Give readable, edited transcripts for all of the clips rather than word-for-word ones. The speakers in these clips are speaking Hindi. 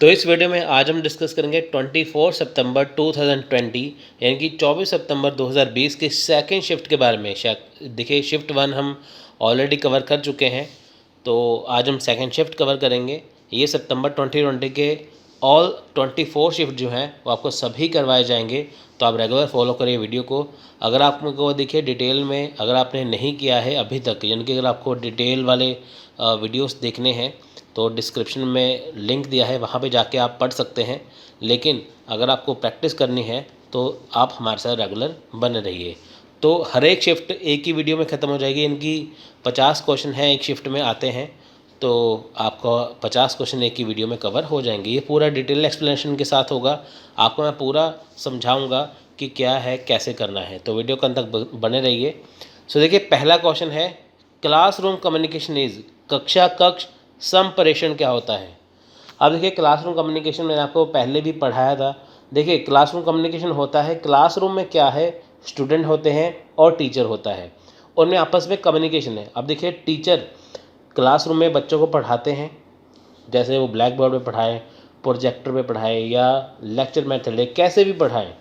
तो इस वीडियो में आज हम डिस्कस करेंगे 24 सितंबर 2020 यानी कि 24 सितंबर 2020 के सेकंड शिफ्ट के बारे में। देखिए, शिफ्ट 1 हम ऑलरेडी कवर कर चुके हैं, तो आज हम सेकंड शिफ्ट कवर करेंगे। ये सितंबर 2020 के ऑल 24 शिफ्ट जो हैं वो आपको सभी करवाए जाएंगे, तो आप रेगुलर फॉलो करिए वीडियो को। अगर आपको देखिए डिटेल में, अगर आपने नहीं किया है अभी तक, यानी कि अगर आपको डिटेल वाले वीडियोस देखने हैं तो डिस्क्रिप्शन में लिंक दिया है, वहाँ पे जाके आप पढ़ सकते हैं। लेकिन अगर आपको प्रैक्टिस करनी है तो आप हमारे साथ रेगुलर बने रहिए। तो हर एक शिफ्ट एक ही वीडियो में ख़त्म हो जाएगी। इनकी 50 क्वेश्चन हैं, एक शिफ्ट में आते हैं, तो आपको 50 क्वेश्चन एक ही वीडियो में कवर हो जाएंगे। ये पूरा डिटेल एक्सप्लेनेशन के साथ होगा, आपको मैं पूरा समझाऊंगा कि क्या है, कैसे करना है। तो वीडियो के अंत तक बने रहिए। सो देखिए, पहला क्वेश्चन है क्लासरूम कम्युनिकेशन इज, कक्षा कक्ष संप्रेषण क्या होता है। अब देखिए, क्लासरूम कम्युनिकेशन मैंने आपको पहले भी पढ़ाया था। देखिए, क्लासरूम कम्युनिकेशन होता है, क्लासरूम में क्या है, स्टूडेंट होते हैं और टीचर होता है, उनमें आपस में कम्युनिकेशन है। अब देखिए, टीचर क्लासरूम में बच्चों को पढ़ाते हैं, जैसे वो ब्लैक बोर्ड पे पढ़ाएं, प्रोजेक्टर पे पढ़ाएं या लेक्चर मेथड है, कैसे भी पढ़ाएं।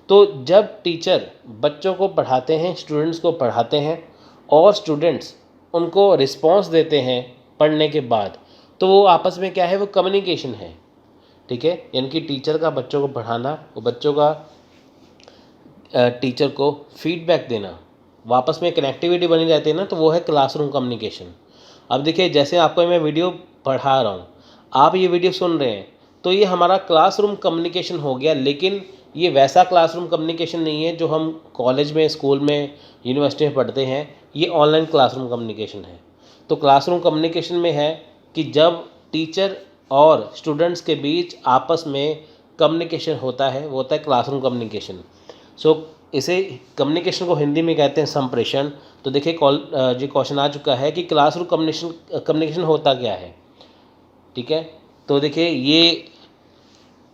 तो जब टीचर बच्चों को पढ़ाते हैं, स्टूडेंट्स को पढ़ाते हैं और स्टूडेंट्स उनको रिस्पॉन्स देते हैं पढ़ने के बाद, तो वो आपस में क्या है, वो कम्युनिकेशन है। ठीक है, यानी कि टीचर का बच्चों को पढ़ाना, वो बच्चों का टीचर को फीडबैक देना, वापस में कनेक्टिविटी बनी रहती है ना, तो वो है क्लासरूम कम्युनिकेशन। अब देखिए, जैसे आपको मैं वीडियो पढ़ा रहा हूँ, आप ये वीडियो सुन रहे हैं, तो ये हमारा क्लासरूम कम्युनिकेशन हो गया। लेकिन ये वैसा क्लासरूम कम्युनिकेशन नहीं है जो हम कॉलेज में, स्कूल में, यूनिवर्सिटी में पढ़ते हैं। ये ऑनलाइन क्लासरूम कम्युनिकेशन है। तो क्लासरूम कम्युनिकेशन में है कि जब टीचर और स्टूडेंट्स के बीच आपस में कम्युनिकेशन होता है, वो होता है क्लासरूम कम्युनिकेशन। सो इसे कम्युनिकेशन को हिंदी में कहते हैं संप्रेषण। तो देखिए, जो क्वेश्चन आ चुका है कि क्लासरूम कम्युनिकेशन होता क्या है। ठीक है, तो देखिए, ये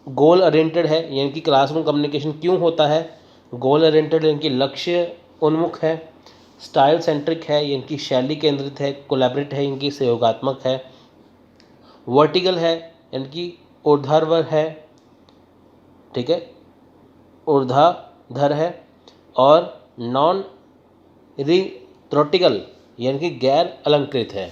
गोल ओरिएंटेड है, यानी कि क्लासरूम कम्युनिकेशन क्यों होता है, गोल ओरिएंटेड यानी कि लक्ष्य उन्मुख है, स्टाइल सेंट्रिक है यानी कि शैली केंद्रित है, कोलैबोरेट है यानी कि सहयोगात्मक है, वर्टिकल है यानी कि ऊर्ध्वाधर है, ठीक है, ऊर्ध्वाधर है, और नॉन रिथ्रोटिकल यानी कि गैर अलंकृत है।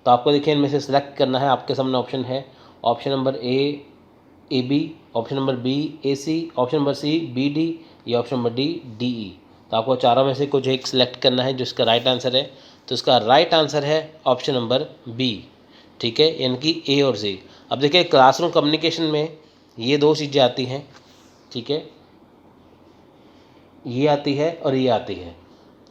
तो आपको देखिए, इनमें से सिलेक्ट करना है। आपके सामने ऑप्शन है, option number A B, option number B A C, option number C B D, या option number D D E. तो आपको चारों में से कुछ एक सिलेक्ट करना है जो इसका राइट आंसर है। तो इसका राइट आंसर है ऑप्शन नंबर बी। ठीक है, यानी कि ए और सी। अब देखिए, क्लासरूम कम्युनिकेशन में ये दो चीज़ें आती हैं। ठीक है, ये आती है और ये आती है।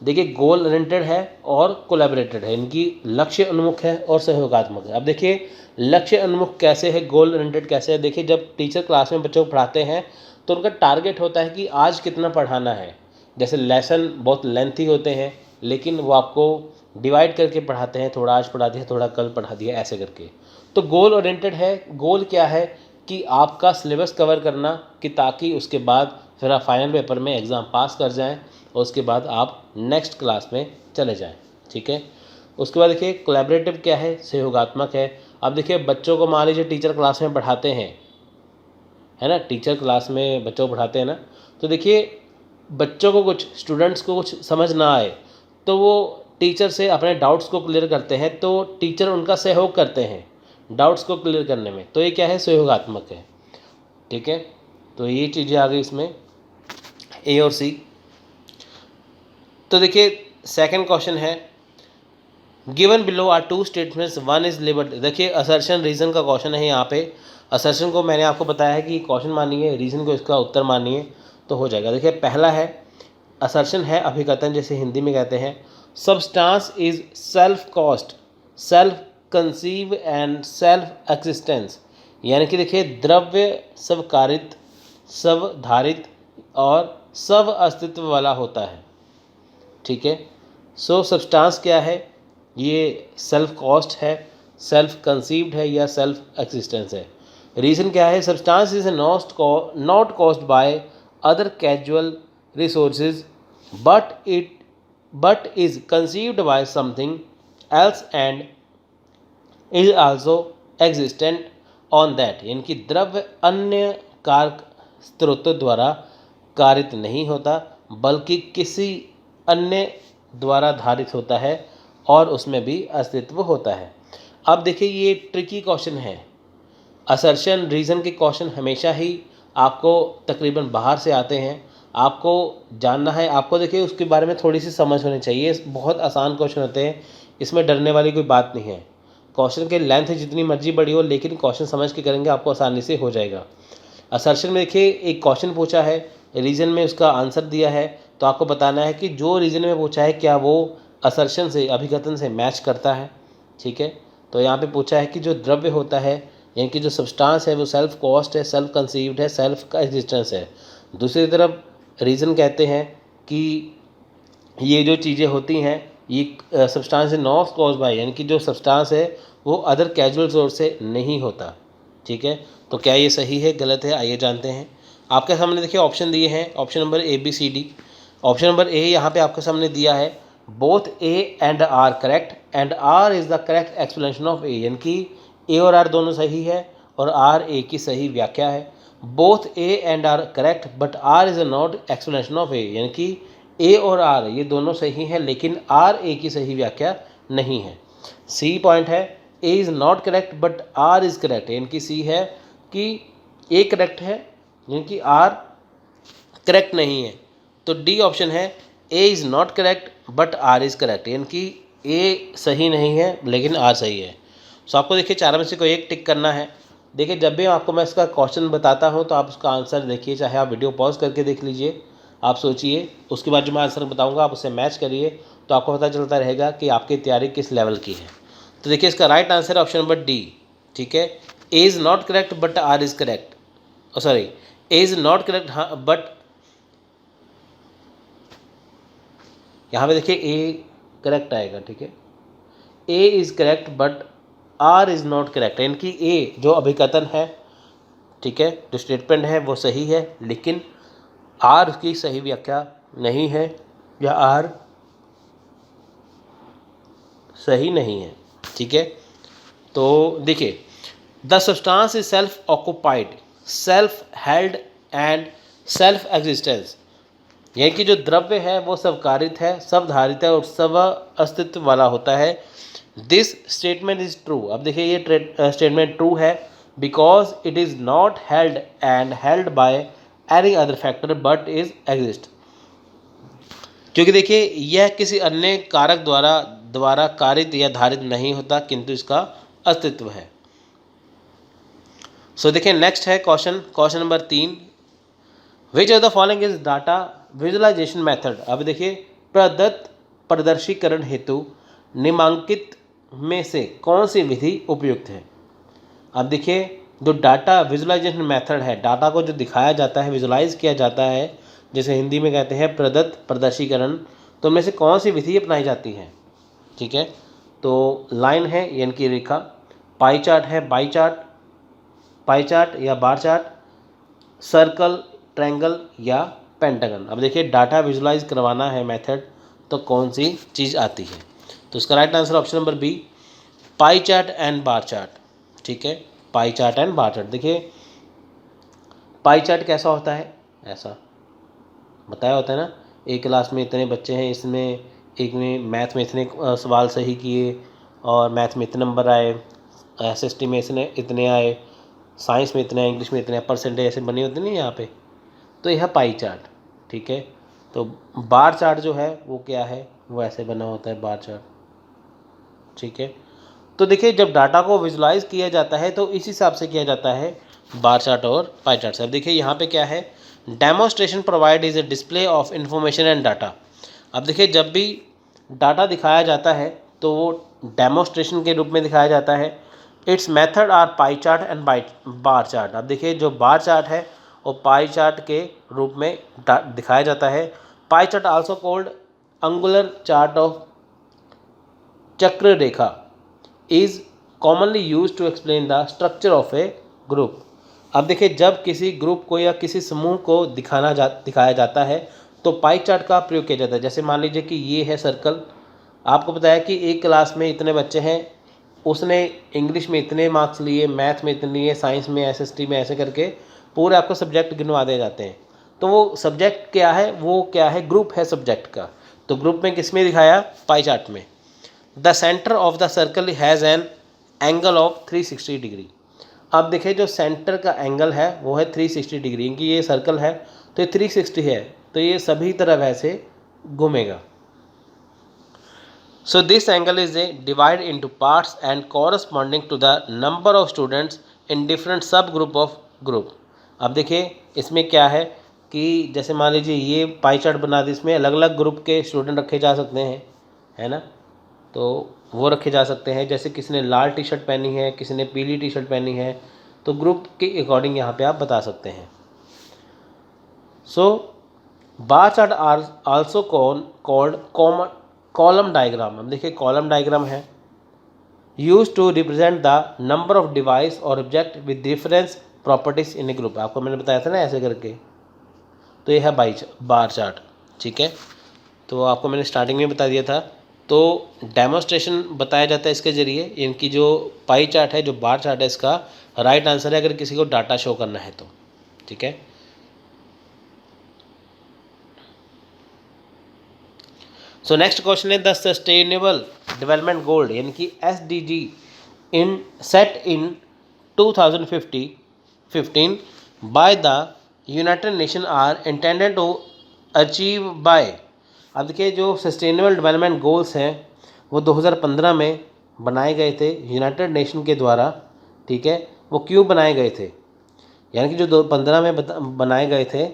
देखिए, गोल ओरिएंटेड है और कोलैबोरेटेड है, इनकी लक्ष्य उन्मुख है और सहयोगात्मक है। अब देखिए, लक्ष्य उन्मुख कैसे है, गोल ओरिएंटेड कैसे है। देखिए, जब टीचर क्लास में बच्चों को पढ़ाते हैं तो उनका टारगेट होता है कि आज कितना पढ़ाना है। जैसे लेसन बहुत लेंथी होते हैं, लेकिन वो आपको डिवाइड करके पढ़ाते हैं, थोड़ा आज पढ़ा दिया, थोड़ा कल पढ़ा दिया, ऐसे करके। तो गोल ओरिएंटेड है। गोल क्या है कि आपका सिलेबस कवर करना, कि ताकि उसके बाद फिर आप फाइनल पेपर में एग्ज़ाम पास कर जाएं और उसके बाद आप नेक्स्ट क्लास में चले जाएं। ठीक है, उसके बाद देखिए, कोलैबोरेटिव क्या है, सहयोगात्मक है। अब देखिए, बच्चों को मान लीजिए टीचर क्लास में पढ़ाते हैं, है ना, टीचर क्लास में बच्चों को पढ़ाते हैं ना, तो देखिए, बच्चों को कुछ, स्टूडेंट्स को कुछ समझ ना आए तो वो टीचर से अपने डाउट्स को क्लियर करते हैं, तो टीचर उनका सहयोग करते हैं डाउट्स को क्लियर करने में। तो ये क्या है, सहयोगात्मक है। ठीक है, तो ये चीज़ें आ गई इसमें, ए और सी। तो देखिए, सेकंड क्वेश्चन है, given below are two statements, one is liberty. देखिए, असर्शन रीज़न का क्वेश्चन है यहाँ पे। असर्शन को मैंने आपको बताया है कि क्वेश्चन मानिए, रीज़न को इसका उत्तर मानिए तो हो जाएगा। देखिए, पहला है, असर्शन है अभिकथन, जैसे हिंदी में कहते हैं, substance is self cost, self conceive and self existence. यानी कि देखिए, द्रव्य स्वकारित, स्वधारित और स्व अस्तित्व वाला होता है। ठीक है, सो सब्सटेंस क्या है, ये सेल्फ कॉस्ट है, सेल्फ कंसीव्ड है या सेल्फ एक्सिस्टेंस है। रीज़न क्या है, substance is not caused by other casual resources but is conceived bye something else and is also existent on that, यानी कि द्रव्य अन्य कारक स्रोतों द्वारा कारित नहीं होता बल्कि किसी अन्य द्वारा धारित होता है और उसमें भी अस्तित्व होता है। अब देखिए ये ट्रिकी क्वेश्चन है। असर्शन रीज़न के क्वेश्चन हमेशा ही आपको तकरीबन बाहर से आते हैं, आपको जानना है, आपको देखिए उसके बारे में थोड़ी सी समझ होनी चाहिए। बहुत आसान क्वेश्चन होते हैं, इसमें डरने वाली कोई बात नहीं है। क्वेश्चन के लेंथ जितनी मर्जी बड़ी हो, लेकिन क्वेश्चन समझ के करेंगे आपको आसानी से हो जाएगा। असर्शन में देखिए एक क्वेश्चन पूछा है, रीजन में उसका आंसर दिया है, तो आपको बताना है कि जो रीजन में पूछा है क्या वो असर्शन से, अभिकथन से मैच करता है। ठीक है, तो यहाँ पे पूछा है कि जो द्रव्य होता है, यानी कि जो सब्सटेंस है, वो सेल्फ कॉस्ट है, सेल्फ कंसीव्ड है, सेल्फ का एग्जिस्टेंस है। दूसरी तरफ रीज़न कहते हैं कि ये जो चीज़ें होती हैं, ये सब्सटेंस नॉट कॉज बाय, यानी कि जो सब्सटेंस है वो अदर कैजुअल सोर्स से नहीं होता। ठीक है, तो क्या ये सही है गलत है, आइए जानते हैं। आपके सामने देखिए ऑप्शन दिए हैं, option number A B C D. Option number A यहाँ पे आपके सामने दिया है both A and R correct and R is the correct explanation of A, यानी कि ए और आर दोनों सही है और आर ए की सही व्याख्या है। Both A and R correct but R is a not explanation of A, यानी कि ए और आर ये दोनों सही हैं लेकिन आर ए की सही व्याख्या नहीं है। सी पॉइंट है A is not correct but R is correct, यानी कि सी है कि ए करेक्ट है यानी कि आर करेक्ट नहीं है। तो डी ऑप्शन है A is not correct but R is correct, यानी कि ए सही नहीं है लेकिन आर सही है। सो आपको देखिए चार में से कोई एक टिक करना है। देखिए जब भी आपको मैं इसका क्वेश्चन बताता हूँ तो आप उसका आंसर देखिए, चाहे आप वीडियो पॉज करके देख लीजिए, आप सोचिए, उसके बाद जो मैं आंसर बताऊँगा आप उससे मैच करिए, तो आपको पता चलता रहेगा कि आपकी तैयारी किस लेवल की है। तो देखिए इसका राइट आंसर है ऑप्शन नंबर डी। ठीक है, A is not correct but R is correct, sorry A is not correct, हाँ बट यहाँ पे देखिए ए करेक्ट आएगा। ठीक है, A is correct but R is not correct, यानी कि ए जो अभिकथन है, ठीक है, जो स्टेटमेंट है वो सही है लेकिन आर उसकी सही व्याख्या नहीं है या आर सही नहीं है। ठीक है, तो देखिए the substance is self occupied, self held and self existence, यानी कि जो द्रव्य है वो सबकारित है, सबधारित है और सब अस्तित्व वाला होता है। This statement is true. अब देखिए ये स्टेटमेंट ट्रू है because it is not held and held by any other factor but is exist, क्योंकि देखिए यह किसी अन्य कारक द्वारा कारित या धारित नहीं होता किंतु इसका अस्तित्व है। सो देखिए नेक्स्ट है question number 3, which of the following is data visualisation method. अब देखिए प्रदत्त प्रदर्शीकरण हेतु निम्नांकित में से कौन सी विधि उपयुक्त है। अब देखिए जो डाटा विजुअलाइजेशन मेथड है, डाटा को जो दिखाया जाता है, विजुअलाइज किया जाता है, जैसे हिंदी में कहते हैं प्रदत्त प्रदर्शीकरण, तो उनमें से कौन सी विधि अपनाई जाती है। ठीक है, तो लाइन है यानी कि रेखा, पाई चार्ट है, बाई चार्ट, पाई चार्ट या बार चार्ट, सर्कल, ट्रायंगल या पेंटागन। अब देखिए डाटा विजुअलाइज करवाना है मेथड, तो कौन सी चीज़ आती है। तो इसका right answer option number B, pie chart and bar chart. ठीक है, pie chart and bar chart. देखिए पाई चार्ट कैसा होता है, ऐसा बताया होता है ना, एक क्लास में इतने बच्चे हैं, इसमें एक में मैथ में इतने सवाल सही किए और मैथ में इतने नंबर आए, SST में इतने आए, साइंस में इतने, इंग्लिश में इतने, परसेंटेज ऐसे बनी होती नहीं यहाँ पे, तो यह पाई चार्ट। ठीक है, तो बार चार्ट जो है वो क्या है, वो ऐसे बना होता है बार चार्ट। ठीक है, तो देखिए जब डाटा को विजुलाइज किया जाता है तो इस हिसाब से किया जाता है बार चार्ट और पाई चार्ट से। अब देखिए यहाँ पे क्या है, demonstration provide is a display of information and data. अब देखिए जब भी डाटा दिखाया जाता है तो वो डेमोस्ट्रेशन के रूप में दिखाया जाता है। It's method are pie chart and bar chart. अब देखिए जो बार चार्ट है वो पाई चार्ट के रूप में दिखाया जाता है। Pie chart also called angular chart of चक्र रेखा is commonly use to explain the structure of a group. अब देखिए जब किसी ग्रुप को या किसी समूह को दिखाया जाता है तो पाई चार्ट का प्रयोग किया जाता है। जैसे मान लीजिए कि ये है सर्कल, आपको पता है कि एक क्लास में इतने बच्चे हैं, उसने इंग्लिश में इतने मार्क्स लिए, मैथ में इतने लिए, साइंस में, एसएसटी में, ऐसे करके पूरे आपको सब्जेक्ट गिनवा दिए जाते हैं। तो वो सब्जेक्ट क्या है, वो क्या है, ग्रुप है सब्जेक्ट का। तो ग्रुप में किस में दिखाया, पाई चार्ट में। The centre of the circle has an angle of 360 degree. अब देखिए जो सेंटर का एंगल है वो है 360 डिग्री, क्योंकि ये सर्कल है तो ये 360 है, तो ये सभी तरह वैसे घूमेगा। So this angle is a divide into parts and corresponding to the number of students in different subgroup of group। अब देखिए इसमें क्या है कि जैसे मान लीजिए ये पाई चार्ट बना दी, इसमें अलग अलग ग्रुप के स्टूडेंट रखे जा सकते हैं, है ना। तो वो रखे जा सकते हैं, जैसे किसी ने लाल टी शर्ट पहनी है, किसी ने पीली टी शर्ट पहनी है, तो ग्रुप के अकॉर्डिंग यहाँ पे आप बता सकते हैं। So bar chart are also called column diagram. अब देखिए कॉलम डायग्राम है, use to represent the number of device और object with difference properties in a group. आपको मैंने बताया था ना ऐसे करके, तो ये है बार चार्ट, ठीक है। तो आपको मैंने स्टार्टिंग में बता दिया था। तो डेमोस्ट्रेशन बताया जाता है इसके ज़रिए। इनकी जो पाई चार्ट है, जो बार चार्ट है, इसका राइट आंसर है अगर किसी को डाटा शो करना है तो, ठीक है। सो नेक्स्ट क्वेश्चन है द सस्टेनेबल डेवलपमेंट गोल यानी कि SDG in set in 2015 by the United Nation are intended to achieve by. अब देखिए जो सस्टेनेबल डेवलपमेंट गोल्स हैं वो 2015 में बनाए गए थे यूनाइटेड नेशन के द्वारा, ठीक है। वो क्यों बनाए गए थे, यानी कि जो 2015 में बनाए गए थे,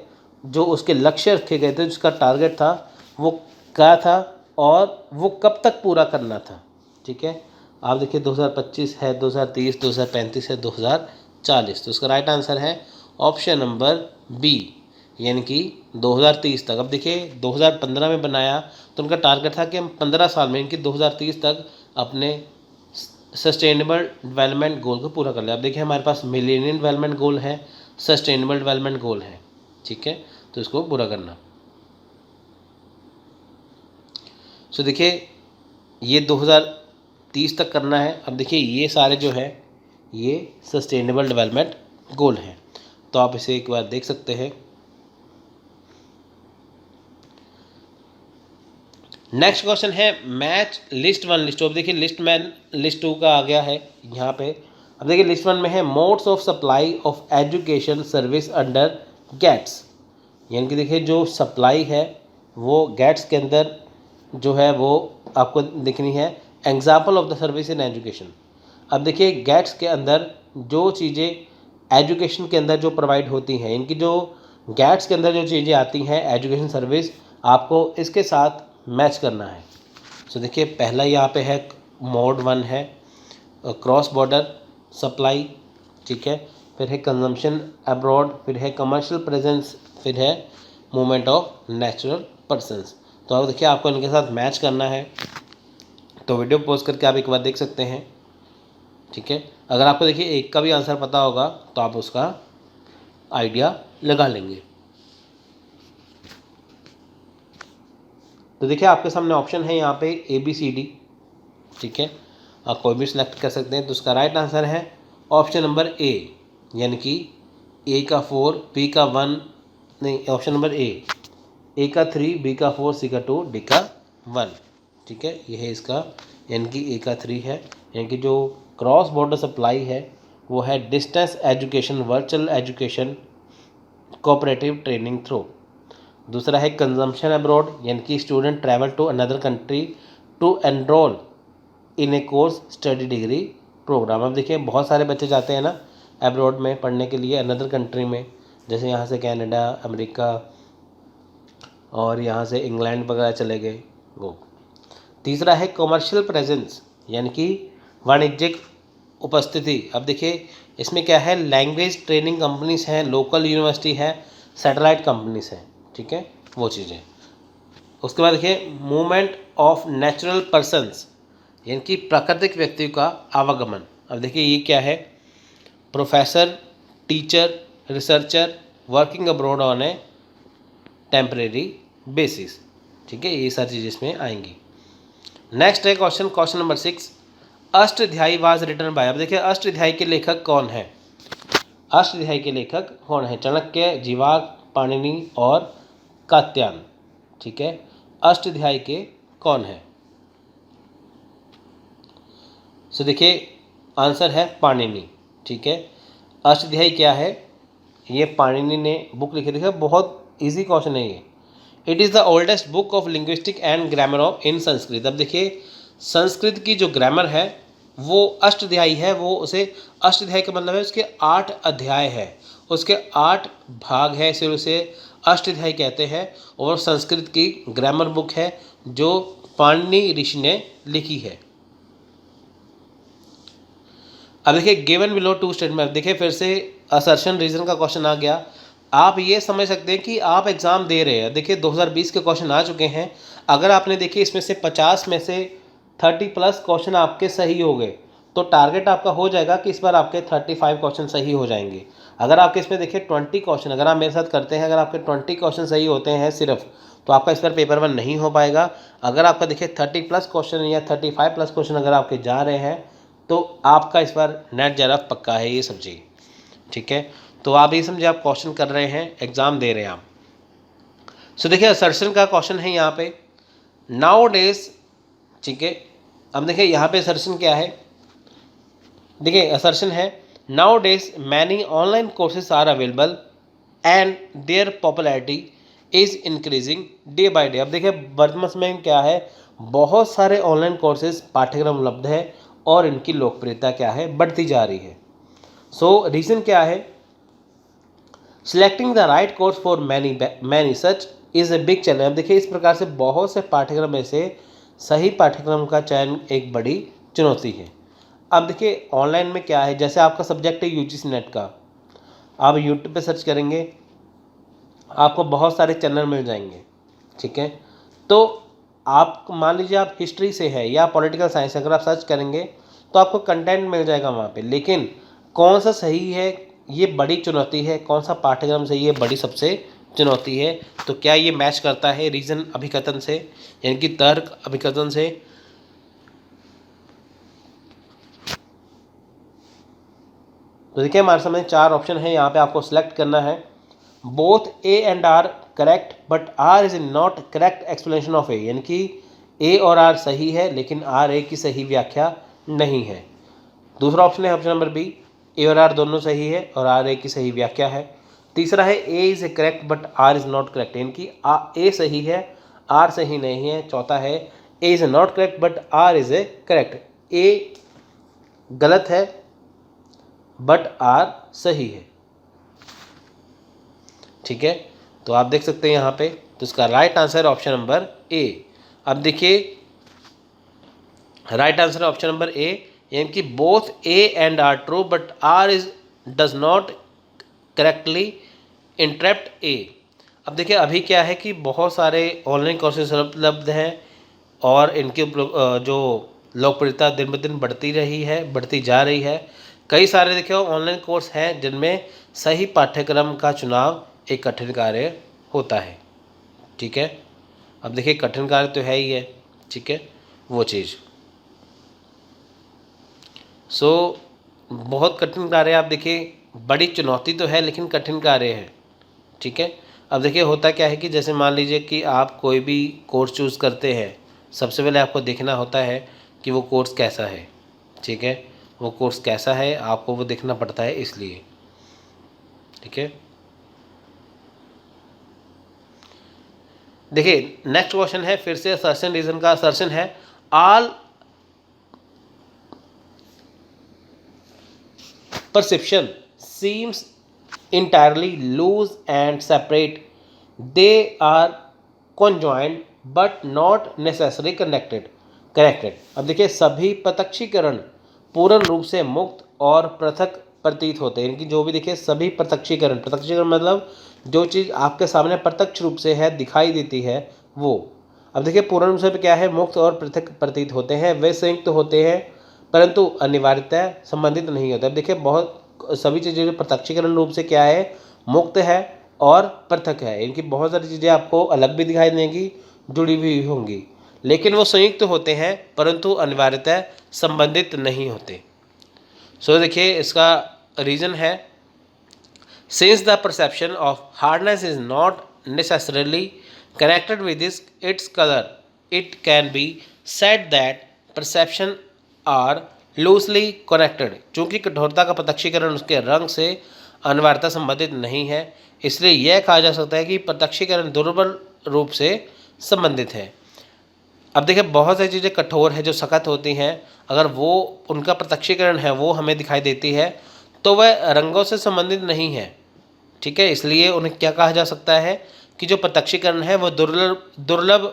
जो उसके लक्ष्य रखे गए थे, जिसका टारगेट था, वो क्या था और वो कब तक पूरा करना था, ठीक है। आप देखिए 2025 है, 2030, 2035 है, 2040। तो उसका राइट आंसर है ऑप्शन नंबर बी, यानी कि 2030 तक। अब देखिए 2015 में बनाया तो उनका टारगेट था कि हम 15 साल में, इनकी 2030 तक अपने सस्टेनेबल डेवलपमेंट गोल को पूरा कर लिया। अब देखिए हमारे पास मिलेनियम डेवलपमेंट गोल है, सस्टेनेबल डेवलपमेंट गोल है, ठीक है। तो इसको पूरा करना। सो देखिए ये 2030 तक करना है। अब देखिए ये सारे जो है ये सस्टेनेबल डेवलपमेंट गोल हैं, तो आप इसे एक बार देख सकते हैं। नेक्स्ट क्वेश्चन है मैच लिस्ट 1 लिस्ट 2। अब देखिए लिस्ट में लिस्ट 2 का आ गया है यहाँ पे। अब देखिए लिस्ट 1 में है modes of supply of education service under GATS, यानी कि देखिए जो सप्लाई है वो गेट्स के अंदर जो है वो आपको दिखनी है, example of the service in education. अब देखिए गेट्स के अंदर जो चीज़ें एजुकेशन के अंदर जो प्रोवाइड होती हैं, इनकी जो गेट्स के अंदर जो चीज़ें आती हैं एजुकेशन सर्विस, आपको इसके साथ मैच करना है। सो देखिए पहला यहाँ पे है मोड 1 है क्रॉस बॉर्डर सप्लाई, ठीक है। फिर है कंजम्पशन अब्रॉड, फिर है कमर्शियल प्रेजेंस, फिर है मूवमेंट ऑफ नेचुरल पर्सन्स। तो अब देखिए आपको इनके साथ मैच करना है, तो वीडियो पॉज करके आप एक बार देख सकते हैं, ठीक है। अगर आपको देखिए एक का भी आंसर पता होगा तो आप उसका आइडिया लगा लेंगे। तो देखिए आपके सामने ऑप्शन है यहाँ पे ABCD, ठीक है। आप कोई भी सिलेक्ट कर सकते हैं। तो उसका राइट आंसर है ऑप्शन नंबर A, यानी कि A का 4, B का 1, नहीं ऑप्शन नंबर A का 3, B का 4, C का 2, D का 1, ठीक है। यह है इसका, यानी कि A का 3 है। यानी कि जो क्रॉस बॉर्डर सप्लाई है वो है distance education, virtual education, cooperative training through. दूसरा है कंजम्पशन अब्रॉड, यानी कि student travel to another country to enrol in a course study degree program. अब देखिए बहुत सारे बच्चे जाते हैं ना अब्रॉड में पढ़ने के लिए, अनदर कंट्री में, जैसे यहाँ से कनाडा, अमेरिका और यहाँ से इंग्लैंड वगैरह चले गए वो। तीसरा है कमर्शियल प्रेजेंस, यानी कि वाणिज्यिक उपस्थिति। अब देखिए इसमें क्या है, लैंग्वेज ट्रेनिंग कंपनीज हैं, लोकल यूनिवर्सिटी है, सैटेलाइट कंपनीज हैं, ठीक है, वो चीज़ें। उसके बाद देखिए मूवमेंट ऑफ नेचुरल पर्सन्स, यानी कि प्राकृतिक व्यक्तियों का आवागमन। अब देखिए ये क्या है, professor, teacher, researcher working abroad on a temporary basis, ठीक है। ये सारी चीज़ें इसमें आएंगी। नेक्स्ट है question number 6। Ashtadhyayi was written by. अब देखिए अष्टाध्यायी के लेखक कौन है, अष्टाध्यायी के लेखक कौन है, चाणक्य, जीवाक, पाणिनि और कात्यायन। ठीक है, अष्टाध्यायी के कौन है? सो देखिए आंसर है पाणिनि। ठीक है, अष्टाध्यायी क्या है, ये पाणिनि ने बुक लिखी। देखिए बहुत इजी क्वेश्चन है ये। It is the oldest book of linguistic and grammar of in Sanskrit. अब देखिए संस्कृत की जो ग्रामर है वो अष्टाध्यायी है, वो उसे अष्टाध्यायी का मतलब है उसके 8 अध्याय है, उसके 8 भाग है, इसलिए उसे अष्टाध्यायी कहते हैं। और संस्कृत की ग्रामर बुक है जो पाणिनि ऋषि ने लिखी है। अब देखिए गिवन बिलो टू स्टेटमेंट। देखिए फिर से असर्शन रीजन का क्वेश्चन आ गया। आप ये समझ सकते हैं कि आप एग्ज़ाम दे रहे हैं। देखिए 2020 के क्वेश्चन आ चुके हैं। अगर आपने देखिए इसमें से 50 में से 30 प्लस क्वेश्चन आपके सही हो गए तो टारगेट आपका हो जाएगा कि इस बार आपके 35 क्वेश्चन सही हो जाएंगे। अगर आपके इसमें देखिए 20 क्वेश्चन अगर आप मेरे साथ करते हैं, अगर आपके 20 क्वेश्चन सही होते हैं सिर्फ, तो आपका इस बार पेपर 1 नहीं हो पाएगा। अगर आपका देखिए 30 प्लस क्वेश्चन या 35 प्लस क्वेश्चन अगर आपके जा रहे हैं तो आपका इस बार नेट JRF पक्का है, ये समझिए। ठीक है, तो आप ये समझिए आप क्वेश्चन कर रहे हैं, एग्ज़ाम दे रहे हैं आप। सो देखिए असर्शन का क्वेश्चन है यहाँ पे नाउ डेज। ठीक है, अब देखिए यहाँ पे असर्शन क्या है, देखिए असर्शन है now days many online courses are available and their popularity is increasing day by day. अब देखिए वर्तमान समय में क्या है, बहुत सारे ऑनलाइन कोर्सेज पाठ्यक्रम उपलब्ध है और इनकी लोकप्रियता क्या है, बढ़ती जा रही है। सो रीज़न क्या है, selecting the right course for many such is a big challenge. अब देखिए इस प्रकार से बहुत से पाठ्यक्रम में से सही पाठ्यक्रम का चयन एक बड़ी चुनौती है। अब देखिए ऑनलाइन में क्या है, जैसे आपका सब्जेक्ट है UGC नेट का, आप यूट्यूब पे सर्च करेंगे आपको बहुत सारे चैनल मिल जाएंगे। ठीक है, तो आप मान लीजिए आप हिस्ट्री से है या पॉलिटिकल साइंस, अगर आप सर्च करेंगे तो आपको कंटेंट मिल जाएगा वहाँ पे, लेकिन कौन सा सही है ये बड़ी चुनौती है, कौन सा पाठ्यक्रम सही है बड़ी सबसे चुनौती है। तो क्या ये मैच करता है रीज़न अभिकथन से, यानी कि तर्क अभिकथन से? तो देखिए हमारे सामने 4 ऑप्शन है, यहाँ पे आपको सिलेक्ट करना है। Both A and R correct but R is not correct explanation of A, यानी कि A और R सही है लेकिन R A की सही व्याख्या नहीं है। दूसरा ऑप्शन है ऑप्शन नंबर B, A और R दोनों सही है और R A की सही व्याख्या है। तीसरा है A is a correct but R is not correct, यानी कि A सही है R सही नहीं है। चौथा है A is not correct but R is a correct, A गलत है बट R सही है। ठीक है, तो आप देख सकते हैं यहाँ पे, तो इसका right answer option number A। अब देखिए right answer option number A, यानी कि both A and R true but R is does not correctly interrupt A। अब देखिए अभी क्या है कि बहुत सारे ऑनलाइन कोर्सेज उपलब्ध हैं और इनकी जो लोकप्रियता दिन ब दिन बढ़ती जा रही है। कई सारे देखिए ऑनलाइन कोर्स हैं जिनमें सही पाठ्यक्रम का चुनाव एक कठिन कार्य होता है। ठीक है, अब देखिए कठिन कार्य तो है ही है। ठीक है, वो चीज़ बहुत कठिन कार्य। आप देखिए बड़ी चुनौती तो है लेकिन कठिन कार्य है। ठीक है, अब देखिए होता क्या है कि जैसे मान लीजिए कि आप कोई भी कोर्स चूज़ करते हैं, सबसे पहले आपको देखना होता है कि वो कोर्स कैसा है। ठीक है, वो कोर्स कैसा है आपको वो देखना पड़ता है इसलिए। ठीक है, देखिए नेक्स्ट क्वेश्चन है फिर से असर्शन रीजन का। असर्शन है all perception seems entirely loose and separate, they are conjoined but not necessarily connected। अब देखिए सभी प्रत्यक्षीकरण पूर्ण रूप से मुक्त और पृथक प्रतीत होते हैं, इनकी जो भी देखिए सभी प्रत्यक्षीकरण मतलब जो चीज़ आपके सामने प्रत्यक्ष रूप से है दिखाई देती है वो। अब देखिए पूर्ण रूप से क्या है, मुक्त और पृथक प्रतीत होते हैं, वे संयुक्त होते हैं परंतु अनिवार्यतः संबंधित नहीं होते। अब देखिए बहुत सभी चीज़ें जो प्रत्यक्षीकरण रूप से क्या है, मुक्त है और पृथक है, इनकी बहुत सारी चीज़ें आपको अलग भी दिखाई देंगी, जुड़ी हुई होंगी, लेकिन वो संयुक्त होते हैं परंतु अनिवार्यतः संबंधित नहीं होते। सो देखिए इसका रीज़न है, since the perception of hardness is not necessarily connected with its color, it can be said that perception are loosely connected। चूँकि कठोरता का प्रत्यक्षीकरण उसके रंग से अनिवार्यता संबंधित नहीं है, इसलिए यह कहा जा सकता है कि प्रत्यक्षीकरण दुर्बल रूप से संबंधित है। अब देखिए बहुत सारी चीज़ें कठोर है जो सख्त होती हैं, अगर वो उनका प्रत्यक्षीकरण है वो हमें दिखाई देती है तो वह रंगों से संबंधित नहीं है, ठीक है। इसलिए उन्हें क्या कहा जा सकता है कि जो प्रत्यक्षीकरण है वो दुर्लभ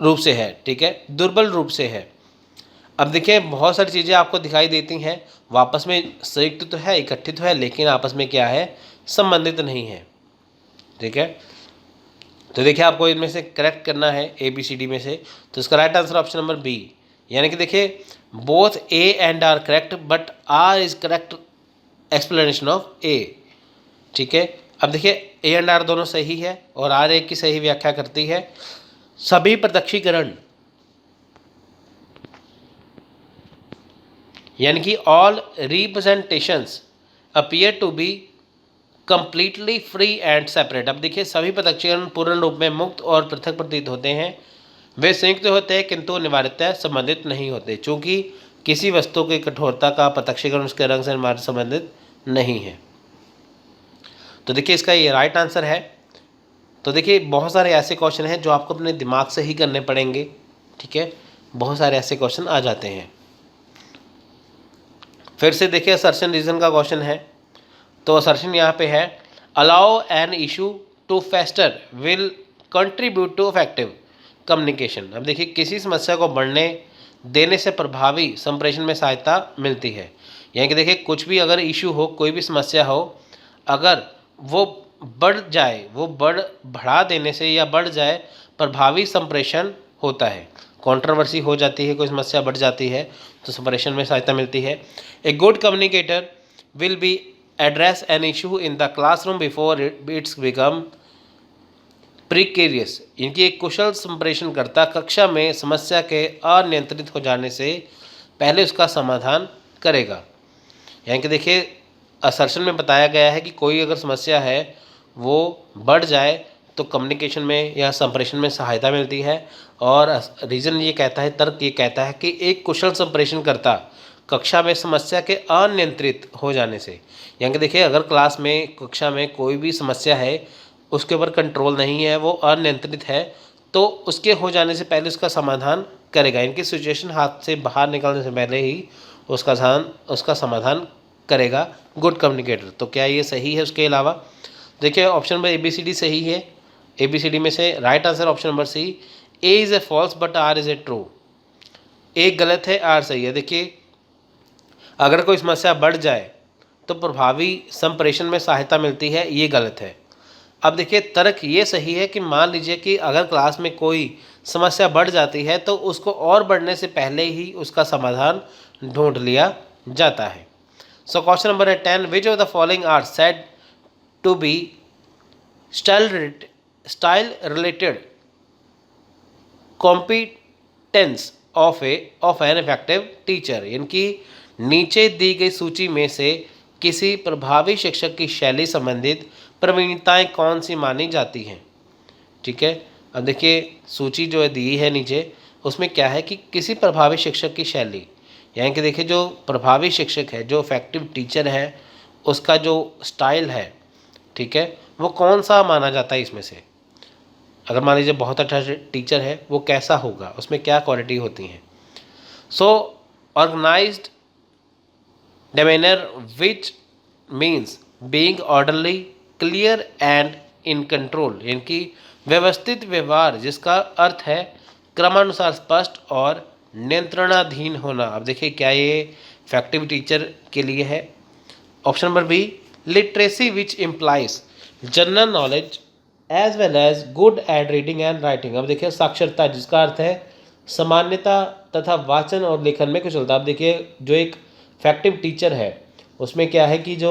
रूप से है, ठीक है, दुर्बल रूप से है। अब देखिए बहुत सारी चीज़ें आपको दिखाई देती हैं, वो आपस में संयुक्त तो है, इकट्ठे तो है, लेकिन आपस में क्या है, संबंधित नहीं है, ठीक है। तो देखिए आपको इनमें से करेक्ट करना है ABCD में से, तो इसका right answer option number B, यानी कि देखिए both A and R correct but R is correct explanation of A, ठीक है। अब देखिए A एंड आर दोनों सही है और आर एक की सही व्याख्या करती है। सभी प्रत्यक्षीकरण यानी कि all representations appear to be completely free and separate. अब देखिए सभी प्रत्यक्षीकरण पूर्ण रूप में मुक्त और पृथक प्रतीत होते हैं, वे संयुक्त होते हैं किंतु अनिवार्यतः संबंधित नहीं होते, चूँकि किसी वस्तु की कठोरता का प्रत्यक्षीकरण उसके रंग से संबंधित नहीं है। तो देखिए इसका ये राइट आंसर है। तो देखिए बहुत सारे ऐसे क्वेश्चन हैं जो आपको अपने दिमाग से ही करने पड़ेंगे, ठीक है, बहुत सारे ऐसे क्वेश्चन आ जाते हैं। फिर से देखिए असर्शन रीजन का क्वेश्चन है, तो असर्शन यहाँ पे है allow an issue to fester will contribute to effective communication. अब देखिए किसी समस्या को बढ़ने देने से प्रभावी संप्रेषण में सहायता मिलती है, यानी कि देखिए कुछ भी अगर इशू हो, कोई भी समस्या हो, अगर वो बढ़ जाए, वो बढ़ा देने से या बढ़ जाए प्रभावी संप्रेषण होता है। कंट्रोवर्सी हो जाती है, कोई समस्या बढ़ जाती है तो संप्रेषण में सहायता मिलती है। A good communicator will be address an issue in the classroom before it's become precarious, इनकी एक कुशल संप्रेषणकर्ता कक्षा में समस्या के अनियंत्रित हो जाने से पहले उसका समाधान करेगा। यानी कि देखिए असर्शन में बताया गया है कि कोई अगर समस्या है वो बढ़ जाए तो कम्युनिकेशन में या संप्रेषण में सहायता मिलती है, और रीज़न ये कहता है, तर्क ये कहता है कि एक कुशल संप्रेषणकर्ता कक्षा में समस्या के अनियंत्रित हो जाने से, यानी कि देखिए अगर क्लास में कक्षा में कोई भी समस्या है उसके ऊपर कंट्रोल नहीं है, वो अनियंत्रित है, तो उसके हो जाने से पहले उसका समाधान करेगा। इनकी सिचुएशन हाथ से बाहर निकलने से पहले ही उसका समाधान करेगा गुड कम्युनिकेटर। तो क्या ये सही है? उसके अलावा देखिए ऑप्शन नंबर ABCD सही है। ABCD में से right answer option number C, A is a false but R is a true. A गलत है, R सही है। देखिए अगर कोई समस्या बढ़ जाए तो प्रभावी संप्रेषण में सहायता मिलती है, ये गलत है। अब देखिए तर्क ये सही है कि मान लीजिए कि अगर क्लास में कोई समस्या बढ़ जाती है तो उसको और बढ़ने से पहले ही उसका समाधान ढूंढ लिया जाता है। So question number 10, which of the following are said to be style related competence of an effective teacher. इनकी नीचे दी गई सूची में से किसी प्रभावी शिक्षक की शैली संबंधित प्रवीणताएं कौन सी मानी जाती हैं? ठीक है, अब देखिए सूची जो है दी है नीचे, उसमें क्या है कि किसी प्रभावी शिक्षक की शैली, यानी कि देखिए जो प्रभावी शिक्षक है, जो इफेक्टिव टीचर है, उसका जो स्टाइल है, ठीक है, वो कौन सा माना जाता है इसमें से? अगर मान लीजिए बहुत अच्छा टीचर है, वो कैसा होगा, उसमें क्या क्वालिटी होती हैं? सो organised demeanor, which means being orderly, clear and in control, यानी कि व्यवस्थित व्यवहार, जिसका अर्थ है क्रमानुसार स्पष्ट और नियंत्रणाधीन होना। अब देखिए क्या ये इफेक्टिव टीचर के लिए है? Option number B, literacy which implies general knowledge as well as good at reading and writing. अब देखिए साक्षरता, जिसका अर्थ है सामान्यता तथा वाचन और लेखन में कुशलता। अब देखिए जो एक इफेक्टिव टीचर है उसमें क्या है कि जो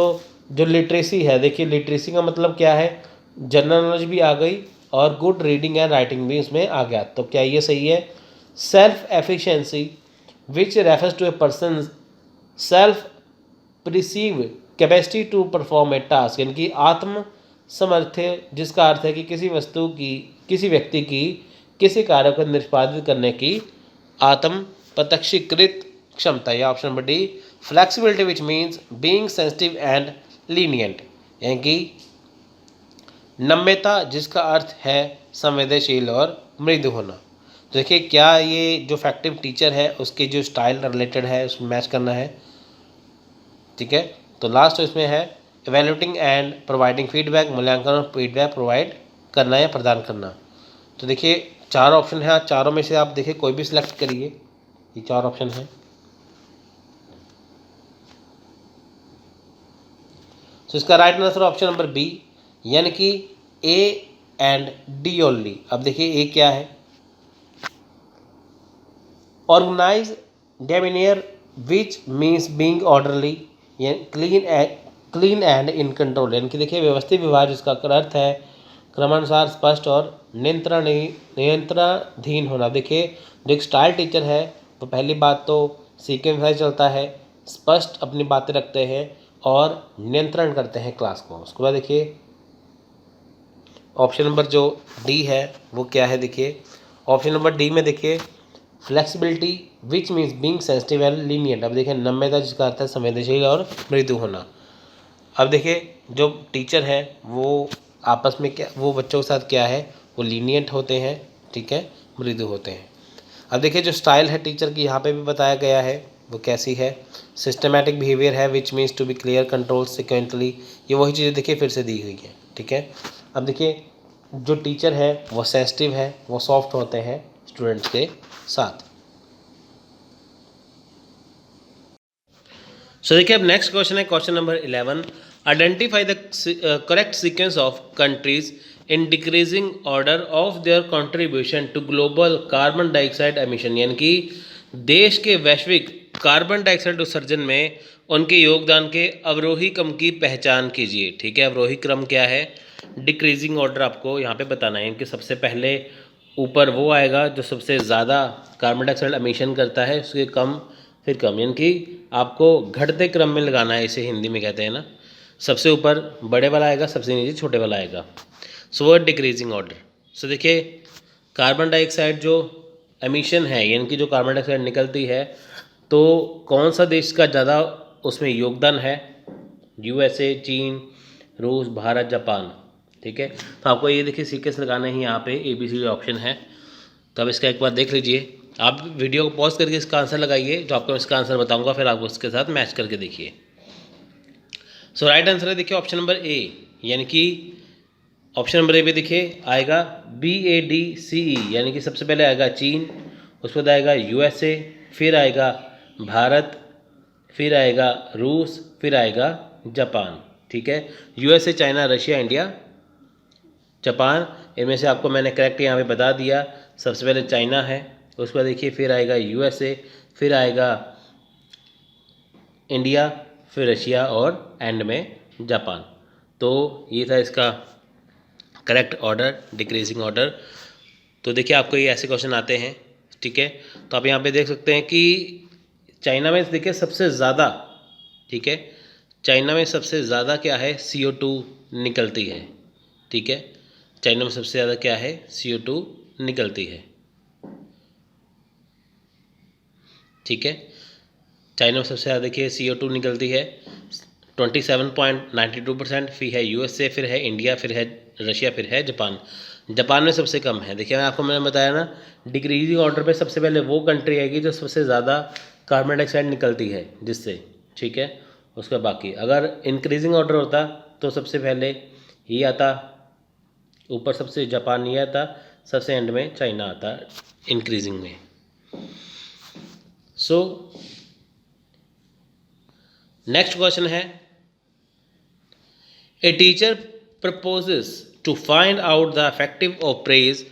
लिटरेसी है, देखिए लिटरेसी का मतलब क्या है, जनरल नॉलेज भी आ गई और गुड रीडिंग एंड राइटिंग भी इसमें आ गया। तो क्या ये सही है? Self efficiency which refers to a person self perceive capacity to perform a task, यानी कि आत्म समर्थ्य, जिसका अर्थ है कि किसी वस्तु की, किसी व्यक्ति की किसी कार्य को निष्पादित करने की आत्म प्रत्यक्षीकृत क्षमता। या option number D flexibility which means being sensitive and lenient, यानी कि नम्यता, जिसका अर्थ है संवेदनशील और मृदु होना। तो देखिए क्या ये जो फैक्टिव टीचर है उसके जो स्टाइल रिलेटेड है उसमें मैच करना है। ठीक है, तो लास्ट इसमें है इवेल्युएटिंग एंड प्रोवाइडिंग फीडबैक, मूल्यांकन और फीडबैक प्रोवाइड करना या प्रदान करना। तो देखिए चार ऑप्शन है, चारों में से आप देखिए कोई भी सिलेक्ट करिए, ये चार ऑप्शन है। तो इसका right answer option number B, यानी कि ए एंड डी ओनली। अब देखिए ए क्या है? Organise demeanour which means being orderly, clean and in control, यानी कि देखिए व्यवस्थित व्यवहार, जिसका अर्थ है क्रमानुसार, स्पष्ट और नियंत्रणाधीन होना। देखिए जो एक स्टाइल टीचर है वो पहली बात तो सीक्वेंस वाइज चलता है, स्पष्ट अपनी बातें रखते हैं और नियंत्रण करते हैं क्लास को। उसके बाद देखिए ऑप्शन नंबर जो डी है वो क्या है? देखिए ऑप्शन नंबर डी में देखिए flexibility which means being sensitive and lenient. अब देखिए नम्यता, जिसका अर्थ है संवेदनशील और मृदु होना। अब देखिए जो टीचर है वो आपस में क्या, वो बच्चों के साथ क्या है, वो लीनियंट होते हैं, ठीक है, मृदु होते हैं। अब देखिए जो स्टाइल है टीचर की यहाँ पे भी बताया गया है वो कैसी है? सिस्टमैटिक बिहेवियर है which means to be clear, control, sequentially, ये वही चीज़ें देखिए फिर से दी हुई है। ठीक है, अब देखिए जो टीचर है वो सेंसिटिव है, वो सॉफ्ट होते हैं स्टूडेंट्स के साथ। सो देखिए अब नेक्स्ट क्वेश्चन है question number 11, identify the correct sequence of countries in decreasing order of their contribution to global carbon dioxide emission, यानी कि देश के वैश्विक कार्बन डाइऑक्साइड उत्सर्जन में उनके योगदान के अवरोही क्रम की पहचान कीजिए। ठीक है, अवरोही क्रम क्या है? डिक्रीजिंग ऑर्डर आपको यहाँ पे बताना है, इनके सबसे पहले ऊपर वो आएगा जो सबसे ज़्यादा कार्बन डाइऑक्साइड एमिशन करता है, उसके कम फिर कम, यानी कि आपको घटते क्रम में लगाना है, इसे हिंदी में कहते हैं ना। सबसे ऊपर बड़े वाला आएगा, सबसे नीचे छोटे वाला आएगा। सो वो डिक्रीजिंग ऑर्डर। सो देखिए कार्बन डाइऑक्साइड जो एमिशन है, यानी कि जो कार्बन डाइऑक्साइड निकलती है, तो कौन सा देश का ज़्यादा उसमें योगदान है? यूएसए, चीन, रूस, भारत, जापान। ठीक है, तो आपको ये देखिए सीक्वेंस लगाना है, यहाँ पे ABCD ऑप्शन है। तो अब इसका एक बार देख लीजिए, आप वीडियो को पॉज करके इसका आंसर लगाइए, जो आपको इसका आंसर बताऊंगा फिर आप उसके साथ मैच करके देखिए। सो राइट आंसर है देखिए ऑप्शन नंबर ए, यानी कि ऑप्शन नंबर ए पे देखिए आएगा BADCE, यानी कि सबसे पहले आएगा चीन, उसके बाद आएगा USA, फिर आएगा भारत, फिर आएगा रूस, फिर आएगा जापान। ठीक है, USA, China, Russia, India, Japan, इनमें से आपको मैंने करेक्ट यहाँ पे बता दिया। सबसे पहले चाइना है, उसके बाद देखिए फिर आएगा USA, फिर आएगा इंडिया, फिर रशिया और एंड में जापान। तो ये था इसका करेक्ट ऑर्डर, डिक्रीजिंग ऑर्डर। तो देखिए आपको ये ऐसे क्वेश्चन आते हैं। ठीक है, तो आप यहाँ पे देख सकते हैं कि चाइना में देखिए सबसे ज़्यादा, ठीक है, चाइना में सबसे ज़्यादा क्या है? CO2 निकलती है। ठीक है, चाइना में सबसे ज़्यादा क्या है? CO2 निकलती है। ठीक है, चाइना में सबसे ज़्यादा देखिए CO2 निकलती है 27.92%, फिर है USA, फिर है इंडिया, फिर है रशिया, फिर है जापान। जापान में सबसे कम है। देखिए मैंने बताया ना, डिक्रीजिंग ऑर्डर पे सबसे पहले वो कंट्री आएगी जो सबसे ज़्यादा कार्बन डाइऑक्साइड निकलती है जिससे। ठीक है, उसका बाकी अगर इंक्रीजिंग ऑर्डर होता तो सबसे पहले ही आता, ऊपर सबसे जापान ये आता, सबसे एंड में चाइना आता इंक्रीजिंग में। सो नेक्स्ट क्वेश्चन है, a teacher proposes to find out the effective of praise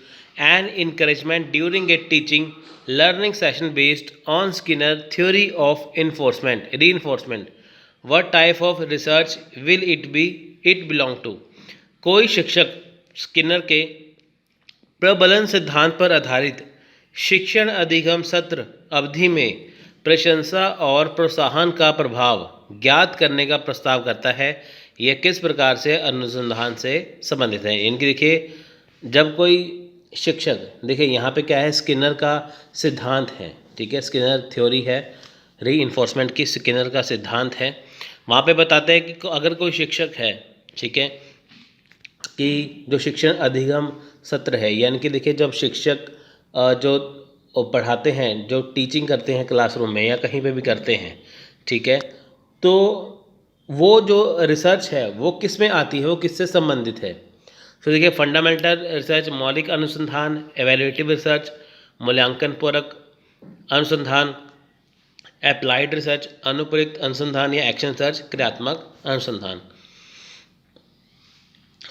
and encouragement during a teaching learning session based on Skinner theory of reinforcement. What type of research will it belong to? कोई शिक्षक स्किनर के प्रबलन सिद्धांत पर आधारित शिक्षण अधिगम सत्र अवधि में प्रशंसा और प्रोत्साहन का प्रभाव ज्ञात करने का प्रस्ताव करता है। यह किस प्रकार से अनुसंधान से संबंधित है? इनकी देखिए, जब कोई शिक्षक, देखिए यहाँ पे क्या है, स्किनर का सिद्धांत है, ठीक है, स्किनर थ्योरी है, रीइंफोर्समेंट की स्किनर का सिद्धांत है। वहाँ पे बताते हैं कि अगर कोई शिक्षक है, ठीक है, कि जो शिक्षण अधिगम सत्र है, यानी कि देखिए जब शिक्षक जो पढ़ाते हैं, जो टीचिंग करते हैं क्लासरूम में या कहीं पे भी करते हैं, ठीक है, तो वो जो रिसर्च है वो किस में आती है, वो किससे संबंधित है? तो देखिए, फंडामेंटल रिसर्च, मौलिक अनुसंधान, एवेल्युएटिव रिसर्च, मूल्यांकन पूरक अनुसंधान, एप्लाइड रिसर्च, अनुप्रयुक्त अनुसंधान या एक्शन सर्च, क्रियात्मक अनुसंधान।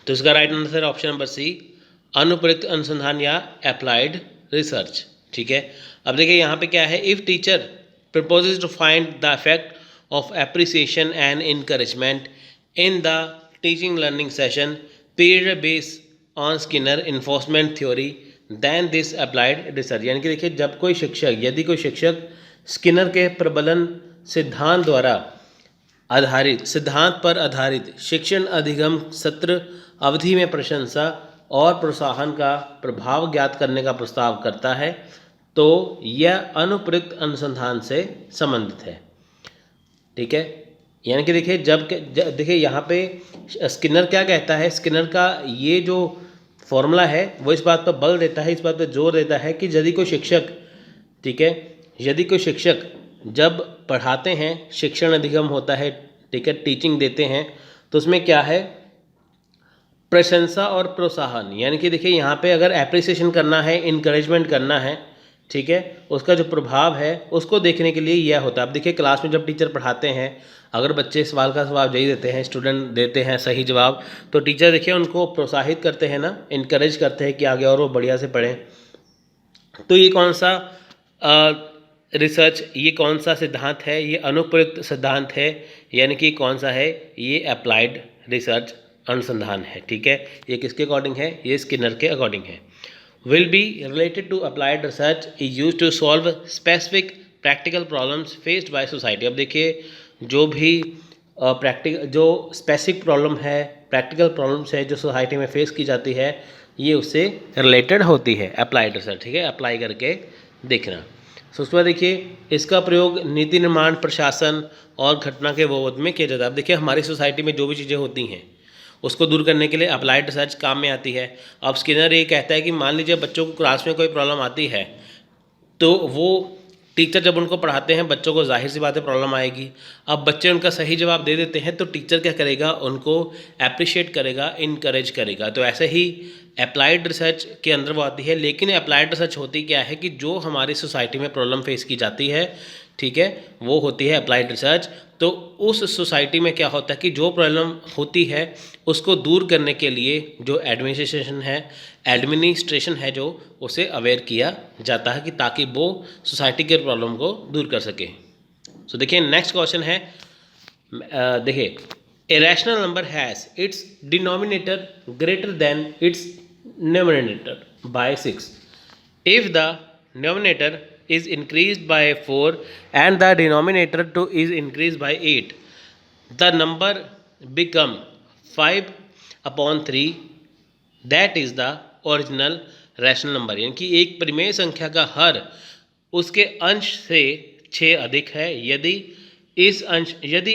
तो इसका right answer option number C, अनुप्रयुक्त अनुसंधान या अप्लाइड रिसर्च, ठीक है। अब देखिए यहाँ पे क्या है, if teacher proposes to find the effect of appreciation and encouragement in the teaching learning session period based on Skinner reinforcement theory then this applied research. यानी कि देखिए, जब कोई शिक्षक, यदि कोई शिक्षक स्किनर के प्रबलन सिद्धांत द्वारा आधारित, सिद्धांत पर आधारित शिक्षण अधिगम सत्र अवधि में प्रशंसा और प्रोत्साहन का प्रभाव ज्ञात करने का प्रस्ताव करता है, तो यह अनुप्रयुक्त अनुसंधान से संबंधित है, ठीक है। यानी कि देखिए, देखिए यहाँ पे स्किनर क्या कहता है, स्किनर का ये जो फॉर्मूला है वो इस बात पर बल देता है, इस बात पर जोर देता है कि यदि कोई शिक्षक, ठीक है, यदि कोई शिक्षक जब पढ़ाते हैं, शिक्षण अधिगम होता है, ठीक है, टीचिंग देते हैं, तो उसमें क्या है, प्रशंसा और प्रोत्साहन। यानी कि देखिए यहाँ पे अगर एप्रिसिएशन करना है, इनकरेजमेंट करना है, ठीक है, उसका जो प्रभाव है उसको देखने के लिए यह होता है। अब देखिए, क्लास में जब टीचर पढ़ाते हैं, अगर बच्चे सवाल का जवाब यही देते हैं, स्टूडेंट देते हैं सही जवाब, तो टीचर देखिए उनको प्रोत्साहित करते हैं ना, इनकरेज करते हैं कि आगे और वो बढ़िया से पढ़ें। तो ये कौन सा रिसर्च, ये कौन सा सिद्धांत है? ये अनुप्रयुक्त सिद्धांत है, यानी कि कौन सा है, ये अप्लाइड रिसर्च अनुसंधान है, ठीक है। ये किसके अकॉर्डिंग है? ये स्किनर के अकॉर्डिंग है। Will be related to applied research is use to solve specific practical problems faced by society. अब देखिए, जो भी जो स्पेसिफिक प्रॉब्लम है, प्रैक्टिकल प्रॉब्लम्स है जो सोसाइटी में फेस की जाती है, ये उससे रिलेटेड होती है अप्लाइड रिसर्च, ठीक है, अप्लाई करके देखना। तो उसके बाद देखिए, इसका प्रयोग नीति निर्माण, प्रशासन और घटना के विरोध में किया जाता है। अब देखिए, हमारी सोसाइटी में जो भी चीज़ें होती हैं उसको दूर करने के लिए अप्लाइड रिसर्च काम में आती है। अब स्किनर ये कहता है कि मान लीजिए बच्चों को क्लास में कोई प्रॉब्लम आती है, तो वो टीचर जब उनको पढ़ाते हैं, बच्चों को जाहिर सी बात है प्रॉब्लम आएगी। अब बच्चे उनका सही जवाब दे देते हैं, तो टीचर क्या करेगा, उनको अप्रिशिएट करेगा, इनकरेज करेगा। तो ऐसे ही अप्लाइड रिसर्च के अंदर वो आती है। लेकिन अप्लाइड रिसर्च होती क्या है कि जो हमारी सोसाइटी में प्रॉब्लम फेस की जाती है, ठीक है, वो होती है अप्लाइड रिसर्च। तो उस सोसाइटी में क्या होता है कि जो प्रॉब्लम होती है उसको दूर करने के लिए जो एडमिनिस्ट्रेशन है जो उसे अवेयर किया जाता है कि ताकि वो सोसाइटी के प्रॉब्लम को दूर कर सके। सो देखिए, नेक्स्ट क्वेश्चन है, देखिए, a rational number has its denominator greater than it's numerator bye 6 if the numerator is increased by 4 and the denominator too is increased by 8, the number become 5/3, that is the original rational number। यानी कि एक परिमेय संख्या का हर उसके अंश से 6 अधिक है। यदि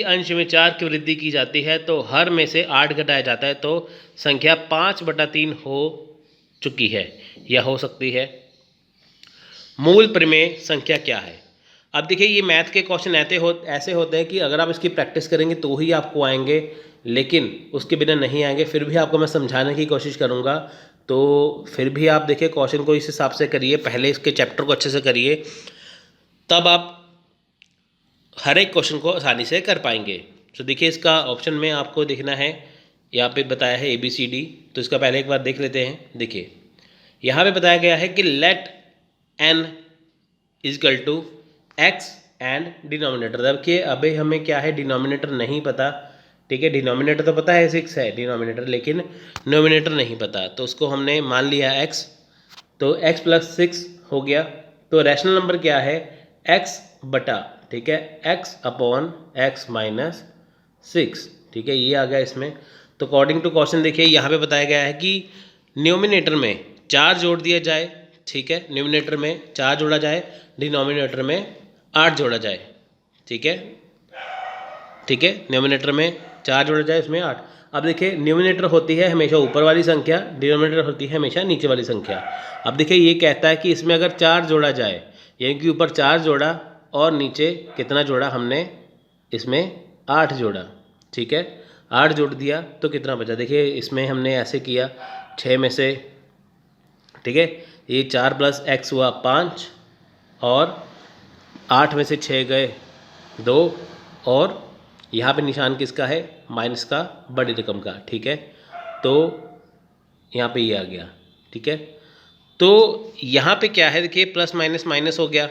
अंश में 4 की वृद्धि की जाती है तो हर में से 8 घटाया जाता है, तो संख्या 5/3 हो चुकी है या हो सकती है। मूल परिमेय संख्या क्या है? अब देखिए, ये मैथ के क्वेश्चन ऐसे होते हैं कि अगर आप इसकी प्रैक्टिस करेंगे तो ही आपको आएंगे, लेकिन उसके बिना नहीं आएंगे। फिर भी आपको मैं समझाने की कोशिश करूँगा, तो फिर भी आप देखिए क्वेश्चन को इस हिसाब से करिए, पहले इसके चैप्टर को अच्छे से करिए, तब आप हर एक क्वेश्चन को आसानी से कर पाएंगे। तो देखिए, इसका ऑप्शन में आपको देखना है, यहाँ पे बताया है ABCD, तो इसका पहले एक बार देख लेते हैं। देखिए, यहाँ पे बताया गया है कि let n is equal to x and denominator. देखिए, अभी हमें क्या है, डिनोमिनेटर नहीं पता, ठीक है, डिनोमिनेटर तो पता है 6 है डिनोमिनेटर, लेकिन नोमिनेटर नहीं पता, तो उसको हमने मान लिया x, तो x प्लस 6 हो गया। तो रैशनल नंबर क्या है, x बटा, ठीक है, x अपॉन x माइनस 6, ठीक है, ये आ गया इसमें। तो अकॉर्डिंग टू क्वेश्चन देखिए यहाँ पे बताया गया है कि न्यूमिनेटर में 4 जोड़ दिया जाए, ठीक है, न्यूमिनेटर में 4 जोड़ा जाए, डिनोमिनेटर में 8 जोड़ा जाए, ठीक है, ठीक है, न्यूमिनेटर में 4 जोड़ा जाए, इसमें 8। अब देखिए न्यूमिनेटर होती है हमेशा ऊपर वाली संख्या, डिनोमिनेटर होती है हमेशा नीचे वाली संख्या। अब देखिए ये कहता है कि इसमें अगर 4 जोड़ा जाए, यानी कि ऊपर 4 जोड़ा और नीचे कितना जोड़ा हमने, इसमें 8 जोड़ा, ठीक है, 8 जोड़ दिया तो कितना बचा। देखिए इसमें हमने ऐसे किया 6 में से, ठीक है, ये 4 प्लस x हुआ 5 और 8 में से 6 गए 2 और यहाँ पे निशान किसका है, माइनस का, बड़ी रकम का, ठीक है। तो यहाँ पे ये आ गया, ठीक है। तो यहाँ पे क्या है, देखिए प्लस माइनस माइनस हो गया,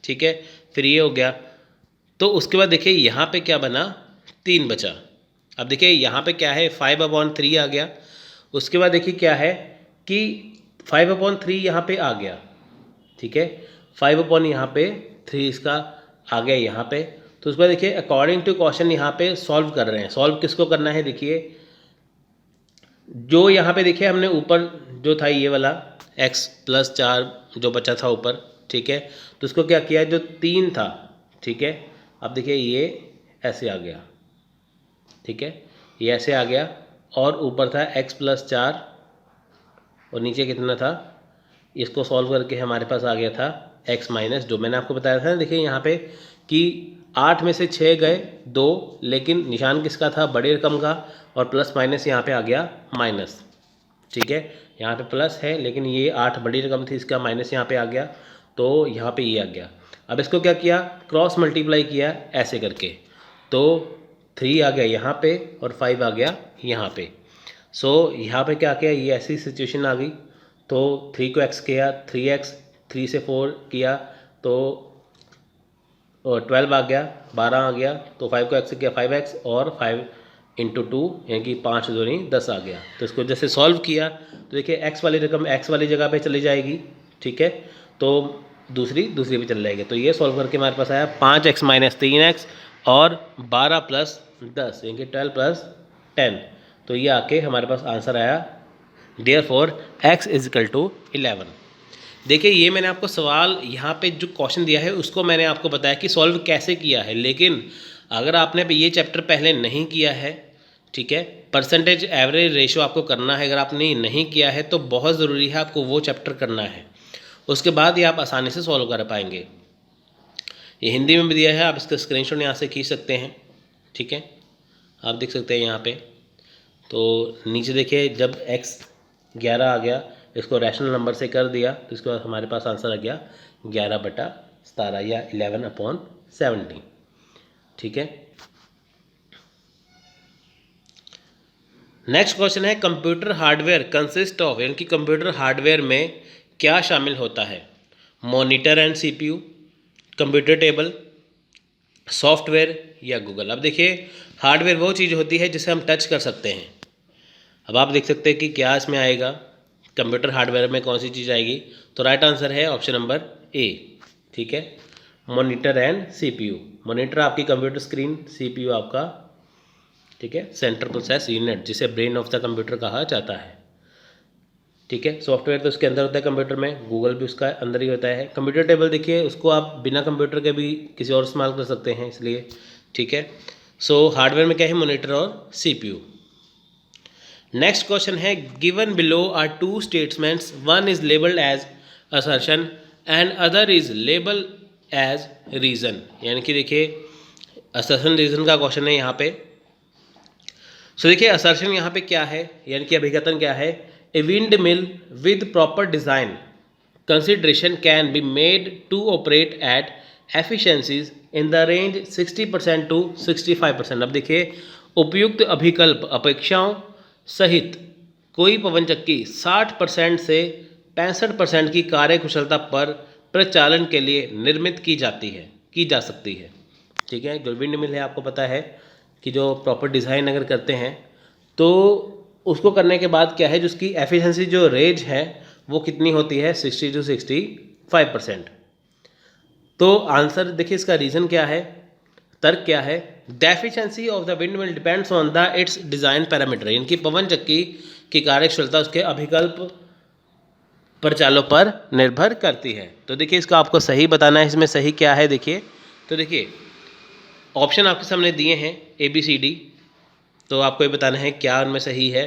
ठीक है, फिर ये हो गया। तो उसके बाद देखिए यहाँ पे क्या बना, 3 बचा। अब देखिए यहाँ पे क्या है, 5/3 आ गया। उसके बाद देखिए क्या है कि 5/3 यहाँ पे आ गया, ठीक है, 5 यहाँ पे 3 इसका आ गया यहाँ पे। तो उसके बाद देखिए अकॉर्डिंग टू क्वेश्चन यहाँ पे सॉल्व कर रहे हैं। सॉल्व किसको करना है, देखिए जो यहाँ पे देखिए हमने ऊपर जो था ये वाला x प्लस 4 जो बचा था ऊपर, ठीक है, तो उसको क्या किया, जो 3 था, ठीक है, अब देखिए ये ऐसे आ गया, ठीक है, ये ऐसे आ गया और ऊपर था x प्लस 4 और नीचे कितना था, इसको सॉल्व करके हमारे पास आ गया था x माइनस, जो मैंने आपको बताया था ना, देखिए यहाँ पे कि 8 में से 6 गए 2, लेकिन निशान किसका था, बड़े रकम का, और प्लस माइनस यहाँ पे आ गया माइनस, ठीक है, यहाँ पे प्लस है लेकिन ये 8 बड़ी रकम थी, इसका माइनस यहाँ पे आ गया, तो यहाँ पे ये आ गया। अब इसको क्या किया, क्रॉस मल्टीप्लाई किया ऐसे करके, तो 3 आ गया यहाँ पे और 5 आ गया यहाँ पे। सो यहाँ पे क्या किया, ये ऐसी सिचुएशन आ गई, तो 3 को x किया, 3x, 3 से 4 किया तो 12 आ गया, 12 आ गया, तो 5 को x से किया 5x और 5 इंटू 2 यानी कि 5 दूनी 10 आ गया। तो इसको जैसे सॉल्व किया तो देखिए x वाली रकम x वाली जगह पे चली जाएगी, ठीक है, तो दूसरी पे चली जाएगी। तो ये सॉल्व करके हमारे पास आया 5x माइनस 3x और 12 प्लस 10 यानी कि 12 प्लस 10। तो ये आके हमारे पास आंसर आया, therefore x is equal to 11। देखिए ये मैंने आपको सवाल यहाँ पे जो क्वेश्चन दिया है उसको मैंने आपको बताया कि सॉल्व कैसे किया है, लेकिन अगर आपने ये चैप्टर पहले नहीं किया है, ठीक है, परसेंटेज एवरेज रेशो आपको करना है, अगर आपने नहीं किया है तो बहुत ज़रूरी है आपको वो चैप्टर करना है, उसके बाद ये आप आसानी से सॉल्व कर पाएंगे। ये हिंदी में भी दिया है, आप इसका स्क्रीनशॉट यहाँ से खींच सकते हैं, ठीक है, आप देख सकते हैं यहाँ पे। तो नीचे देखिए जब x 11 आ गया, इसको रैशनल नंबर से कर दिया तो इसके बाद हमारे पास आंसर आ गया 11/17 या 11/17, ठीक है। नेक्स्ट क्वेश्चन है कंप्यूटर हार्डवेयर कंसिस्ट ऑफ, यानी कि कंप्यूटर हार्डवेयर में क्या शामिल होता है, monitor and CPU, computer table, software या गूगल। अब देखिए हार्डवेयर वो चीज़ होती है जिसे हम टच कर सकते हैं। अब आप देख सकते हैं कि क्या इसमें आएगा, कंप्यूटर हार्डवेयर में कौन सी चीज़ आएगी, तो राइट आंसर है ऑप्शन नंबर ए, ठीक है, मॉनिटर एंड सीपीयू। मॉनिटर आपकी कंप्यूटर स्क्रीन, सीपीयू आपका, ठीक है, सेंट्रल प्रोसेस यूनिट, जिसे ब्रेन ऑफ द कंप्यूटर कहा जाता है, ठीक है। सॉफ्टवेयर तो उसके अंदर होता है कंप्यूटर में, गूगल भी उसका अंदर ही होता है। कंप्यूटर टेबल देखिए उसको आप बिना कंप्यूटर के भी किसी और इस्तेमाल कर सकते हैं, इसलिए, ठीक है। सो हार्डवेयर में क्या है, मॉनिटर और सीपीयू। नेक्स्ट क्वेश्चन है given below are 2 statements, one is labelled as assertion and other is label as reason, यानी कि देखिए असर्शन रीज़न का क्वेश्चन है यहाँ पे। सो देखिए असर्शन यहाँ पे क्या है, यानी कि अभिकथन क्या है, a windmill with proper design consideration can be made to operate at efficiencies in the range 60% to 65%। अब देखिए उपयुक्त अभिकल्प अपेक्षाओं सहित कोई पवन चक्की 60% से 65% की कार्यकुशलता पर प्रचालन के लिए निर्मित की जा सकती है, ठीक है। जो विंड मिल है आपको पता है कि जो प्रॉपर डिज़ाइन अगर करते हैं तो उसको करने के बाद क्या है, जो उसकी एफिशिएंसी जो रेंज है वो कितनी होती है 60 to 65%। तो आंसर देखिए इसका रीज़न क्या है, तर्क क्या है, the efficiency of the wind mill depends on the it's design parameter, इनकी पवन चक्की की कार्यक्षमता उसके अभिकल्प प्रचालों पर निर्भर करती है। तो देखिए इसका आपको सही बताना है, इसमें सही क्या है देखिए। तो देखिए ऑप्शन आपके सामने दिए हैं ABCD, तो आपको ये बताना है क्या उनमें सही है।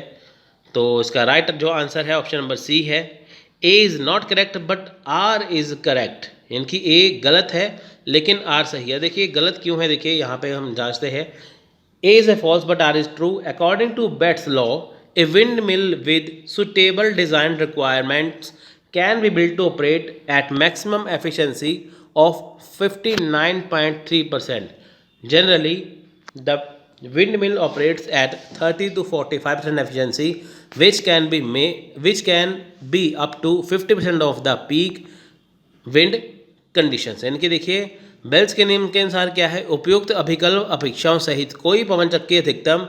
तो इसका राइट जो आंसर है ऑप्शन नंबर C है। A is not correct but R is correct, यानी कि A गलत है लेकिन R सही है। देखिए गलत क्यों है, देखिए यहाँ पे हम जांचते हैं। A is a false but R is true. According to Bett's law, a windmill with suitable design requirements can be built to operate at maximum efficiency of 59.3%. Generally, the windmill operates at 30 to 45% efficiency, which can be up to 50% of the peak wind conditions. यानी कि देखिए बेल्स के नियम के अनुसार क्या है, उपयुक्त अभिकल्प अपेक्षाओं सहित कोई पवन चक्की अधिकतम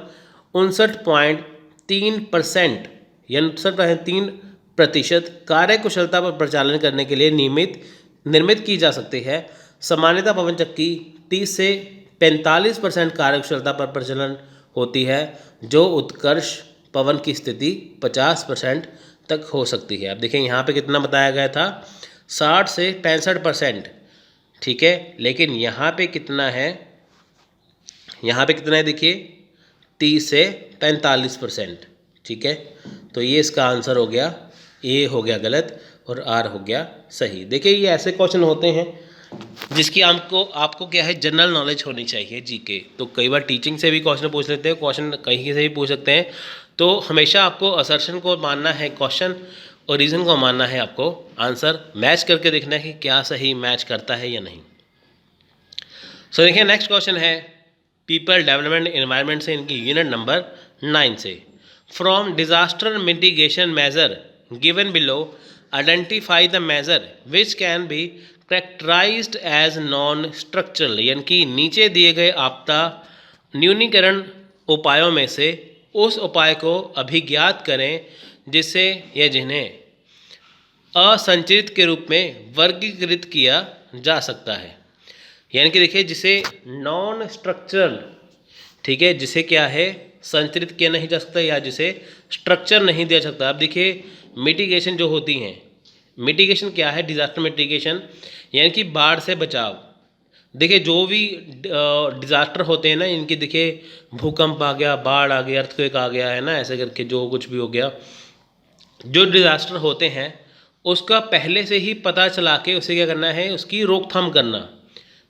59.3% या 59.3% कार्यकुशलता पर प्रचालन करने के लिए निर्मित की जा सकती है। सामान्यतः पवन चक्की 30 से 45% कार्यकुशलता पर प्रचलन होती है, जो उत्कर्ष पवन की स्थिति 50% तक हो सकती है। अब देखिए यहाँ पे कितना बताया गया था, 60 से 65%, ठीक है, लेकिन यहाँ पे कितना है, यहाँ पे कितना है देखिए 30 से 45%, ठीक है। तो ये इसका आंसर हो गया, A हो गया गलत और R हो गया सही। देखिए ये ऐसे क्वेश्चन होते हैं जिसकी आपको क्या है जनरल नॉलेज होनी चाहिए जीके। तो कई बार टीचिंग से भी क्वेश्चन पूछ लेते हैं, क्वेश्चन कहीं से भी पूछ सकते हैं। तो हमेशा आपको असर्शन को मानना है क्वेश्चन और रीज़न को मानना है आपको आंसर, मैच करके देखना है कि क्या सही मैच करता है या नहीं। सो देखिए नेक्स्ट क्वेश्चन है पीपल डेवलपमेंट एनवायरनमेंट से, इनकी यूनिट नंबर 9 से। From disaster mitigation measure given below identify the measure which can be characterised as non structural, यानी कि नीचे दिए गए आपदा न्यूनीकरण उपायों में से उस उपाय को अभिज्ञात करें जिससे या जिन्हें असंरचित के रूप में वर्गीकृत किया जा सकता है। यानी कि देखिए जिसे नॉन स्ट्रक्चरल, ठीक है, जिसे क्या है संरचित किया नहीं जा सकता या जिसे स्ट्रक्चर नहीं दिया सकता। अब देखिए मिटिगेशन जो होती हैं, मिटिगेशन क्या है, डिजास्टर मिटिगेशन यानी कि बाढ़ से बचाव। देखिए जो भी डिज़ास्टर होते हैं ना, इनकी देखिए भूकंप आ गया, बाढ़ आ गया, अर्थक्वेक आ गया है ना, ऐसे करके जो कुछ भी हो गया, जो डिज़ास्टर होते हैं उसका पहले से ही पता चला के उसे क्या करना है, उसकी रोकथाम करना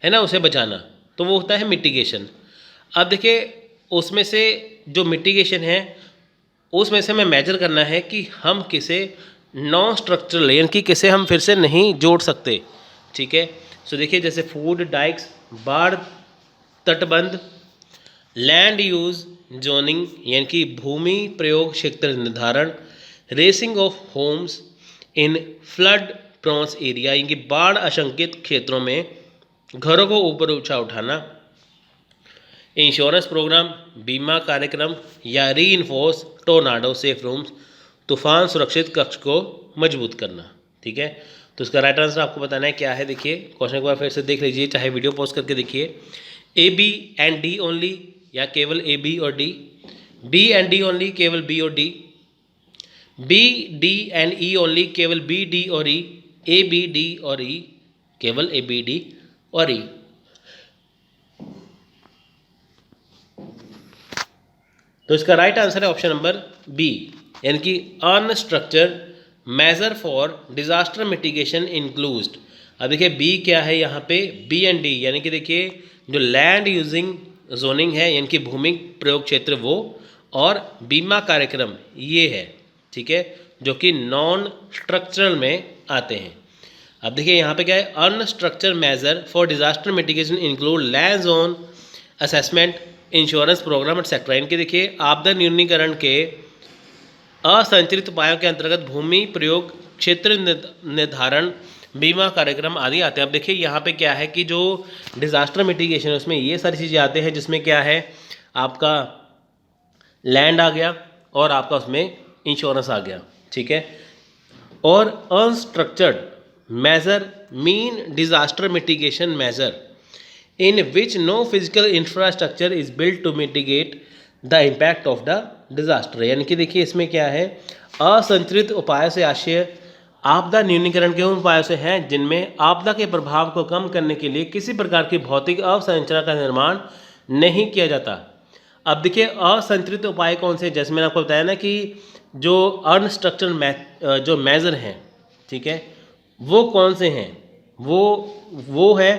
है ना, उसे बचाना, तो वो होता है मिटिगेशन। अब देखिए उसमें से जो मिटिगेशन है उसमें से हमें मेजर करना है कि हम किसे नॉन स्ट्रक्चरल यानी कि किसे हम फिर से नहीं जोड़ सकते, ठीक है। सो देखिए जैसे फूड डाइक्स, बाढ़ तटबंध, लैंड यूज जोनिंग यानी कि भूमि प्रयोग क्षेत्र निर्धारण, raising of homes in flood prone area यानी कि बाढ़ आशंकित क्षेत्रों में घरों को ऊपर ऊंचा उठाना, इंश्योरेंस प्रोग्राम बीमा कार्यक्रम या री इन्फोर्स टोर्नाडो सेफ रूम्स तूफान सुरक्षित कक्ष को मजबूत करना, ठीक है। तो इसका राइट आंसर आपको बताना है क्या है। देखिए क्वेश्चन एक बार फिर से देख लीजिए, चाहे वीडियो पॉज करके देखिए। A B and D only या केवल A B और D, B and D only केवल B और D, B D and E only केवल B D और E, A B D और E केवल A B D और E। तो इसका राइट आंसर है ऑप्शन नंबर बी, यानी कि unstructured measure for disaster mitigation included. अब देखिए बी क्या है यहाँ पे, बी एंड डी, यानी कि देखिए जो लैंड यूजिंग जोनिंग है यानी कि भूमि प्रयोग क्षेत्र वो, और बीमा कार्यक्रम ये है, ठीक है, जो कि नॉन स्ट्रक्चरल में आते हैं। अब देखिए यहाँ पे क्या है, unstructured measure for disaster mitigation include land zone assessment, insurance program etcetera. इनके देखिए आपदा न्यूनीकरण के असंरचित उपायों के अंतर्गत भूमि प्रयोग क्षेत्र निर्धारण, बीमा कार्यक्रम आदि आते हैं। अब देखिए यहाँ पे क्या है कि जो डिजास्टर मिटिगेशन है उसमें ये सारी चीज़ें आते हैं, जिसमें क्या है आपका लैंड आ गया और आपका उसमें इंश्योरेंस आ गया, ठीक है। और unstructured measure mean disaster mitigation measure in which no physical infrastructure is built to mitigate the impact of the disaster. यानी कि देखिए इसमें क्या है, असंरचित उपाय से आशय आपदा न्यूनीकरण के उन उपायों से हैं जिनमें आपदा के प्रभाव को कम करने के लिए किसी प्रकार की भौतिक अवसंरचना का निर्माण नहीं किया जाता। अब देखिए असंरचित उपाय कौन से, जैसे मैंने आपको बताया ना कि जो अनस्ट्रक्चर्ड जो मेजर हैं, ठीक है, वो कौन से हैं, वो है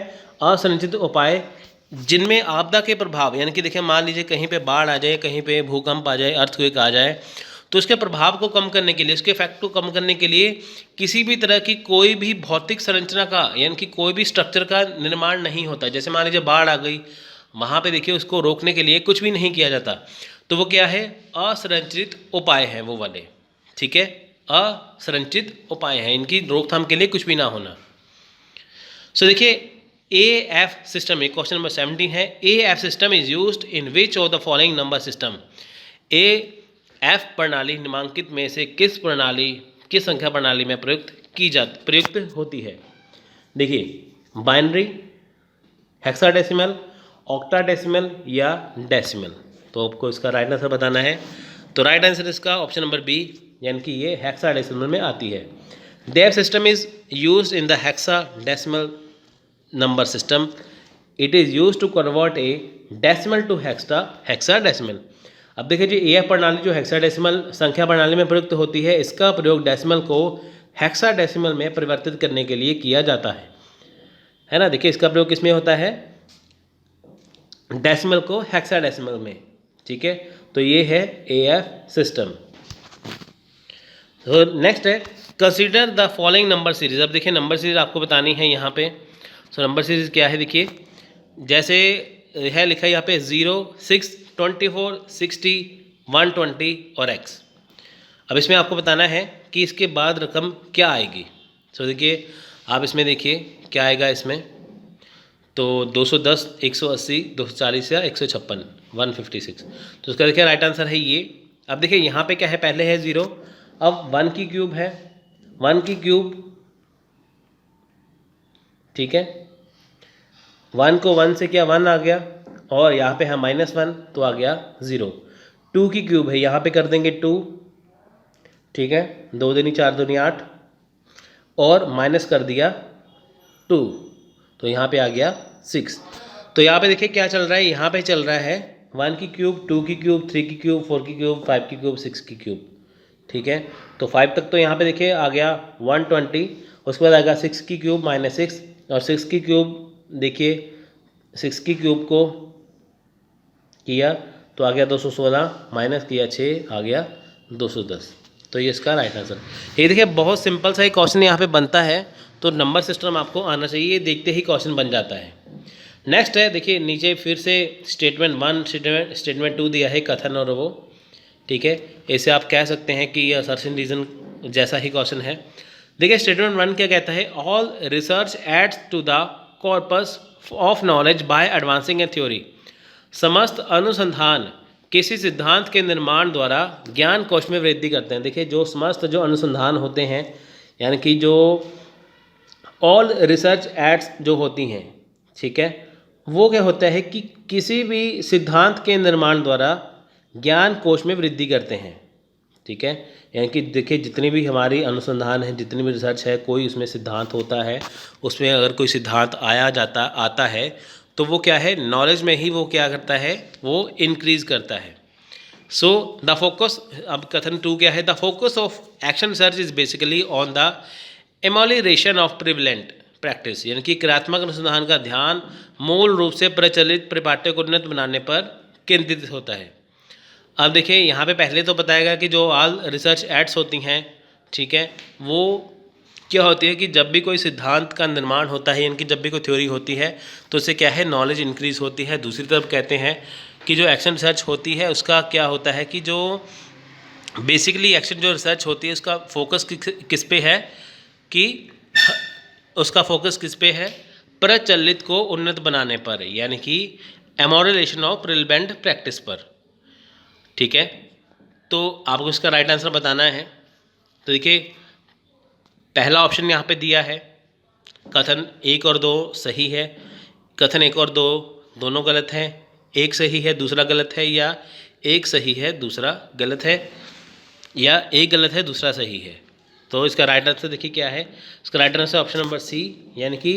असंरचित उपाय जिनमें आपदा के प्रभाव, यानी कि देखिए मान लीजिए कहीं पे बाढ़ आ जाए, कहीं पे भूकंप आ जाए, अर्थक्वेक आ जाए, तो उसके प्रभाव को कम करने के लिए, उसके इफेक्ट को कम करने के लिए किसी भी तरह की कोई भी भौतिक संरचना का यानी कि कोई भी स्ट्रक्चर का निर्माण नहीं होता। जैसे मान लीजिए बाढ़ आ गई, वहाँ पे देखिए उसको रोकने के लिए कुछ भी नहीं किया जाता, तो वो क्या है, असंरचित उपाय हैं वो वाले, ठीक है, असंरचित उपाय हैं, इनकी रोकथाम के लिए कुछ भी ना होना। सो देखिए AF सिस्टम, एक क्वेश्चन नंबर 17 है, AF system is used in which of the following number system. AF प्रणाली निम्नलिखित में से किस संख्या प्रणाली में प्रयुक्त होती है। देखिए बाइनरी, हेक्साडेसिमल, ऑक्टाडेसिमल या डेसिमल। तो आपको इसका राइट आंसर बताना है। तो राइट आंसर इसका ऑप्शन नंबर बी, यानी कि ये हेक्साडेसिमल में आती है। DF system is used in the hexadecimal number system. It is use to convert a decimal to hexadecimal. अब देखिए जी AF प्रणाली जो हेक्साडेसिमल संख्या प्रणाली में प्रयुक्त होती है, इसका प्रयोग डेसिमल को हेक्साडेसिमल में परिवर्तित करने के लिए किया जाता है ना। देखिए इसका प्रयोग किसमें होता है, डेसिमल को हेक्साडेसिमल में, ठीक है। तो ये है AF सिस्टम। तो नेक्स्ट है consider the following number series. अब देखिए नंबर सीरीज आपको बतानी है यहाँ पे। सो नंबर सीरीज क्या है, देखिए जैसे है लिखा है यहाँ पे 0, 6, 24, 60, 120 और x। अब इसमें आपको बताना है कि इसके बाद रकम क्या आएगी। सो देखिए आप इसमें देखिए क्या आएगा इसमें, तो 210, 180, 240 या 156, 156। तो उसका देखिए राइट आंसर है ये। अब देखिए यहाँ पे क्या है, पहले है 0, अब 1 की क्यूब है, 1 की क्यूब, ठीक है, 1 को 1 से क्या 1 आ गया, और यहाँ पे है -1 तो आ गया 0। 2 की क्यूब है, यहाँ पे कर देंगे 2, ठीक है, 2 दूनी 4 दूनी 8, और माइनस कर दिया 2, तो यहाँ पे आ गया 6। तो यहाँ पे देखिए क्या चल रहा है, यहाँ पे चल रहा है 1 की क्यूब, 2 की क्यूब, 3 की क्यूब, 4 की क्यूब, 5 की क्यूब, 6 की क्यूब, ठीक है। तो 5 तक तो यहाँ पे देखिए आ गया 120, उसके बाद आएगा 6 की क्यूब -6, और 6 की क्यूब देखिए 6 की क्यूब को किया तो आ गया 216, माइनस किया 6 आ गया 210। तो ये इसका राइट आंसर। ये देखिए बहुत सिंपल सा एक क्वेश्चन यहाँ पे बनता है, तो नंबर सिस्टम आपको आना चाहिए, देखते ही क्वेश्चन बन जाता है। नेक्स्ट है देखिए नीचे फिर से स्टेटमेंट 1, स्टेटमेंट 2 दिया है, कथन और वो, ठीक है। इसे आप कह सकते हैं कि ये असर्शन रीजन जैसा ही क्वेश्चन है। देखिए स्टेटमेंट 1 क्या कहता है, all research adds to the corpus of knowledge by advancing a theory. समस्त अनुसंधान किसी सिद्धांत के निर्माण द्वारा ज्ञान कोश में वृद्धि करते हैं। देखिए जो समस्त जो अनुसंधान होते हैं, यानी कि जो ऑल रिसर्च एड्स जो होती हैं, ठीक है, वो क्या होता है कि किसी भी सिद्धांत के निर्माण द्वारा ज्ञान कोश में वृद्धि करते हैं, ठीक है। यानी कि देखिए जितनी भी हमारी अनुसंधान है, जितनी भी रिसर्च है, कोई उसमें सिद्धांत होता है, उसमें अगर कोई सिद्धांत आता है तो वो क्या है, नॉलेज में ही वो क्या करता है, वो इंक्रीज करता है। सो द फोकस, अब कथन 2 क्या है, the focus of action research is basically on the amelioration of prevalent practice. यानी कि क्रियात्मक अनुसंधान का ध्यान मूल रूप से प्रचलित परिपाट्य को उन्नत बनाने पर केंद्रित होता है। अब देखिए यहाँ पे पहले तो बताएगा कि जो ऑल रिसर्च एड्स होती हैं, ठीक है, वो क्या होती है कि जब भी कोई सिद्धांत का निर्माण होता है, यानी कि जब भी कोई थ्योरी होती है तो उससे क्या है, नॉलेज इंक्रीज होती है। दूसरी तरफ कहते हैं कि जो एक्शन रिसर्च होती है उसका क्या होता है कि जो बेसिकली एक्शन जो रिसर्च होती है उसका फोकस किस पे है, कि उसका फोकस किस पे है, प्रचलित को उन्नत बनाने पर, यानी कि एमोरलेशन ऑफ प्रिवलेंट प्रैक्टिस पर, ठीक है। तो आपको इसका राइट आंसर बताना है। तो देखिए पहला ऑप्शन यहाँ पे दिया है, कथन 1 और 2 सही है, कथन 1 और 2 दोनों गलत हैं, एक सही है दूसरा गलत है, या एक सही है दूसरा गलत है, या एक गलत है दूसरा सही है। तो इसका राइट आंसर देखिए क्या है, इसका right answer option number C, यानी कि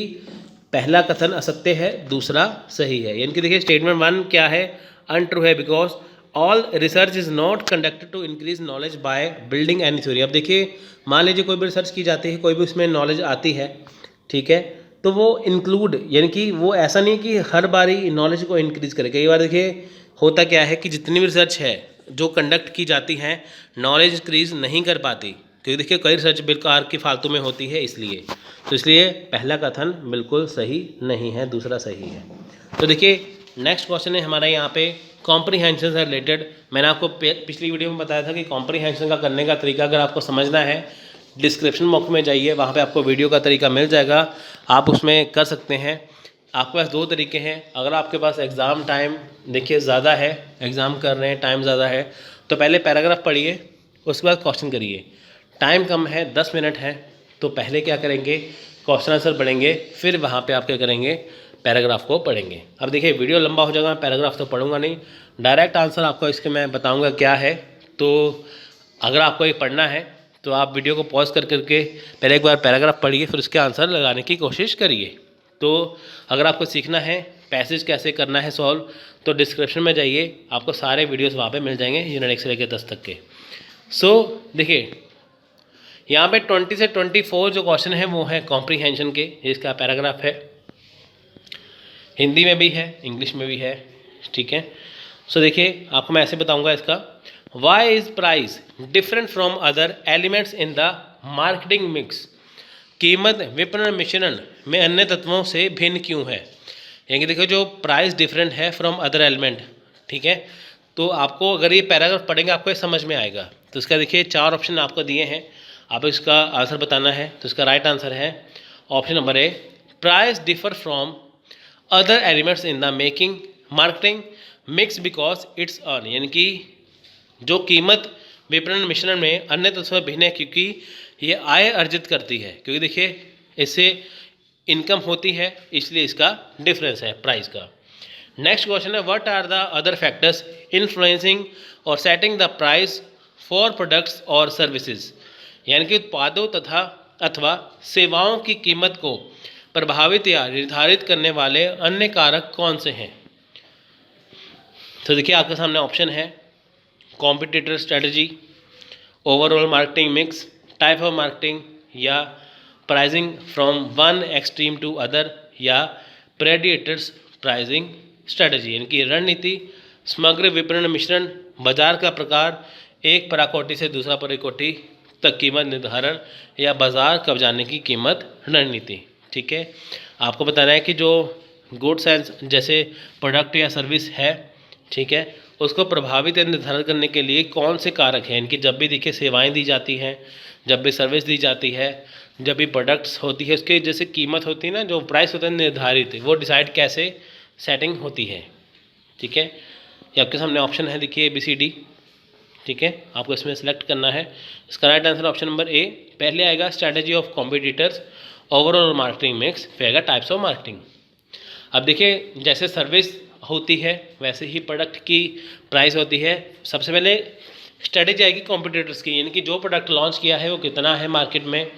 पहला कथन असत्य है, दूसरा सही है। यानी कि देखिए स्टेटमेंट 1 क्या है, अनट्रू है, because all research is not conducted to increase knowledge by building any theory. अब देखिए मान लीजिए कोई भी रिसर्च की जाती है, कोई भी उसमें नॉलेज आती है, ठीक है, तो वो इंक्लूड, यानी कि वो ऐसा नहीं कि हर बारी नॉलेज को इंक्रीज करे। कई बार देखिए होता क्या है कि जितनी भी रिसर्च है जो कंडक्ट की जाती हैं, नॉलेज इंक्रीज नहीं कर पाती, क्योंकि देखिए कई रिसर्च बेकार की फालतू में होती है, इसलिए तो इसलिए पहला कथन बिल्कुल सही नहीं है, दूसरा सही है। तो देखिए नेक्स्ट क्वेश्चन है हमारा यहाँ पे कॉम्प्रीहेंशन से रिलेटेड। मैंने आपको पिछली वीडियो में बताया था कि कॉम्प्रीहेंशन का करने का तरीका अगर आपको समझना है, डिस्क्रिप्शन बॉक्स में जाइए, वहाँ पे आपको वीडियो का तरीका मिल जाएगा, आप उसमें कर सकते हैं। आपके पास दो तरीके हैं, अगर आपके पास एग्ज़ाम टाइम देखिए ज़्यादा है, एग्ज़ाम कर रहे हैं, टाइम ज़्यादा है, तो पहले पैराग्राफ पढ़िए, उसके बाद क्वेश्चन करिए। टाइम कम है, 10 मिनट है, तो पहले क्या करेंगे, क्वेश्चन आंसर पढ़ेंगे, फिर वहाँ पे आप क्या करेंगे, पैराग्राफ को पढ़ेंगे। अब देखिए वीडियो लंबा हो जाएगा, पैराग्राफ तो पढ़ूंगा नहीं, डायरेक्ट आंसर आपको इसके मैं बताऊँगा क्या है। तो अगर आपको ये पढ़ना है तो आप वीडियो को पॉज कर करके पहले एक बार पैराग्राफ पढ़िए, फिर उसके आंसर लगाने की कोशिश करिए। तो अगर आपको सीखना है पैसेज कैसे करना है सॉल्व, तो डिस्क्रिप्शन में जाइए, आपको सारे वीडियोस वहाँ पे मिल जाएंगे यूनिट 1 से लेकर 10 तक के। सो देखिए यहाँ पे 20 से 24 जो क्वेश्चन है वो है कॉम्प्रीहेंशन के, इसका पैराग्राफ है, हिंदी में भी है, इंग्लिश में भी है, ठीक है। सो देखिए आपको मैं ऐसे बताऊँगा इसका, why is price different from other elements in the marketing mix, कीमत विपणन मिश्रण में अन्य तत्वों से भिन्न क्यों है। यानी देखो जो प्राइस डिफरेंट है फ्रॉम अदर एलिमेंट, ठीक है, तो आपको अगर ये पैराग्राफ पढ़ेंगे आपको ये समझ में आएगा। तो इसका देखिए 4 ऑप्शन आपको दिए हैं, आप इसका आंसर बताना है। तो इसका राइट आंसर है option number A, price differ from other elements in the making marketing mix because it's earn, यानी कि जो कीमत विपणन मिश्रण में अन्य तत्वों से भिन्न है क्योंकि ये आय अर्जित करती है, क्योंकि देखिए इससे इनकम होती है, इसलिए इसका डिफरेंस है प्राइस का। नेक्स्ट क्वेश्चन है, what are the other factors influencing और setting the price for products और सर्विसेज, यानी कि उत्पादों तथा अथवा सेवाओं की कीमत को प्रभावित या निर्धारित करने वाले अन्य कारक कौन से हैं। तो देखिए आपके सामने ऑप्शन है, competitor strategy, overall marketing mix, type of marketing, या pricing from one extreme to other, या प्रेडिएटर्स प्राइसिंग स्ट्रेटजी, यानी कि रणनीति, समग्र विपणन मिश्रण, बाजार का प्रकार, एक पराकोटि से दूसरा पराकोटि तक कीमत निर्धारण, या बाजार कब्जाने की कीमत रणनीति। ठीक है, आपको बताना है कि जो गुड्स एंड जैसे प्रोडक्ट या सर्विस है, ठीक है, उसको प्रभावित या निर्धारित करने के लिए कौन से कारक हैं। इनकी जब भी देखिए सेवाएं दी जाती हैं, जब भी सर्विस दी जाती है, जब भी प्रोडक्ट्स होती है, उसके जैसे कीमत होती है ना, जो प्राइस होता है निर्धारित, वो डिसाइड कैसे सेटिंग होती है। ठीक है, ये आपके सामने ऑप्शन है, देखिए ABCD। ठीक है, आपको इसमें सेलेक्ट करना है। इसका राइट आंसर ऑप्शन नंबर ए, पहले आएगा strategy of competitors, overall marketing mix, फिर आएगा टाइप्स ऑफ मार्केटिंग। अब देखिए जैसे सर्विस होती है वैसे ही प्रोडक्ट की प्राइस होती है। सबसे पहले स्ट्रेटेजी आएगी कॉम्पिटिटर्स की, यानी कि जो प्रोडक्ट लॉन्च किया है वो कितना है मार्केट में।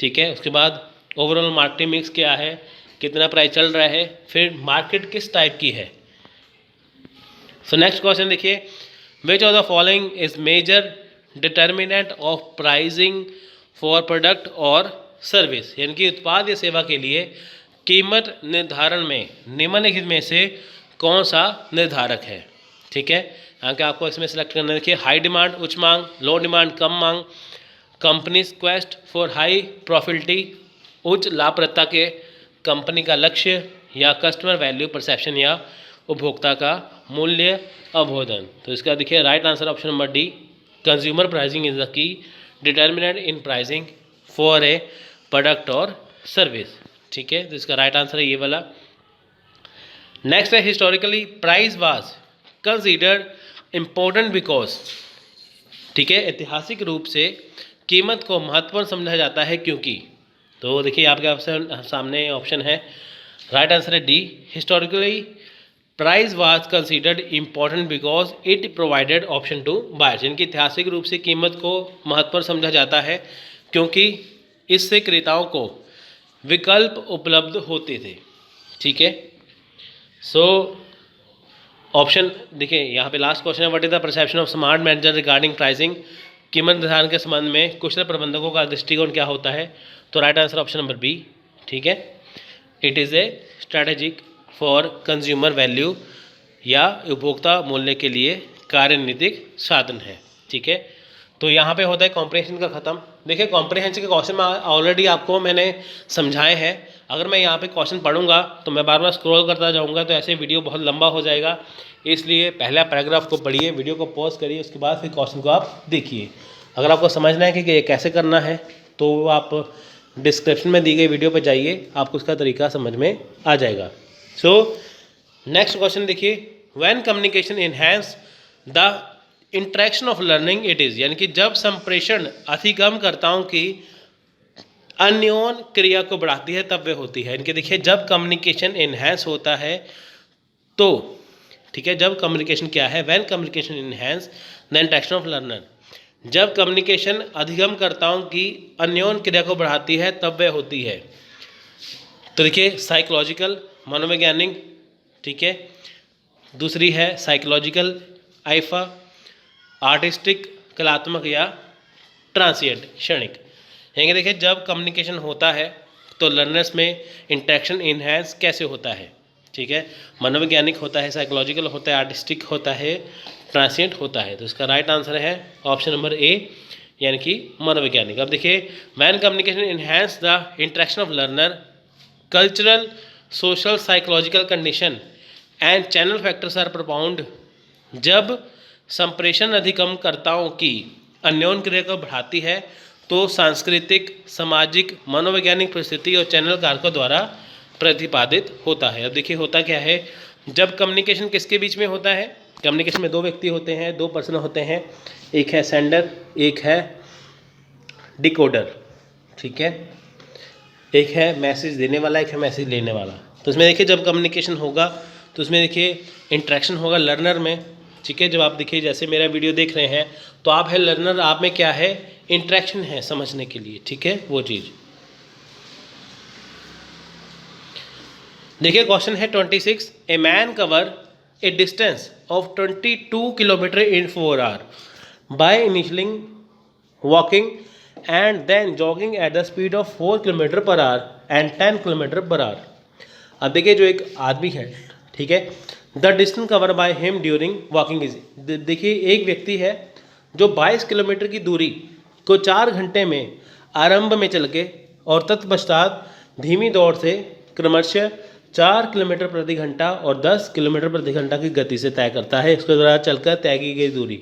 ठीक है, उसके बाद ओवरऑल मार्केटिंग मिक्स क्या है, कितना प्राइस चल रहा है, फिर मार्केट किस टाइप की है। सो नेक्स्ट क्वेश्चन देखिए, which of the following is major determinant of pricing for product और सर्विस, यानी कि उत्पाद या सेवा के लिए कीमत निर्धारण में निम्नलिखित में से कौन सा निर्धारक है। ठीक है, यहाँ के आपको इसमें सेलेक्ट करना है। देखिए हाई डिमांड उच्च मांग, लो डिमांड कम मांग, कंपनीज क्वेस्ट फॉर हाई प्रॉफिटिलिटी, उच्च लाभप्रदता के कंपनी का लक्ष्य, या कस्टमर वैल्यू परसेप्शन, या उपभोक्ता का मूल्य अवबोधन। तो इसका देखिए right answer option number D, consumer pricing is the key determinant in pricing for a product और सर्विस। ठीक है, तो इसका राइट आंसर है ये वाला। नेक्स्ट है, historically price was considered important because, ठीक है, ऐतिहासिक रूप से कीमत को महत्वपूर्ण समझा जाता है क्योंकि, तो देखिए आपके सामने ऑप्शन है, राइट आंसर है D, historically price was considered important because it provided option to buyers, यानी कि ऐतिहासिक रूप से कीमत को महत्वपूर्ण समझा जाता है क्योंकि इससे क्रेताओं को विकल्प उपलब्ध होते थे। ठीक है, सो ऑप्शन देखिए यहाँ पे लास्ट क्वेश्चन है, what is the perception of smart manager regarding pricing, कीमत निर्धारण के संबंध में कुशल प्रबंधकों का दृष्टिकोण क्या होता है, तो right answer option number B. ठीक है, it is a strategic for consumer value, या उपभोक्ता मूल्य के लिए कार्यनीतिक साधन है। ठीक है, तो यहाँ पे होता है कॉम्प्रिहेंशन का ख़त्म। देखिए कॉम्प्रिहेंशन के क्वेश्चन में ऑलरेडी आपको मैंने समझाए हैं, अगर मैं यहाँ पे क्वेश्चन पढ़ूंगा तो मैं बार बार स्क्रॉल करता जाऊँगा तो ऐसे वीडियो बहुत लंबा हो जाएगा, इसलिए पहला पैराग्राफ को पढ़िए, वीडियो को पॉज करिए, उसके बाद फिर क्वेश्चन को आप देखिए। अगर आपको समझना है कि ये कैसे करना है तो आप डिस्क्रिप्शन में दी गई वीडियो पर जाइए, आपको उसका तरीका समझ में आ जाएगा। सो नेक्स्ट क्वेश्चन देखिए, when communication enhance the interaction of learning it is, यानी कि जब संप्रेषण अधिगमकर्ताओं की अन्योन क्रिया को बढ़ाती है तब वे होती है। इनके देखिए जब कम्युनिकेशन इनहेंस होता है तो, ठीक है, जब कम्युनिकेशन क्या है, when communication enhance the interaction of learner, जब कम्युनिकेशन अधिगमकर्ताओं की अन्योन क्रिया को बढ़ाती है तब वे होती है। तो देखिए साइकोलॉजिकल, मनोवैज्ञानिक, ठीक है, दूसरी है साइकोलॉजिकल आइफा, आर्टिस्टिक कलात्मक, या ट्रांसिएंट क्षणिक। यानी देखिए जब कम्युनिकेशन होता है तो लर्नर्स में इंटरेक्शन इनहेंस कैसे होता है। ठीक है, मनोवैज्ञानिक होता है, साइकोलॉजिकल होता है, आर्टिस्टिक होता है, ट्रांसिएंट होता है। तो इसका राइट आंसर है ऑप्शन नंबर ए, यानी कि मनोवैज्ञानिक। अब देखिए when communication enhance the interaction of learner, cultural, social, psychological condition and channel factors are propound, जब संप्रेषण अधिगमकर्ताओं की अन्योन क्रिया को बढ़ाती है तो सांस्कृतिक, सामाजिक, मनोवैज्ञानिक परिस्थिति और चैनल कारकों द्वारा प्रतिपादित होता है। अब देखिए होता क्या है, जब कम्युनिकेशन किसके बीच में होता है, कम्युनिकेशन में दो व्यक्ति होते हैं, दो पर्सन होते हैं, एक है सेंडर, एक है डिकोडर। ठीक है, एक है मैसेज देने वाला, एक है मैसेज लेने वाला। तो इसमें देखिए जब कम्युनिकेशन होगा तो उसमें देखिए इंटरेक्शन होगा लर्नर में। ठीक है, जब आप देखिए जैसे मेरा वीडियो देख रहे हैं तो आप है लर्नर, आप में क्या है, इंटरेक्शन है समझने के लिए। ठीक है, वो चीज़ देखिए। क्वेश्चन है 26, a man cover a distance of 22 kilometre in 4 hour by initialing walking and then jogging at the speed of 4 kilometre per hour and 10 kilometre per hour. अब देखिए जो एक आदमी है, ठीक है, the distance cover by him during walking is, देखिए एक व्यक्ति है जो 22 किलोमीटर की दूरी को 4 घंटे में आरंभ में चल के और तत्पश्चात धीमी दौड़ से क्रमशः 4 किलोमीटर प्रति घंटा और 10 किलोमीटर प्रति घंटा की गति से तय करता है। इसके द्वारा चलकर तय की गई दूरी,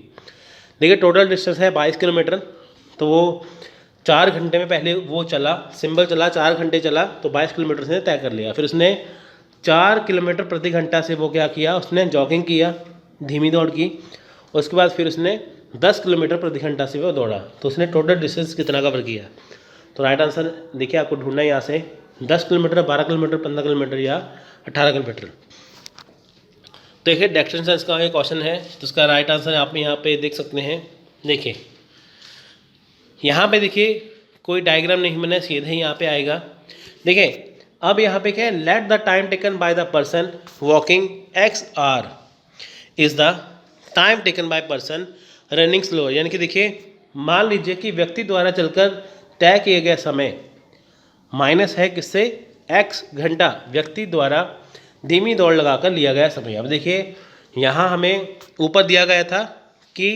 देखिए टोटल डिस्टेंस है 22 किलोमीटर, तो वो 4 घंटे में पहले वो चला, सिंबल चला, 4 घंटे चला तो 22 किलोमीटर से तय कर लिया। फिर उसने 4 किलोमीटर प्रति घंटा से वो क्या किया, उसने जॉगिंग किया, धीमी दौड़ की, उसके बाद फिर उसने 10 किलोमीटर प्रति घंटा से वो दौड़ा, तो उसने टोटल डिस्टेंस कितना कवर किया। तो राइट आंसर देखिए आपको ढूंढना है यहाँ से 10 किलोमीटर, 12 किलोमीटर, 15 किलोमीटर या 18 किलोमीटर। तो देखिए डिस्टेंस का एक क्वेश्चन है, तो उसका राइट आंसर आप यहाँ पे देख सकते हैं। देखिए यहाँ पे देखिए कोई डायग्राम नहीं बना, सीधे ही यहाँ पे आएगा। देखिए अब यहाँ पे क्या है, let the time taken by the person walking x r is the time taken by person running slow, यानी कि देखिए मान लीजिए कि व्यक्ति द्वारा चलकर तय किए गए समय माइनस है किससे, एक्स घंटा व्यक्ति द्वारा धीमी दौड़ लगाकर लिया गया समय। अब देखिए यहाँ हमें ऊपर दिया गया था कि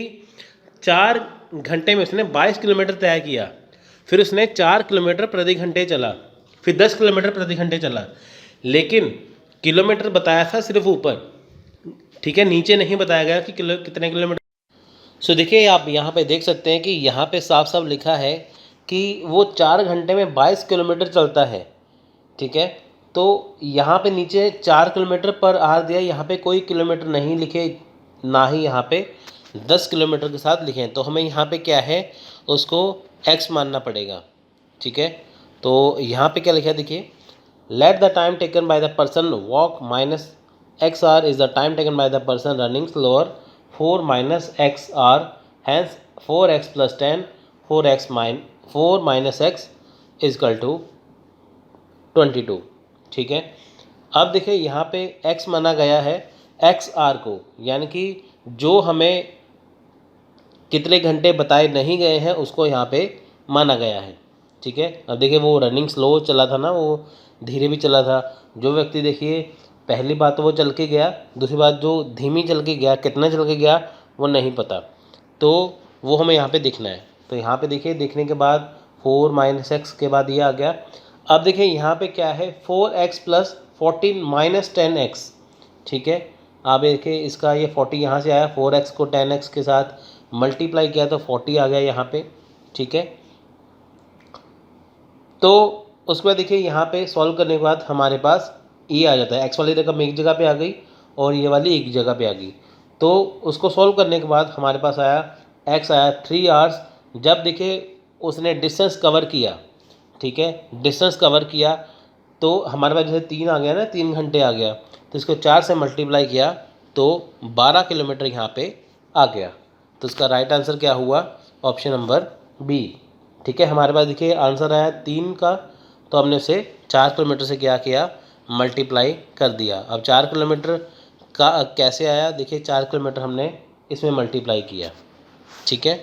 4 घंटे में उसने 22 किलोमीटर तय किया, फिर उसने 4 किलोमीटर प्रति घंटे चला, फिर 10 किलोमीटर प्रति घंटे चला, लेकिन किलोमीटर बताया था सिर्फ ऊपर, ठीक है, नीचे नहीं बताया गया कि कितने किलोमीटर। सो देखिए आप यहाँ पे देख सकते हैं कि यहाँ पे साफ साफ लिखा है कि वो 4 घंटे में 22 किलोमीटर चलता है। ठीक है, तो यहाँ पे नीचे 4 किलोमीटर पर आवर दिया, यहाँ पे कोई किलोमीटर नहीं लिखे, ना ही यहाँ पे 10 किलोमीटर के साथ लिखे। तो हमें यहाँ पे क्या है, उसको x मानना पड़ेगा, ठीक है। तो यहाँ पे क्या लिखा है देखिए, let the time taken by the person walk minus x r is the time taken by the person running slower 4 minus x r, hence 4x plus 10 4 minus x is equal to 22, ठीक है। अब देखिए यहाँ पे x माना गया है एक्स आर को, यानी कि जो हमें कितने घंटे बताए नहीं गए हैं उसको यहाँ पे माना गया है, ठीक है। अब देखिए वो रनिंग स्लो चला था ना, वो धीरे भी चला था। जो व्यक्ति देखिए पहली बात तो वो चल के गया, दूसरी बात जो धीमी चल के गया, कितना चल के गया वो नहीं पता, तो वो हमें यहाँ पे देखना है। तो यहाँ पे देखिए, देखने के बाद 4 माइनस एक्स के बाद ये आ गया। अब देखिए यहाँ पे क्या है, 4x प्लस 14 माइनस 10x, ठीक है। आप देखिए इसका ये 40 यहाँ से आया, 4x को 10x के साथ मल्टीप्लाई किया तो 40 आ गया यहाँ पे, ठीक है। तो उसके बाद देखिए यहाँ पे सॉल्व करने के बाद हमारे पास ये आ जाता है, एक्स वाली रकम एक जगह पे आ गई और ये वाली एक जगह पे आ गई। तो उसको सॉल्व करने के बाद हमारे पास आया एक्स आया 3 आवर्स, जब देखिए उसने डिस्टेंस कवर किया, ठीक है, डिस्टेंस कवर किया तो हमारे पास जैसे 3 आ गया ना, 3 घंटे आ गया, तो इसको 4 से मल्टीप्लाई किया तो 12 किलोमीटर यहाँ पे आ गया। तो इसका राइट आंसर क्या हुआ, ऑप्शन नंबर बी, ठीक है। हमारे पास देखिए आंसर आया 3 का, तो हमने उसे 4 किलोमीटर से क्या किया, मल्टीप्लाई कर दिया। अब 4 किलोमीटर का कैसे आया, देखिए 4 किलोमीटर हमने इसमें मल्टीप्लाई किया, ठीक है।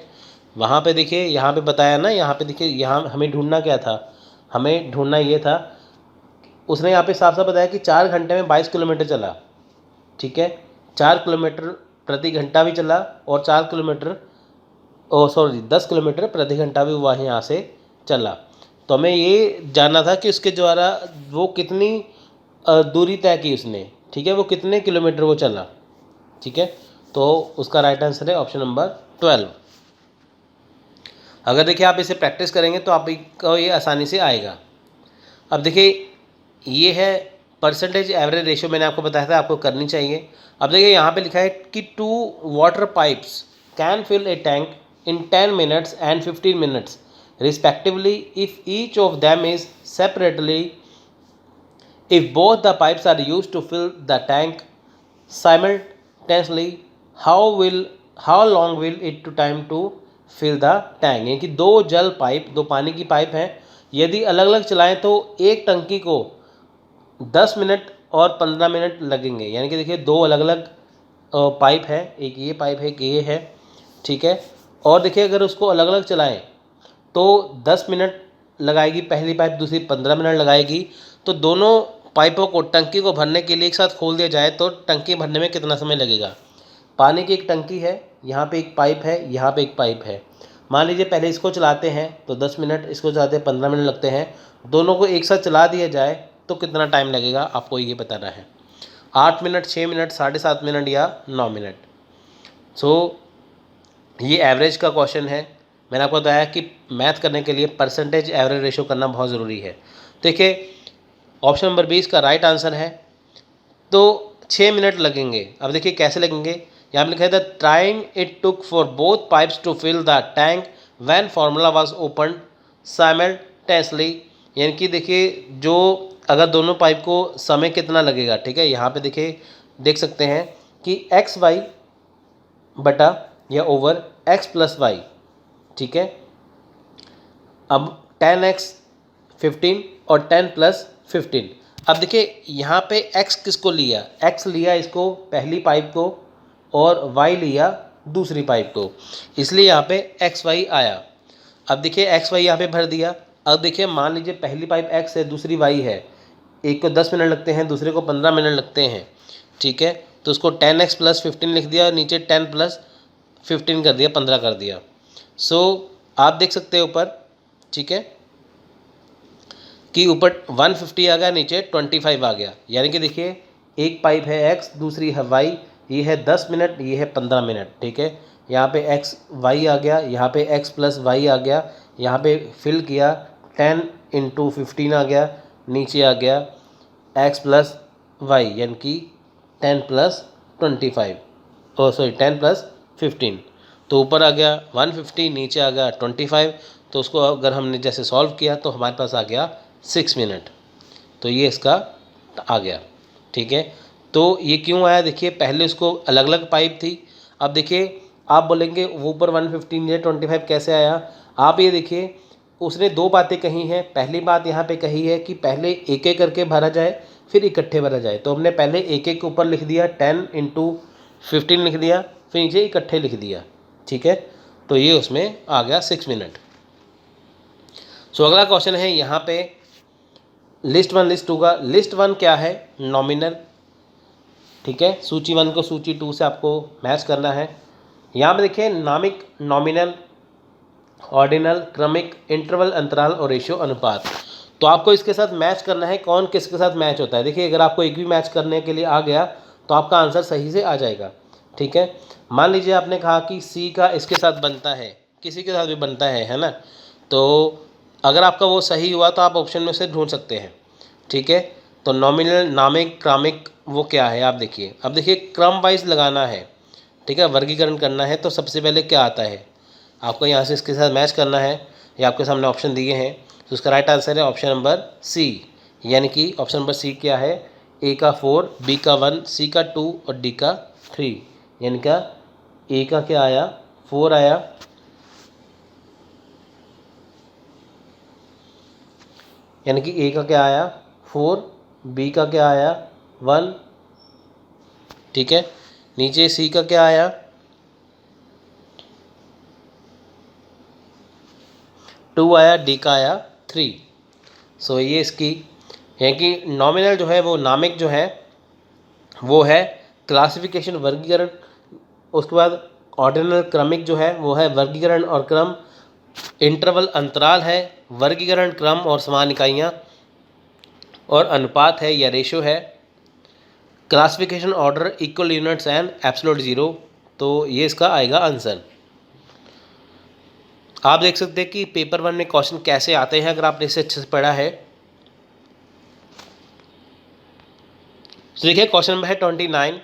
वहाँ पे देखिए, यहाँ पे बताया ना, यहाँ पे देखिए, यहाँ हमें ढूंढना क्या था, हमें ढूंढना ये था, उसने यहाँ पे साफ साफ बताया कि 4 घंटे में 22 किलोमीटर चला, ठीक है। 4 किलोमीटर प्रति घंटा भी चला और 4 किलोमीटर 10 किलोमीटर प्रति घंटा भी वह यहाँ से चला। तो हमें ये जानना था कि उसके द्वारा वो कितनी दूरी तय की उसने, ठीक है, वो कितने किलोमीटर वो चला, ठीक है। तो उसका राइट आंसर है ऑप्शन नंबर 12। अगर देखिए आप इसे प्रैक्टिस करेंगे तो आपको ये आसानी से आएगा। अब देखिए ये है परसेंटेज एवरेज रेशियो, मैंने आपको बताया था आपको करनी चाहिए। अब देखिए यहाँ पे लिखा है कि 2 water pipes can fill a tank in 10 minutes and 15 minutes respectively if each of them is separately, if both the pipes are used to fill the tank simultaneously, how long will it to time to fill the tank। यानी कि 2 जल पाइप, 2 पानी की पाइप हैं, यदि अलग अलग चलाएं तो एक टंकी को 10 मिनट और 15 मिनट लगेंगे। यानी कि देखिए 2 अलग अलग पाइप है, एक ये पाइप है, एक ये है, ठीक है। और देखिए अगर उसको अलग अलग चलाएं तो 10 मिनट लगाएगी पहली पाइप, दूसरी 15 मिनट लगाएगी। तो दोनों पाइपों को टंकी को भरने के लिए एक साथ खोल दिया जाए तो टंकी भरने में कितना समय लगेगा। पानी की एक टंकी है, यहाँ पे एक पाइप है, यहाँ पे एक पाइप है। मान लीजिए पहले इसको चलाते हैं तो 10 मिनट, इसको चलाते हैं 15 मिनट लगते हैं। दोनों को एक साथ चला दिया जाए तो कितना टाइम लगेगा, आपको ये बताना है। 8 मिनट, 6 मिनट, 7.5 मिनट या 9 मिनट। सो ये एवरेज का क्वेश्चन है। मैंने आपको बताया कि मैथ करने के लिए परसेंटेज एवरेज रेशो करना बहुत ज़रूरी है। देखिए ऑप्शन नंबर 20 का राइट आंसर है। तो 6 मिनट लगेंगे। अब देखिए कैसे लगेंगे, यहाँ पे लिखा है the time it took for both pipes to fill the tank when formula was open simultaneously. यानी कि देखिए जो अगर दोनों पाइप को समय कितना लगेगा, ठीक है। यहाँ पे देखिए देख सकते हैं कि एक्स वाई बटा या ओवर x प्लस वाई, ठीक है। अब 10x 15 और 10 प्लस 15। अब देखिए यहाँ पे x किसको लिया, x लिया इसको पहली पाइप को और y लिया दूसरी पाइप को, इसलिए यहाँ पे एक्स वाई आया। अब देखिए एक्स वाई यहाँ पे भर दिया। अब देखिए मान लीजिए पहली पाइप x है, दूसरी y है, एक को 10 मिनट लगते हैं, दूसरे को 15 मिनट लगते हैं, ठीक है। तो उसको 10x प्लस 15 लिख दिया, नीचे 10 प्लस 15 कर दिया, 15 कर दिया। सो आप देख सकते हैं ऊपर, ठीक है, कि ऊपर 150 आ गया, नीचे 25 आ गया। यानी कि देखिए एक पाइप है x, दूसरी है y, ये है 10 मिनट, ये है 15 मिनट, ठीक है। यहाँ पे x y आ गया, यहाँ पे x प्लस वाई आ गया, यहाँ पे फिल किया 10 इंटू 15 आ गया, नीचे आ गया x प्लस वाई यानी कि 10 प्लस 25 10 प्लस 15। तो ऊपर आ गया 150, नीचे आ गया 25, तो उसको अगर हमने जैसे सॉल्व किया तो हमारे पास आ गया 6 मिनट। तो ये इसका आ गया, ठीक है। तो ये क्यों आया, देखिए पहले उसको अलग अलग पाइप थी। अब देखिए आप बोलेंगे वो ऊपर 150 नीचे 25 कैसे आया। आप ये देखिए उसने दो बातें कही हैं। पहली बात यहाँ पे कही है कि पहले एक एक करके भरा जाए फिर इकट्ठे भरा जाए, तो हमने पहले एक एक के ऊपर लिख दिया 10 × 15 लिख दिया, फिर नीचे इकट्ठे लिख दिया, ठीक है। तो ये उसमें आ गया 6 मिनट। सो अगला क्वेश्चन है यहाँ पे लिस्ट 1 लिस्ट 2 का। लिस्ट 1 क्या है, नॉमिनल, ठीक है। सूची 1 को सूची 2 से आपको मैच करना है। यहाँ पे देखिए नामिक, नॉमिनल, ऑर्डिनल, क्रमिक, इंटरवल, अंतराल और रेशियो अनुपात। तो आपको इसके साथ मैच करना है, कौन किसके साथ मैच होता है। देखिए अगर आपको एक भी मैच करने के लिए आ गया तो आपका आंसर सही से आ जाएगा, ठीक है। मान लीजिए आपने कहा कि सी का इसके साथ बनता है, किसी के साथ भी बनता है ना। तो अगर आपका वो सही हुआ तो आप ऑप्शन में से ढूंढ सकते हैं, ठीक है। तो नॉमिनल, नामिक, क्रमिक वो क्या है आप देखिए। अब देखिए क्रम वाइज लगाना है, ठीक है, वर्गीकरण करना है। तो सबसे पहले क्या आता है आपको यहाँ से इसके साथ मैच करना है। ये आपके सामने ऑप्शन दिए हैं, तो उसका राइट आंसर है ऑप्शन नंबर सी। यानी कि ऑप्शन नंबर सी क्या है, ए का 4, बी का 1, सी का 2 और डी का 3। यानी का ए का क्या आया, 4 आया, यानी कि ए का क्या आया 4, बी का क्या आया 1, ठीक है। नीचे सी का क्या आया 2 आया, डी का आया 3। सो ये इसकी है कि नॉमिनल जो है वो नामिक जो है वो है क्लासिफिकेशन, वर्गीकरण। उसके बाद ऑर्डिनल, क्रमिक जो है वो है वर्गीकरण और क्रम। इंटरवल अंतराल है, वर्गीकरण, क्रम और समान इकाइयाँ। और अनुपात है या रेशो है। Classification, order, equal units and absolute zero. तो ये इसका आएगा आंसर। आप देख सकते हैं कि पेपर 1 में क्वेश्चन कैसे आते हैं अगर आपने इसे अच्छे से पढ़ा है। तो देखिए क्वेश्चन नंबर है 29,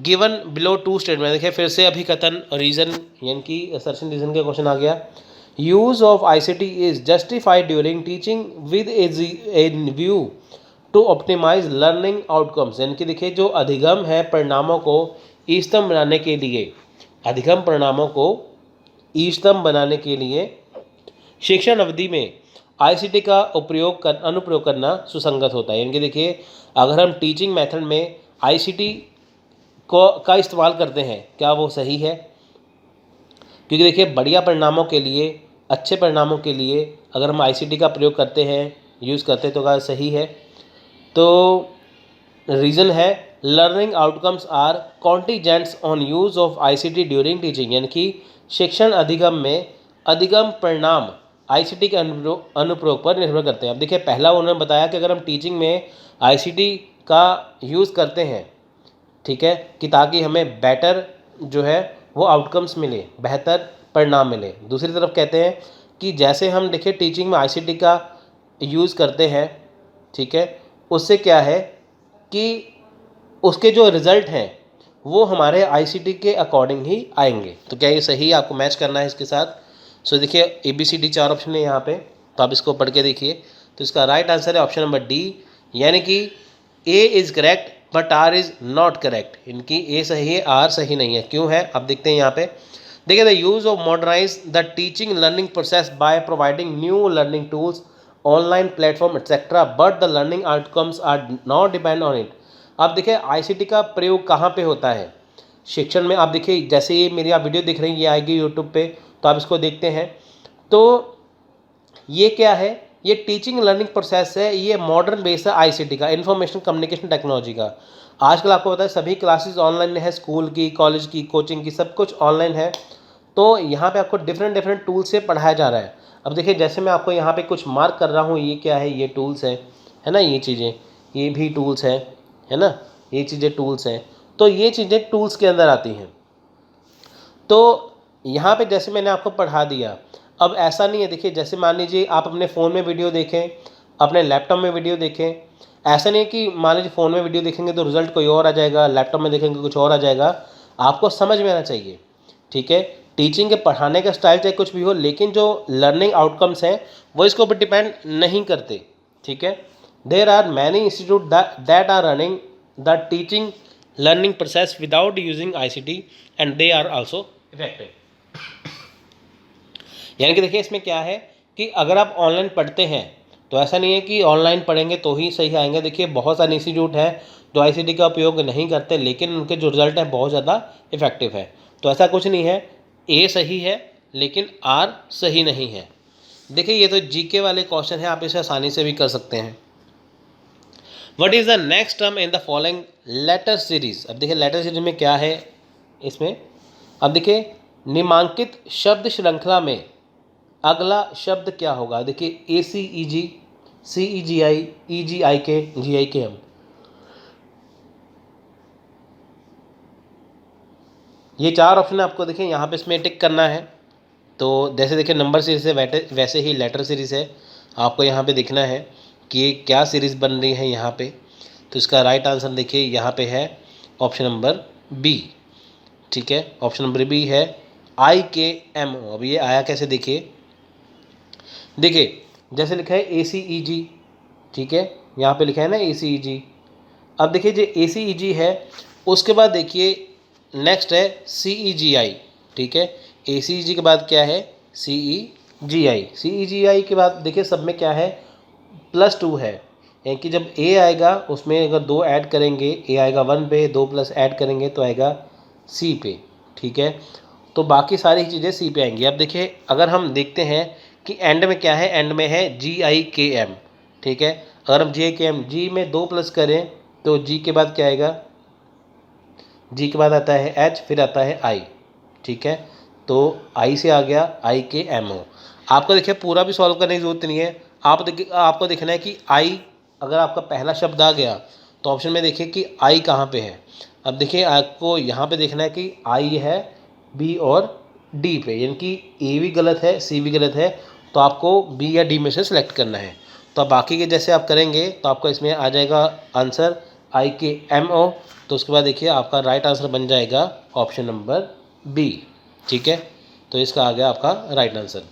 गिवन बिलो 2 स्टेटमेंट। देखिए फिर से अभिकथन रीजन यानी कि असर्शन रीजन का क्वेश्चन आ गया। Use of ICT is justified during teaching with a view to optimise learning outcomes. यानी कि देखिए जो अधिगम है परिणामों को इष्टतम बनाने के लिए, अधिगम परिणामों को इष्टतम बनाने के लिए शिक्षण अवधि में ICT का अनुप्रयोग करना सुसंगत होता है। यानी कि देखिए अगर हम टीचिंग मेथड में ICT का इस्तेमाल करते हैं क्या वो सही है, क्योंकि देखिए बढ़िया परिणामों के लिए, अच्छे परिणामों के लिए अगर हम ICT का प्रयोग करते हैं, यूज़ करते हैं तो क्या सही है। तो रीज़न है learning outcomes are contingents on use of ICT during teaching. यानी कि शिक्षण अधिगम में अधिगम परिणाम ICT के अनुप्रयोग पर निर्भर करते हैं। अब देखिए पहला उन्होंने बताया कि अगर हम टीचिंग में ICT का यूज़ करते हैं, ठीक है, कि ताकि हमें बेटर जो है वो आउटकम्स मिले, बेहतर परिणाम मिले। दूसरी तरफ कहते हैं कि जैसे हम देखिए टीचिंग में ICT का यूज़ करते हैं, ठीक है, उससे क्या है कि उसके जो रिज़ल्ट हैं वो हमारे ICT के अकॉर्डिंग ही आएंगे। तो क्या ये सही आपको मैच करना है इसके साथ। सो देखिए ABCD 4 ऑप्शन है यहाँ पे, तो आप इसको पढ़ के देखिए। तो इसका राइट आंसर है ऑप्शन नंबर डी, यानी कि A is correct but R is not correct. इनकी A सही है, R सही नहीं है। क्यों है आप देखते हैं यहाँ पे। देखिए the use of modernise the teaching learning process by providing new learning tools, online platform etcetera, but the learning outcomes are not depend on it. अब देखिए ICT का प्रयोग कहाँ पे होता है शिक्षण में। आप देखिए जैसे ये मेरी आप वीडियो दिख रही है, ये आएगी यूट्यूब पे, तो आप इसको देखते हैं। तो ये क्या है, ये टीचिंग लर्निंग प्रोसेस है, ये मॉडर्न बेस है ICT का, इंफॉर्मेशन कम्युनिकेशन टेक्नोलॉजी का। आजकल आपको पता है सभी क्लासेस ऑनलाइन है, स्कूल की, कॉलेज की, कोचिंग की, सब कुछ ऑनलाइन है। तो यहाँ पे आपको डिफरेंट टूल्स से पढ़ाया जा रहा है। अब देखिए जैसे मैं आपको यहाँ पे कुछ मार्क कर रहा हूँ, ये क्या है, ये टूल्स है ना, ये चीज़ें, ये भी टूल्स है ना, ये चीज़ें टूल्स हैं। तो ये चीज़ें टूल्स के अंदर आती हैं। तो यहाँ पे जैसे मैंने आपको पढ़ा दिया, अब ऐसा नहीं है, देखिए जैसे मान लीजिए आप अपने फ़ोन में वीडियो देखें, अपने लैपटॉप में वीडियो देखें, ऐसा नहीं है कि मान लीजिए फ़ोन में वीडियो देखेंगे तो रिज़ल्ट कोई और आ जाएगा, लैपटॉप में देखेंगे कुछ और आ जाएगा। आपको समझ में आना चाहिए, ठीक है। टीचिंग के पढ़ाने का स्टाइल चाहे कुछ भी हो, लेकिन जो लर्निंग आउटकम्स हैं वो इसके ऊपर डिपेंड नहीं करते, ठीक है। There are many institute that are running the teaching learning process without using ICT and they are also effective. यानी कि देखिए इसमें क्या है कि अगर आप ऑनलाइन पढ़ते हैं तो ऐसा नहीं है कि ऑनलाइन पढ़ेंगे तो ही सही आएंगे। देखिए बहुत सारे इंस्टीट्यूट हैं जो ICT का उपयोग नहीं करते, लेकिन उनके जो रिजल्ट है बहुत ज़्यादा इफेक्टिव है। तो ऐसा कुछ नहीं है, A सही है लेकिन R सही नहीं है। देखिए ये तो GK वाले क्वेश्चन है, आप इसे आसानी से भी कर सकते हैं। What is the next term in the following letter series. अब देखिए लेटर सीरीज में क्या है इसमें, अब देखिए निम्नांकित शब्द श्रृंखला में अगला शब्द क्या होगा। देखिए ACEG, CEGI, EGIK, GIKM। ये 4 ऑप्शन आपको देखिए यहाँ पे इसमें टिक करना है। तो जैसे देखिए नंबर सीरीज है वैसे ही लेटर सीरीज है, आपको यहाँ पे देखना है कि क्या सीरीज़ बन रही है यहाँ पे। तो इसका राइट आंसर देखिए यहाँ पे है ऑप्शन नंबर B, ठीक है। ऑप्शन नंबर B है IKMO। अब ये आया कैसे देखिए, देखिए जैसे लिखा है ACEG, ठीक है, यहाँ पे लिखा है ना ACEG। अब देखिए जो ACEG है उसके बाद देखिए नेक्स्ट है CEGI, ठीक है। ACEG के बाद क्या है CEGI। CEGI के बाद देखिए सब में क्या है +2 है, यानी कि जब A आएगा उसमें अगर 2 ऐड करेंगे, A आएगा 1 पे, 2 प्लस ऐड करेंगे तो आएगा C पे, ठीक है। तो बाकी सारी चीज़ें C पे आएंगी। अब देखिए अगर हम देखते हैं कि एंड में क्या है, एंड में है GIKM, ठीक है। अगर हम GIKM G में 2 प्लस करें तो G के बाद क्या आएगा, G के बाद आता है H, फिर आता है I, ठीक है। तो I से आ गया IKMO। आपको देखिए पूरा भी सॉल्व करने की ज़रूरत नहीं है, आपको देखना है कि I अगर आपका पहला शब्द आ गया तो ऑप्शन में देखिए कि I कहाँ पे है। अब देखिए आपको यहाँ पे देखना है कि I है B और D पे, यानी कि A भी गलत है C भी गलत है, तो आपको B या D में से सिलेक्ट करना है। तो अब बाकी के जैसे आप करेंगे तो आपको इसमें आ जाएगा आंसर IKMO। तो उसके बाद देखिए आपका राइट आंसर बन जाएगा ऑप्शन नंबर B, ठीक है। तो इसका आ गया आपका राइट आंसर।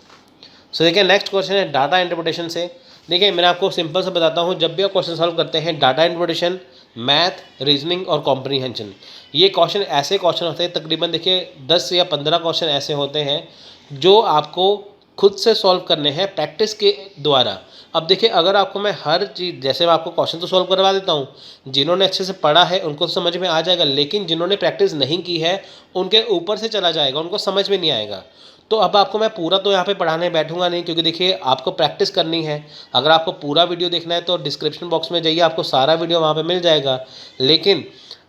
सो देखिए नेक्स्ट क्वेश्चन है डाटा इंटरप्रिटेशन से। देखिए मैंने आपको सिंपल से बताता हूँ, जब भी आप क्वेश्चन सॉल्व करते हैं डाटा इंटरप्रिटेशन, मैथ, रीजनिंग और कॉम्प्रीहेंशन, ये क्वेश्चन ऐसे क्वेश्चन होते हैं, तकरीबन देखिए 10 या 15 क्वेश्चन ऐसे होते हैं जो आपको खुद से सॉल्व करने हैं प्रैक्टिस के द्वारा। अब देखिए अगर आपको मैं हर चीज़, जैसे मैं आपको क्वेश्चन तो सॉल्व करवा देता हूँ, जिन्होंने अच्छे से पढ़ा है उनको तो समझ में आ जाएगा, लेकिन जिन्होंने प्रैक्टिस नहीं की है उनके ऊपर से चला जाएगा, उनको समझ में नहीं आएगा। तो अब आपको मैं पूरा तो यहाँ पे पढ़ाने बैठूंगा नहीं, क्योंकि देखिए आपको प्रैक्टिस करनी है। अगर आपको पूरा वीडियो देखना है तो डिस्क्रिप्शन बॉक्स में जाइए, आपको सारा वीडियो वहाँ पे मिल जाएगा। लेकिन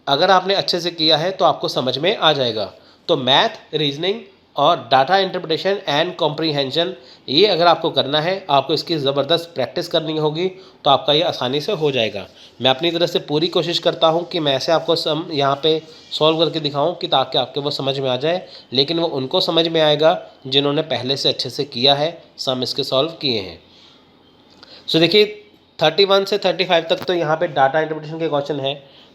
अगर आपने अच्छे से किया है तो आपको समझ में आ जाएगा। तो मैथ, रीजनिंग और डाटा इंटरप्रिटेशन एंड कॉम्प्रीहेंशन, ये अगर आपको करना है, आपको इसकी ज़बरदस्त प्रैक्टिस करनी होगी, तो आपका ये आसानी से हो जाएगा। मैं अपनी तरफ से पूरी कोशिश करता हूँ कि मैं ऐसे आपको यहाँ पे सॉल्व करके दिखाऊँ कि ताकि आपके वो समझ में आ जाए, लेकिन वो उनको समझ में आएगा जिन्होंने पहले से अच्छे से किया है, सम इसके सॉल्व किए हैं। सो देखिए 31 से 35 तक तो यहाँ पे डाटा इंटरप्रिटेशन के क्वेश्चन है।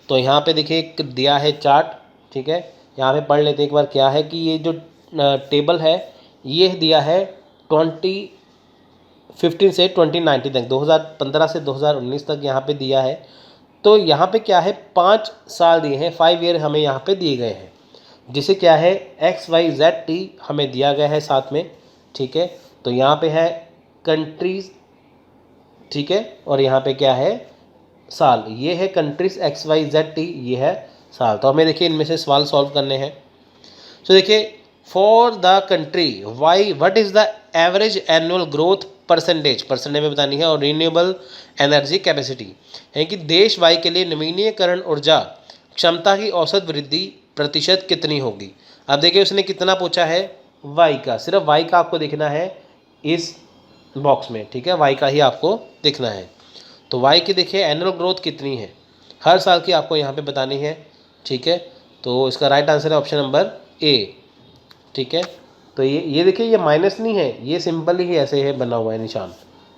तो यहाँ पे देखिए एक दिया है चार्ट, ठीक है, यहाँ पे पढ़ लेते एक बार। क्या है कि ये जो टेबल है ये दिया है 2015 से 2019 तक, 2015 से 2019 तक यहाँ पे दिया है। तो यहाँ पे क्या है 5 साल दिए हैं, 5 ईयर हमें यहाँ पे दिए गए हैं, जिसे क्या है XYZT हमें दिया गया है साथ में, ठीक है। तो यहाँ पे है कंट्रीज, ठीक है, और यहाँ पे क्या है साल, ये है कंट्रीज XYZT, ये है साल। तो हमें देखिए इनमें से सवाल सॉल्व करने हैं। तो देखिए for the country why what is the average annual growth percentage में बतानी है, और रीन्यूएबल एनर्जी कैपेसिटी, यानी कि देश वाई के लिए नवीनीकरण ऊर्जा क्षमता की औसत वृद्धि प्रतिशत कितनी होगी। अब देखिए उसने कितना पूछा है, वाई का, सिर्फ वाई का आपको देखना है इस बॉक्स में, ठीक है, वाई का ही आपको देखना है। तो वाई की देखिए एनुअल ग्रोथ कितनी है, हर साल की आपको यहाँ पे बतानी है, ठीक है। तो इसका राइट आंसर है ऑप्शन नंबर A, ठीक है। तो ये देखिए ये माइनस नहीं है, ये सिंपल ही ऐसे है बना हुआ है निशान,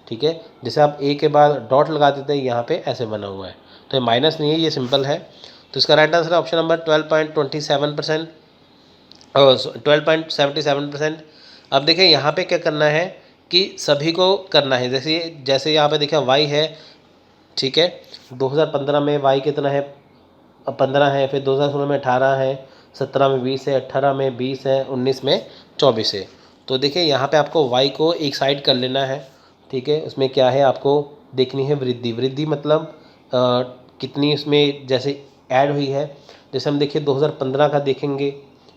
ठीक है। जैसे आप A के बाद डॉट लगा देते हैं, यहाँ पे ऐसे बना हुआ है, तो ये माइनस नहीं है, ये सिंपल है। तो इसका राइट आंसर है ऑप्शन नंबर 12.27%। 12.77%। अब देखिए यहाँ पे क्या करना है कि सभी को करना है, जैसे जैसे यहाँ पे देखिए वाई है, ठीक है, 2015 में वाई कितना है, 15 है, फिर 2016 में 18 है, 17 में 20 है, 18 में 20 है, 19 में 24 है। तो देखिए यहाँ पे आपको वाई को एक साइड कर लेना है, ठीक है। उसमें क्या है, आपको देखनी है वृद्धि। वृद्धि मतलब कितनी उसमें जैसे ऐड हुई है। जैसे हम देखिए 2015 का देखेंगे,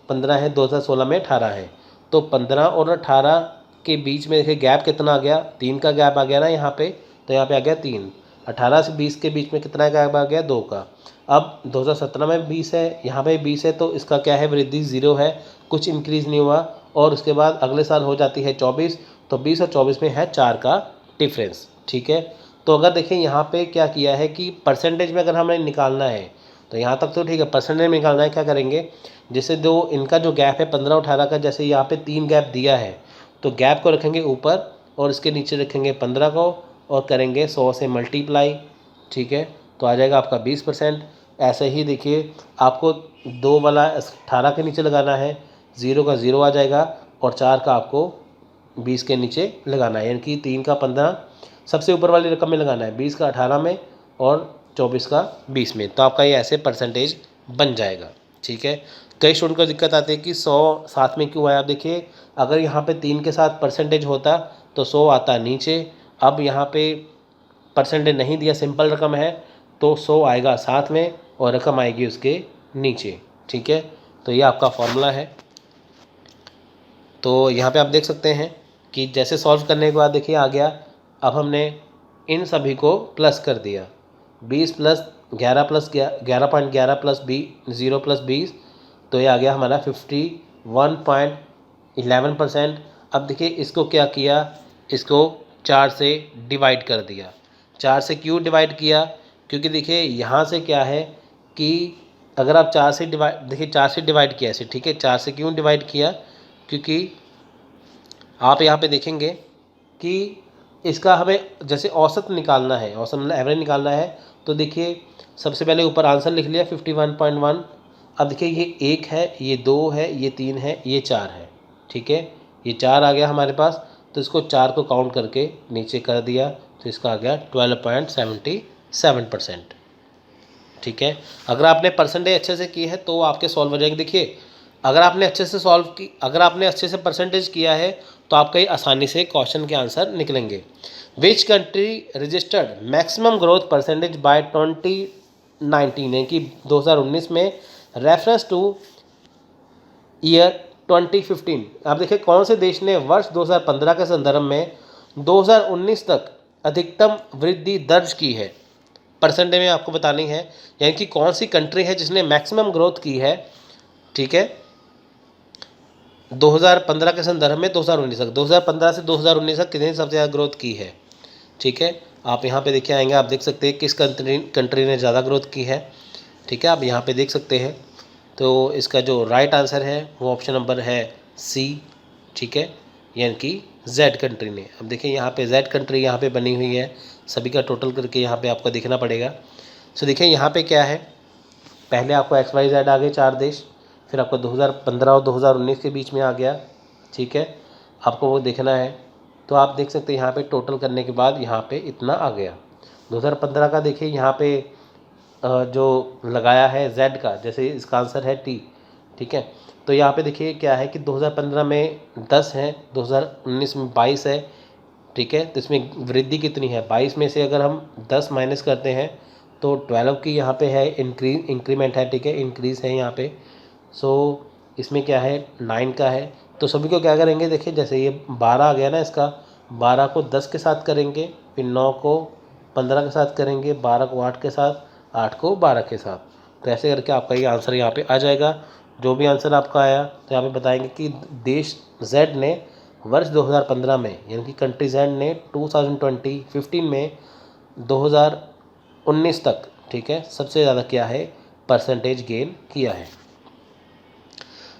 15 है, 2016 में 18 है, तो 15 और 18 के बीच में देखिए गैप कितना आ गया, 3 का गैप आ गया ना यहाँ पे, तो यहाँ पे आ गया 3। 18 से 20 के बीच में कितना गैप आ गया, 2 का। अब 2017 में 20 है, यहाँ पे 20 है, तो इसका क्या है, वृद्धि 0 है, कुछ इंक्रीज़ नहीं हुआ। और उसके बाद अगले साल हो जाती है 24, तो 20 और 24 में है 4 का डिफरेंस, ठीक है। तो अगर देखें यहाँ पे क्या किया है कि परसेंटेज में अगर हमें निकालना है, तो यहाँ तक तो ठीक है, परसेंटेज में निकालना है, क्या करेंगे, जैसे दो इनका जो गैप है 15 और 18 का, जैसे यहाँ पे 3 गैप दिया है, तो गैप को रखेंगे ऊपर और इसके नीचे रखेंगे 15 को और करेंगे 100 से मल्टीप्लाई, ठीक है, तो आ जाएगा आपका 20%। ऐसे ही देखिए आपको 2 वाला 18 के नीचे लगाना है, 0 का 0 आ जाएगा और 4 का आपको 20 के नीचे लगाना है, यानी कि 3 का 15 सबसे ऊपर वाली रकम में लगाना है, 20 का 18 में और 24 का 20 में, तो आपका ये ऐसे परसेंटेज बन जाएगा, ठीक है। कई स्टूडेंट को दिक्कत आती है कि 100 साथ में क्यों आया। आप देखिए अगर यहाँ पे 3 के साथ परसेंटेज होता तो 100 आता नीचे, अब यहाँ पे परसेंटेज नहीं दिया, सिंपल रकम है, तो 100 आएगा साथ में और रकम आएगी उसके नीचे, ठीक है। तो ये आपका फॉर्मूला है। तो यहाँ पे आप देख सकते हैं कि जैसे सॉल्व करने के बाद देखिए आ गया, अब हमने इन सभी को प्लस कर दिया, 20 प्लस 11 प्लस 11.11 प्लस 0 प्लस 20, तो ये आ गया हमारा 51.11%। अब देखिए इसको क्या किया, इसको 4 से डिवाइड कर दिया। 4 से क्यों डिवाइड किया, क्योंकि देखिए यहाँ से क्या है कि अगर आप 4 से डिवाइड, देखिए 4 से डिवाइड किया ऐसे, ठीक है, 4 से क्यों डिवाइड किया, क्योंकि आप यहाँ पे देखेंगे कि इसका हमें जैसे औसत निकालना है, औसत मतलब एवरेज निकालना है, तो देखिए सबसे पहले ऊपर आंसर लिख लिया 51.1। अब देखिए ये 1 है, ये 2 है, ये 3 है, ये 4 है, ठीक है, ये 4 आ गया हमारे पास, तो इसको 4 को काउंट करके नीचे कर दिया, तो इसका आ गया 12.77%, ठीक है। अगर आपने परसेंटेज अच्छे से की है तो आपके सॉल्व हो जाएंगे। देखिए अगर आपने अच्छे से सॉल्व की, अगर आपने अच्छे से परसेंटेज किया है तो आपका ये आसानी से क्वेश्चन के आंसर निकलेंगे। विच country registered maximum growth percentage by 2019, यानी कि 2019 में, रेफरेंस टू ईयर 2015। आप देखिए कौन से देश ने वर्ष 2015 के संदर्भ में 2019 तक अधिकतम वृद्धि दर्ज की है, परसेंटेज में आपको बतानी है, यानी कि कौन सी कंट्री है जिसने मैक्सिमम ग्रोथ की है, ठीक है, 2015 के संदर्भ में 2019 तक, 2015 से 2019 तक कितनी सबसे ज़्यादा ग्रोथ की है, ठीक है। आप यहाँ पे देखिए आएंगे, आप देख सकते हैं किस कंट्री ने ज़्यादा ग्रोथ की है, ठीक है, आप यहाँ पे देख सकते हैं। तो इसका जो राइट आंसर है वो ऑप्शन नंबर है सी, ठीक है, यानी कि जेड कंट्री ने। अब देखिए यहाँ पे जेड कंट्री यहाँ पे बनी हुई है, सभी का टोटल करके यहाँ पे आपको देखना पड़ेगा। सो देखिए यहाँ पे क्या है, पहले आपको XYZ आ गए 4 देश, फिर आपको 2015 और 2019 के बीच में आ गया, ठीक है, आपको वो देखना है। तो आप देख सकते हैं यहाँ पे टोटल करने के बाद यहाँ पे इतना आ गया। 2015 का देखिए यहाँ पे जो लगाया है Z का, जैसे इसका आंसर है T, ठीक है। तो यहाँ पे देखिए क्या है कि 2015 में 10 है, 2019 में 22 है, ठीक है, तो इसमें वृद्धि कितनी है, 22 में से अगर हम 10 माइनस करते हैं तो 12 की यहाँ पे है इंक्रीमेंट है, ठीक है, इंक्रीज़ है यहाँ पे। सो इसमें क्या है 9 का है, तो सभी को क्या करेंगे, देखिए जैसे ये 12 आ गया ना, इसका 12 को 10 के साथ करेंगे, फिर 9 को 15 के साथ करेंगे, 12 को 8 के साथ, 8 को 12 के साथ, तो ऐसे करके आपका ये आंसर यहाँ पे आ जाएगा। जो भी आंसर आपका आया तो यहाँ पे बताएंगे कि देश Z ने वर्ष 2015 में, यानी कि कंट्री Z ने 2015 में 2019 तक, ठीक है, सबसे ज़्यादा क्या है परसेंटेज गेन किया है।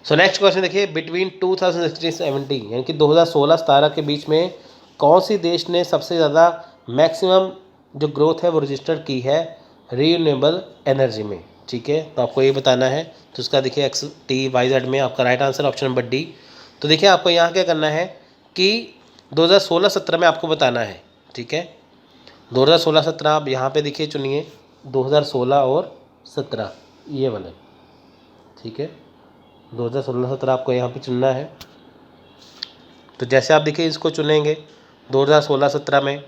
सो नेक्स्ट क्वेश्चन देखिए, बिटवीन 2016-17, यानी कि 2016-17 के बीच में कौन सी देश ने सबसे ज़्यादा मैक्सिमम जो ग्रोथ है वो रजिस्टर की है रीन्यूएबल एनर्जी में, ठीक है, तो आपको ये बताना है। तो उसका देखिए एक्स टी वाई जेड में आपका right answer option number D. तो देखिए आपको यहाँ क्या करना है कि 2016-17 में आपको बताना है, ठीक है। 2016-17 आप यहाँ पे देखिए चुनिए, 2016 और 17 ये वाले, ठीक है। 2016-17 आपको यहाँ पे चुनना है। तो जैसे आप देखिए इसको चुनेंगे 2016-17 में,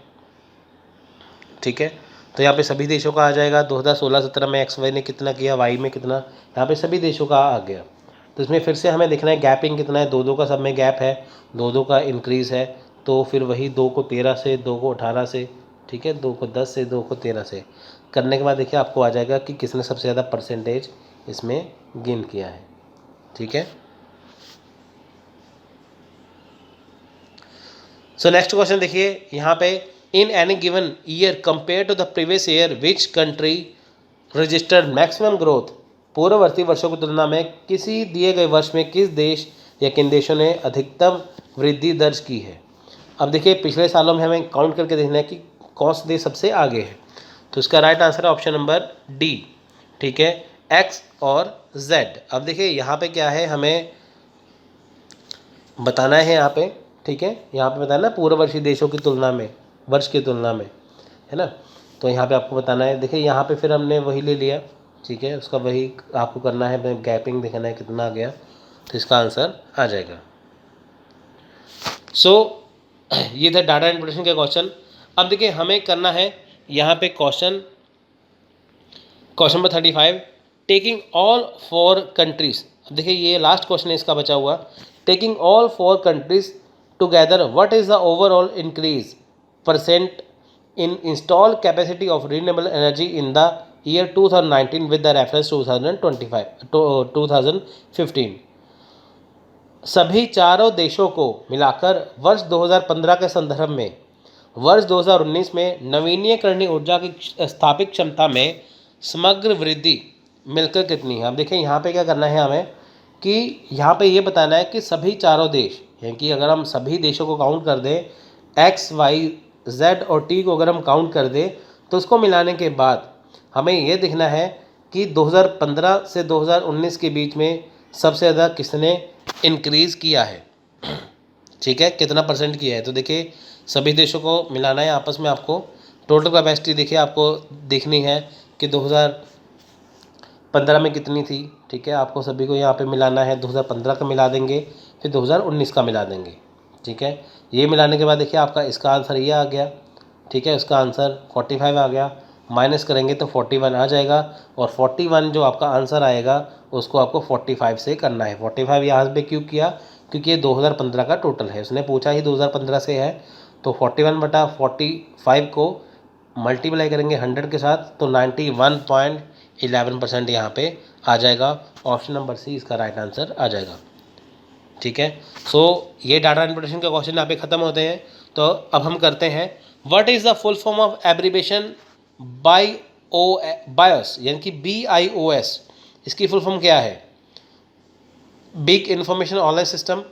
ठीक है, तो यहाँ पे सभी देशों का आ जाएगा। 2016-17 में एक्स वाई ने कितना किया, वाई में कितना, यहाँ पे सभी देशों का आ गया। तो इसमें फिर से हमें देखना है गैपिंग कितना है, 2-2 का सब में गैप है, 2-2 का इंक्रीज़ है। तो फिर वही 2 को 13 से, 2 को 18 से, ठीक है, 2 को 10 से, 2 को 13 से करने के बाद देखिए आपको आ जाएगा कि किसने सबसे ज़्यादा परसेंटेज इसमें गेन किया है, ठीक है। सो नेक्स्ट क्वेश्चन देखिए यहाँ पे, in any given year compare to the previous year which country registered maximum growth. पूर्ववर्ती वर्षों की तुलना में किसी दिए गए वर्ष में किस देश या किन देशों ने अधिकतम वृद्धि दर्ज की है। अब देखिए पिछले सालों में हमें काउंट करके देखना है कि कौन से देश सबसे आगे है। तो इसका राइट आंसर है ऑप्शन नंबर डी, ठीक है, एक्स और जेड। अब देखिए यहाँ पे क्या है, हमें बताना है यहाँ पे, ठीक है, यहाँ पे बताना पूर्ववर्ती देशों की तुलना में, वर्ष की तुलना में, है ना। तो यहाँ पे आपको बताना है। देखिए यहाँ पे फिर हमने वही ले लिया, ठीक है, उसका वही आपको करना है, गैपिंग दिखाना है कितना आ गया, तो इसका आंसर आ जाएगा। सो ये था डाटा इंटरप्रिटेशन का क्वेश्चन। अब देखिए हमें करना है यहाँ पे question number 35, taking all 4 countries. अब देखिए ये लास्ट क्वेश्चन है इसका बचा हुआ, taking all 4 countries together what is the overall increase percent in installed capacity of renewable energy in the year 2019 with the reference 2015। सभी चारों देशों को मिलाकर वर्ष 2015 के संदर्भ में वर्ष 2019 में नवीनीकरणीय ऊर्जा की स्थापित क्षमता में समग्र वृद्धि मिलकर कितनी है। अब देखिए यहाँ पे क्या करना है हमें कि यहाँ पे ये बताना है कि सभी चारों देश, यानी कि अगर हम सभी देशों को काउंट कर दें, एक्स वाई जेड और टी को अगर हम काउंट कर दें, तो उसको मिलाने के बाद हमें ये देखना है कि 2015 से 2019 के बीच में सबसे ज़्यादा किसने इंक्रीज़ किया है, ठीक है, कितना परसेंट किया है। तो देखिए सभी देशों को मिलाना है आपस में, आपको टोटल कैपेसिटी देखिए आपको देखनी है कि 2015 में कितनी थी, ठीक है, आपको सभी को यहाँ पे मिलाना है। 2015 का मिला देंगे, फिर 2019 का मिला देंगे, ठीक है। ये मिलाने के बाद देखिए आपका इसका आंसर ये आ गया, ठीक है, उसका आंसर 45 आ गया, माइनस करेंगे तो 41 आ जाएगा, और 41 जो आपका आंसर आएगा उसको आपको 45 से करना है। 45 यहाँ पे क्यों किया, क्योंकि ये 2015 का टोटल है, उसने पूछा ही 2015 से है। तो 41/45 को मल्टीप्लाई करेंगे 100 के साथ, तो 91.11% यहाँ पे आ जाएगा। ऑप्शन नंबर सी इसका राइट आंसर आ जाएगा, ठीक है। सो ये डाटा इंटरप्रिटेशन के क्वेश्चन यहाँ पे ख़त्म होते हैं। तो अब हम करते हैं, what is the full form of abbreviation BIOS, यानी कि BIOS, इसकी फुल फॉर्म क्या है। Big information online system,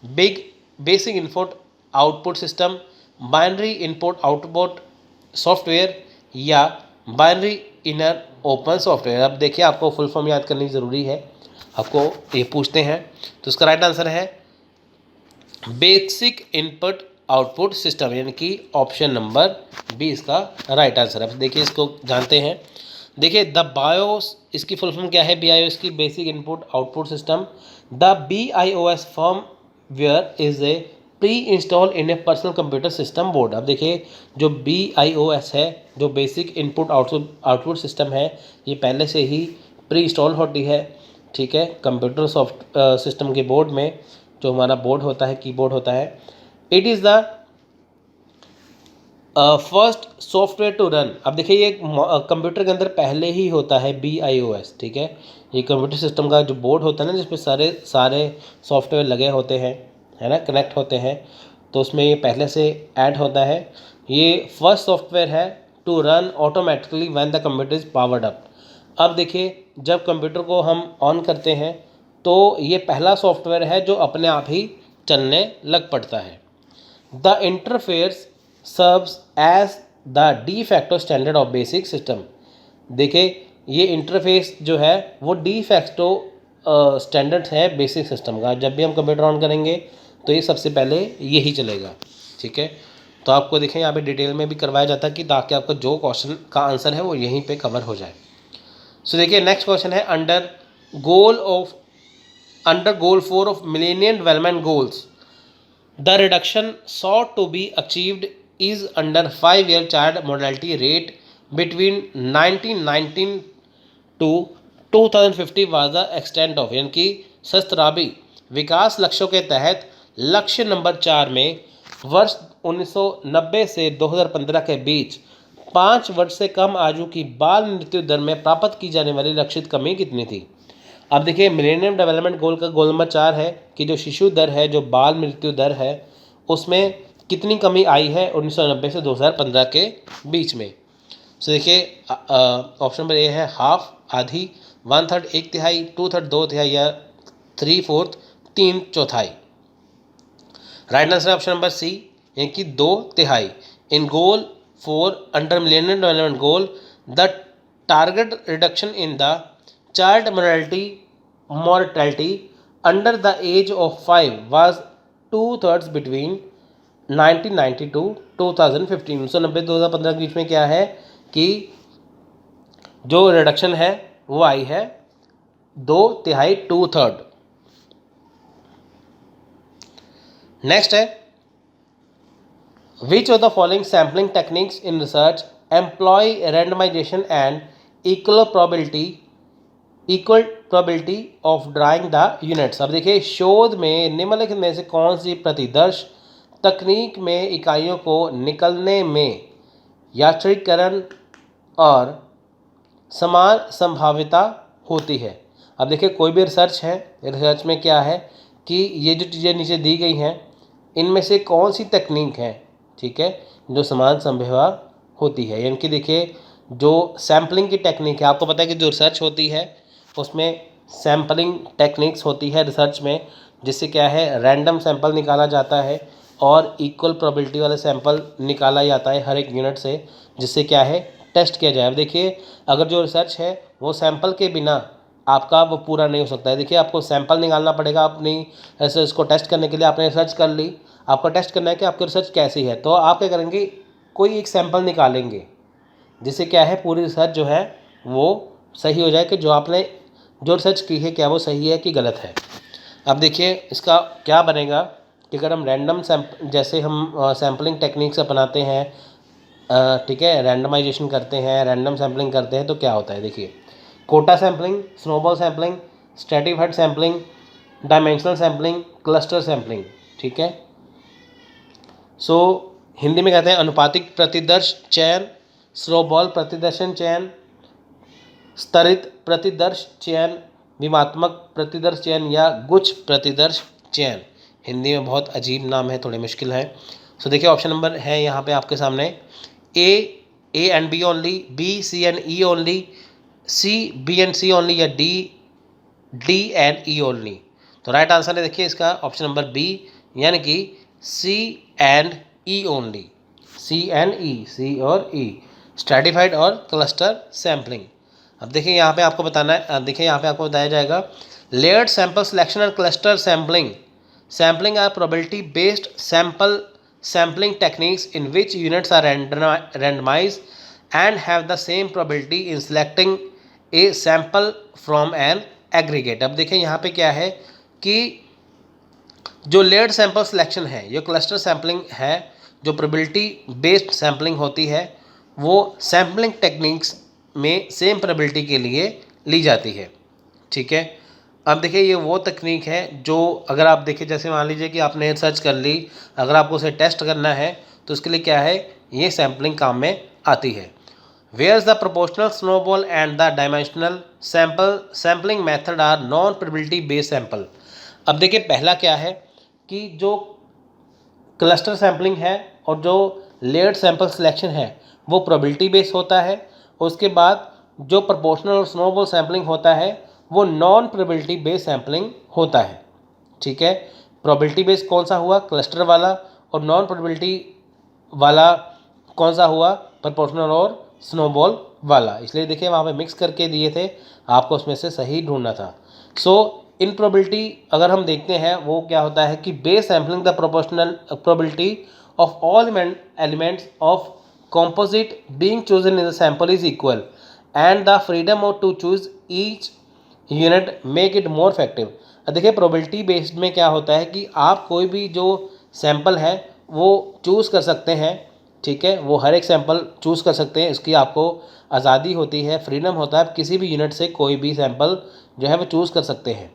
big basic input output system, binary input output software, या बाइनरी इनर ओपन सॉफ्टवेयर। अब देखिए आपको फुल फॉर्म याद करनी ज़रूरी है, आपको ये पूछते हैं। तो इसका राइट आंसर है बेसिक इनपुट आउटपुट सिस्टम, यानी कि ऑप्शन नंबर बी इसका राइट आंसर है। अब देखिए इसको जानते हैं। देखिए द बायोस, इसकी फुल फॉर्म क्या है, BIOS की basic input output system. The BIOS firmware is a pre install in A personal computer system board. अब देखिए जो BIOS है, जो बेसिक इनपुट आउटपुट सिस्टम है, ये पहले से ही प्री इंस्टॉल होती है, ठीक है, कंप्यूटर सिस्टम के बोर्ड में, जो हमारा बोर्ड होता है, कीबोर्ड होता है। It is the first software to run. अब देखिए ये कंप्यूटर के अंदर पहले ही होता है BIOS, ठीक है, ये कंप्यूटर सिस्टम का जो बोर्ड होता है ना, जिसमें सारे सॉफ्टवेयर लगे होते हैं, है ना, कनेक्ट होते हैं, तो उसमें ये पहले से ऐड होता है। ये फर्स्ट सॉफ्टवेयर है to run automatically when the computer is powered up. अब देखिए जब कंप्यूटर को हम ऑन करते हैं तो ये पहला सॉफ्टवेयर है जो अपने आप ही चलने लग पड़ता है। The interface serves as the de facto standard of basic system. देखिए ये इंटरफेस जो है वो डी फैक्टो स्टैंडर्ड है बेसिक सिस्टम का। जब भी हम कंप्यूटर ऑन करेंगे तो ये सबसे पहले यही चलेगा, ठीक है। तो आपको देखें यहाँ पे डिटेल में भी करवाया जाता है कि ताकि आपका जो क्वेश्चन का आंसर है वो यहीं पे कवर हो जाए। सो देखिए नेक्स्ट क्वेश्चन है under goal 4 of Millennium Development Goals, the reduction sought to be achieved is under 5-year child mortality rate between 1919 to 2050 was the extent of, यानी कि सहस्त्राब्दी विकास लक्ष्यों के तहत लक्ष्य नंबर 4 में वर्ष 1990 से 2015 के बीच 5 वर्ष से कम आयु की बाल मृत्यु दर में प्राप्त की जाने वाली लक्षित कमी कितनी थी। अब देखिए मिलेनियम डेवलपमेंट गोल का गोल नंबर 4 है कि जो शिशु दर है, जो बाल मृत्यु दर है, उसमें कितनी कमी आई है 1990 से 2015 के बीच में। सो देखिए ऑप्शन नंबर ए है हाफ आधी, 1/3 एक तिहाई, 2/3 दो तिहाई या 3/4 तीन चौथाई। राइट आंसर है ऑप्शन नंबर सी यानी कि 2 तिहाई। इन गोल 4 under millennium development goal the target reduction in the child mortality under the age of 5 was 2/3 between 1990 to 2015। 1990-2015 के बीच में क्या है कि जो रिडक्शन है वो आई है 2 तिहाई 2/3। नेक्स्ट है which of the following sampling techniques in research employ randomisation and equal probability of drawing the units. अब देखिए शोध में निम्नलिखित में से कौन सी प्रतिदर्श तकनीक में इकाइयों को निकलने में यादृच्छिकरण और समान संभाव्यता होती है। अब देखिए कोई भी रिसर्च है, रिसर्च में क्या है कि ये जो चीज़ें नीचे दी गई हैं इनमें से कौन सी तकनीक है, ठीक है, जो समान संभाव्यता होती है। यानी कि देखिए जो सैम्पलिंग की टेक्निक है, आपको पता है कि जो रिसर्च होती है उसमें सैम्पलिंग टेक्निक्स होती है रिसर्च में, जिससे क्या है रैंडम सैंपल निकाला जाता है और इक्वल प्रोबेबिलिटी वाले सैंपल निकाला जाता है हर एक यूनिट से, जिससे क्या है टेस्ट किया जाए। अब देखिए अगर जो रिसर्च है वो सैंपल के बिना आपका वो पूरा नहीं हो सकता है। देखिए आपको सैंपल निकालना पड़ेगा अपनी रिसर्च को टेस्ट करने के लिए। आपने रिसर्च कर ली, आपको टेस्ट करना है कि आपकी रिसर्च कैसी है, तो आप क्या करेंगे कोई एक सैंपल निकालेंगे जिससे क्या है पूरी रिसर्च जो है वो सही हो जाए कि जो आपने जो रिसर्च की है क्या वो सही है कि गलत है। अब देखिए इसका क्या बनेगा कि अगर हम रैंडम जैसे हम सैम्पलिंग टेक्निक्स अपनाते हैं, ठीक है, रैंडमाइजेशन करते हैं, रैंडम सैम्पलिंग करते हैं, तो क्या होता है देखिए quota sampling, snowball sampling, stratified sampling, dimensional sampling, cluster sampling, ठीक है। सो हिंदी में कहते हैं अनुपातिक प्रतिदर्श चयन, स्नोबॉल प्रतिदर्शन चयन, स्तरित प्रतिदर्श चयन, विमात्मक प्रतिदर्श चयन या गुच्छ प्रतिदर्श चयन। हिंदी में बहुत अजीब नाम है, थोड़े मुश्किल है। सो देखिए ऑप्शन नंबर है यहाँ पे आपके सामने A and B only, B C and E only, C B and C only या डी एंड ई ओनली। तो राइट आंसर है देखिए इसका ऑप्शन नंबर बी यानी कि C and E only, C and E, C और ई, स्ट्रैटिफाइड और क्लस्टर सैम्पलिंग। अब देखिए यहाँ पे आपको बताना है, देखिए यहाँ पे आपको बताया जाएगा लेयर्ड सैंपल सिलेक्शन और cluster sampling are probability based sampling techniques in which units are randomized and have the same probability in selecting a sample from an aggregate। अब देखिए यहाँ पे क्या है कि जो लेयर्ड सैंपल सिलेक्शन है, ये क्लस्टर सैम्पलिंग है, जो प्रोबेबिलिटी बेस्ड सैम्पलिंग होती है वो सैम्पलिंग टेक्निक्स में सेम प्रोबेबिलिटी के लिए ली जाती है, ठीक है। अब देखिए ये वो तकनीक है जो अगर आप देखिए जैसे मान लीजिए कि आपने रिसर्च कर ली, अगर आपको उसे टेस्ट करना है तो उसके लिए क्या है ये सैम्पलिंग काम में आती है। Where the proportional snowball and the dimensional sampling method are non probability based sample. अब देखिए पहला क्या है कि जो क्लस्टर सैम्पलिंग है और जो लेयर्ड सैंपल सिलेक्शन है वो प्रोबेबिलिटी बेस्ड होता है। उसके बाद जो प्रोपोर्शनल और स्नोबॉल सैम्पलिंग होता है वो नॉन प्रोबेबिलिटी बेस्ड सैम्पलिंग होता है, ठीक है। प्रोबेबिलिटी बेस्ड कौन सा हुआ क्लस्टर वाला, और नॉन प्रोबेबिलिटी वाला कौन सा हुआ प्रोपोर्शनल और स्नोबॉल वाला, इसलिए देखिए वहाँ पे मिक्स करके दिए थे, आपको उसमें से सही ढूंढना था। सो इन प्रोबेबिलिटी अगर हम देखते हैं वो क्या होता है कि base sampling the proportional probability of all elements of composite being chosen in the sample is equal and the freedom of to choose each unit make it more effective। अब देखिए प्रोबेबिलिटी बेस्ड में क्या होता है कि आप कोई भी जो सैंपल है वो चूज़ कर सकते हैं, ठीक है, वो हर एक सैंपल चूज़ कर सकते हैं, इसकी आपको आज़ादी होती है, फ्रीडम होता है, आप किसी भी यूनिट से कोई भी सैंपल जो है वो चूज़ कर सकते हैं,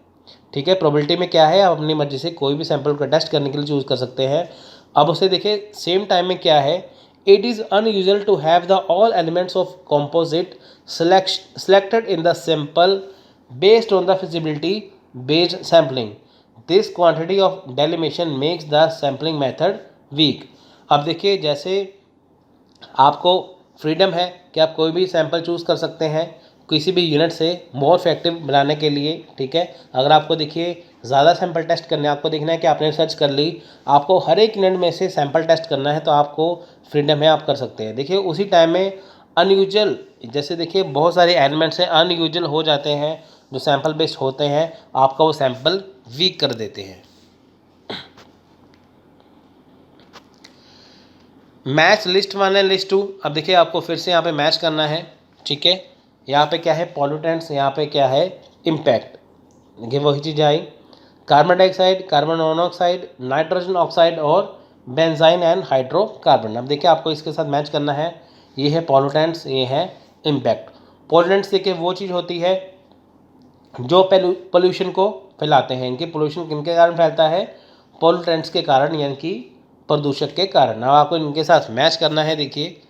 ठीक है। प्रोबेबिलिटी में क्या है, आप अपनी मर्जी से कोई भी सैंपल को टेस्ट करने के लिए चूज़ कर सकते हैं। अब उसे देखिए सेम टाइम में क्या है, it is unusual to have the all elements of composite selected in the sample based on the feasibility based sampling। this quantity of dilution makes the sampling method weak। अब देखिए जैसे आपको फ्रीडम है कि आप कोई भी सैंपल चूज़ कर सकते हैं किसी भी यूनिट से मोर इफेक्टिव बनाने के लिए, ठीक है। अगर आपको देखिए ज़्यादा सैंपल टेस्ट करने, आपको देखना है कि आपने सर्च कर ली, आपको हर एक यूनिट में से सैंपल टेस्ट करना है, तो आपको फ्रीडम है, आप कर सकते हैं। देखिए उसी टाइम में अनयूजल, जैसे देखिए बहुत सारे एलिमेंट्स हैं अनयूजल हो जाते हैं जो सैंपल बेस्ड होते हैं, आपका वो सैंपल वीक कर देते हैं। Match list 1 and list 2। अब देखिए आपको फिर से यहाँ पे मैच करना है, ठीक है। यहाँ पे क्या है पॉल्यूटेंट्स, यहाँ पे क्या है इम्पैक्ट। देखिए वही चीज़ आई, carbon dioxide, carbon monoxide, nitrogen oxide और बेंजाइन एंड हाइड्रोकार्बन। अब देखिए आपको इसके साथ मैच करना है, ये है पॉल्यूटेंट्स, ये है इम्पैक्ट। पॉल्यूटेंट्स देखिए वो चीज़ होती है जो पोल्यूशन को फैलाते हैं, इनके पोल्यूशन किनके कारण फैलता है, पॉल्यूटेंट्स के कारण, यानी कि प्रदूषक के कारण। अब आपको इनके साथ मैच करना है, देखिए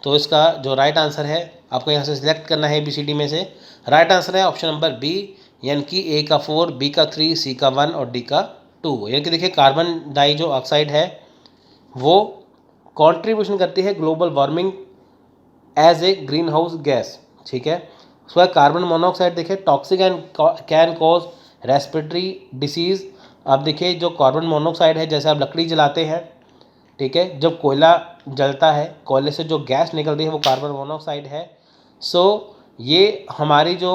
तो इसका जो राइट आंसर है आपको यहाँ से सिलेक्ट करना है ABCD में से। राइट आंसर है ऑप्शन नंबर बी, यानी कि A का 4, B का 3, C का 1 और D का 2। यानी कि देखिए कार्बन डाई जो ऑक्साइड है वो कंट्रीब्यूशन करती है global warming as a greenhouse gas, ठीक है। उसके बाद कार्बन मोनोऑक्साइड देखिए toxic and can cause respiratory disease. अब देखिए जो कार्बन मोनोऑक्साइड है, जैसे आप लकड़ी जलाते हैं, ठीक है, जब कोयला जलता है, कोयले से जो गैस निकलती है वो कार्बन मोनोऑक्साइड है। सो ये हमारी जो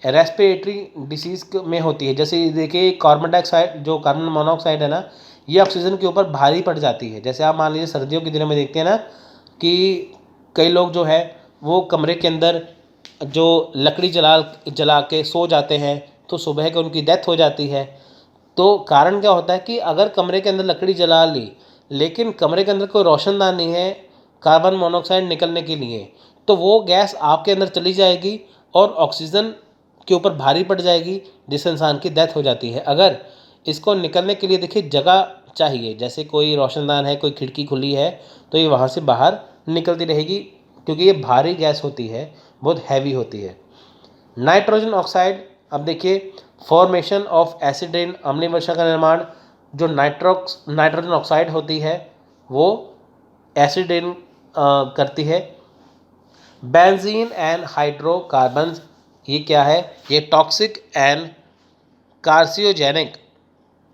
रेस्पिरेटरी डिसीज़ में होती है, जैसे देखिए कार्बन डाइऑक्साइड जो कार्बन मोनोऑक्साइड है ना, ये ऑक्सीजन के ऊपर भारी पड़ जाती है। जैसे आप मान लीजिए सर्दियों के दिनों में देखते हैं ना कि कई लोग जो है वो कमरे के अंदर जो लकड़ी जला के सो जाते हैं, तो सुबह को उनकी डेथ हो जाती है। तो कारण क्या होता है कि अगर कमरे के अंदर लकड़ी जला ली लेकिन कमरे के अंदर कोई रोशनदान नहीं है कार्बन मोनोऑक्साइड निकलने के लिए, तो वो गैस आपके अंदर चली जाएगी और ऑक्सीजन के ऊपर भारी पड़ जाएगी, जिससे इंसान की डेथ हो जाती है। अगर इसको निकलने के लिए देखिए जगह चाहिए, जैसे कोई रोशनदान है, कोई खिड़की खुली है, तो ये वहाँ से बाहर निकलती रहेगी, क्योंकि ये भारी गैस होती है, बहुत हैवी होती है। नाइट्रोजन ऑक्साइड, अब देखिए फॉर्मेशन ऑफ एसिड रेन, अम्लीय वर्षा का निर्माण, जो नाइट्रोजन ऑक्साइड होती है वो एसिड रेन करती है। बेंजीन एंड हाइड्रोकार्बन, ये क्या है, ये टॉक्सिक एंड कार्सियोजेनिक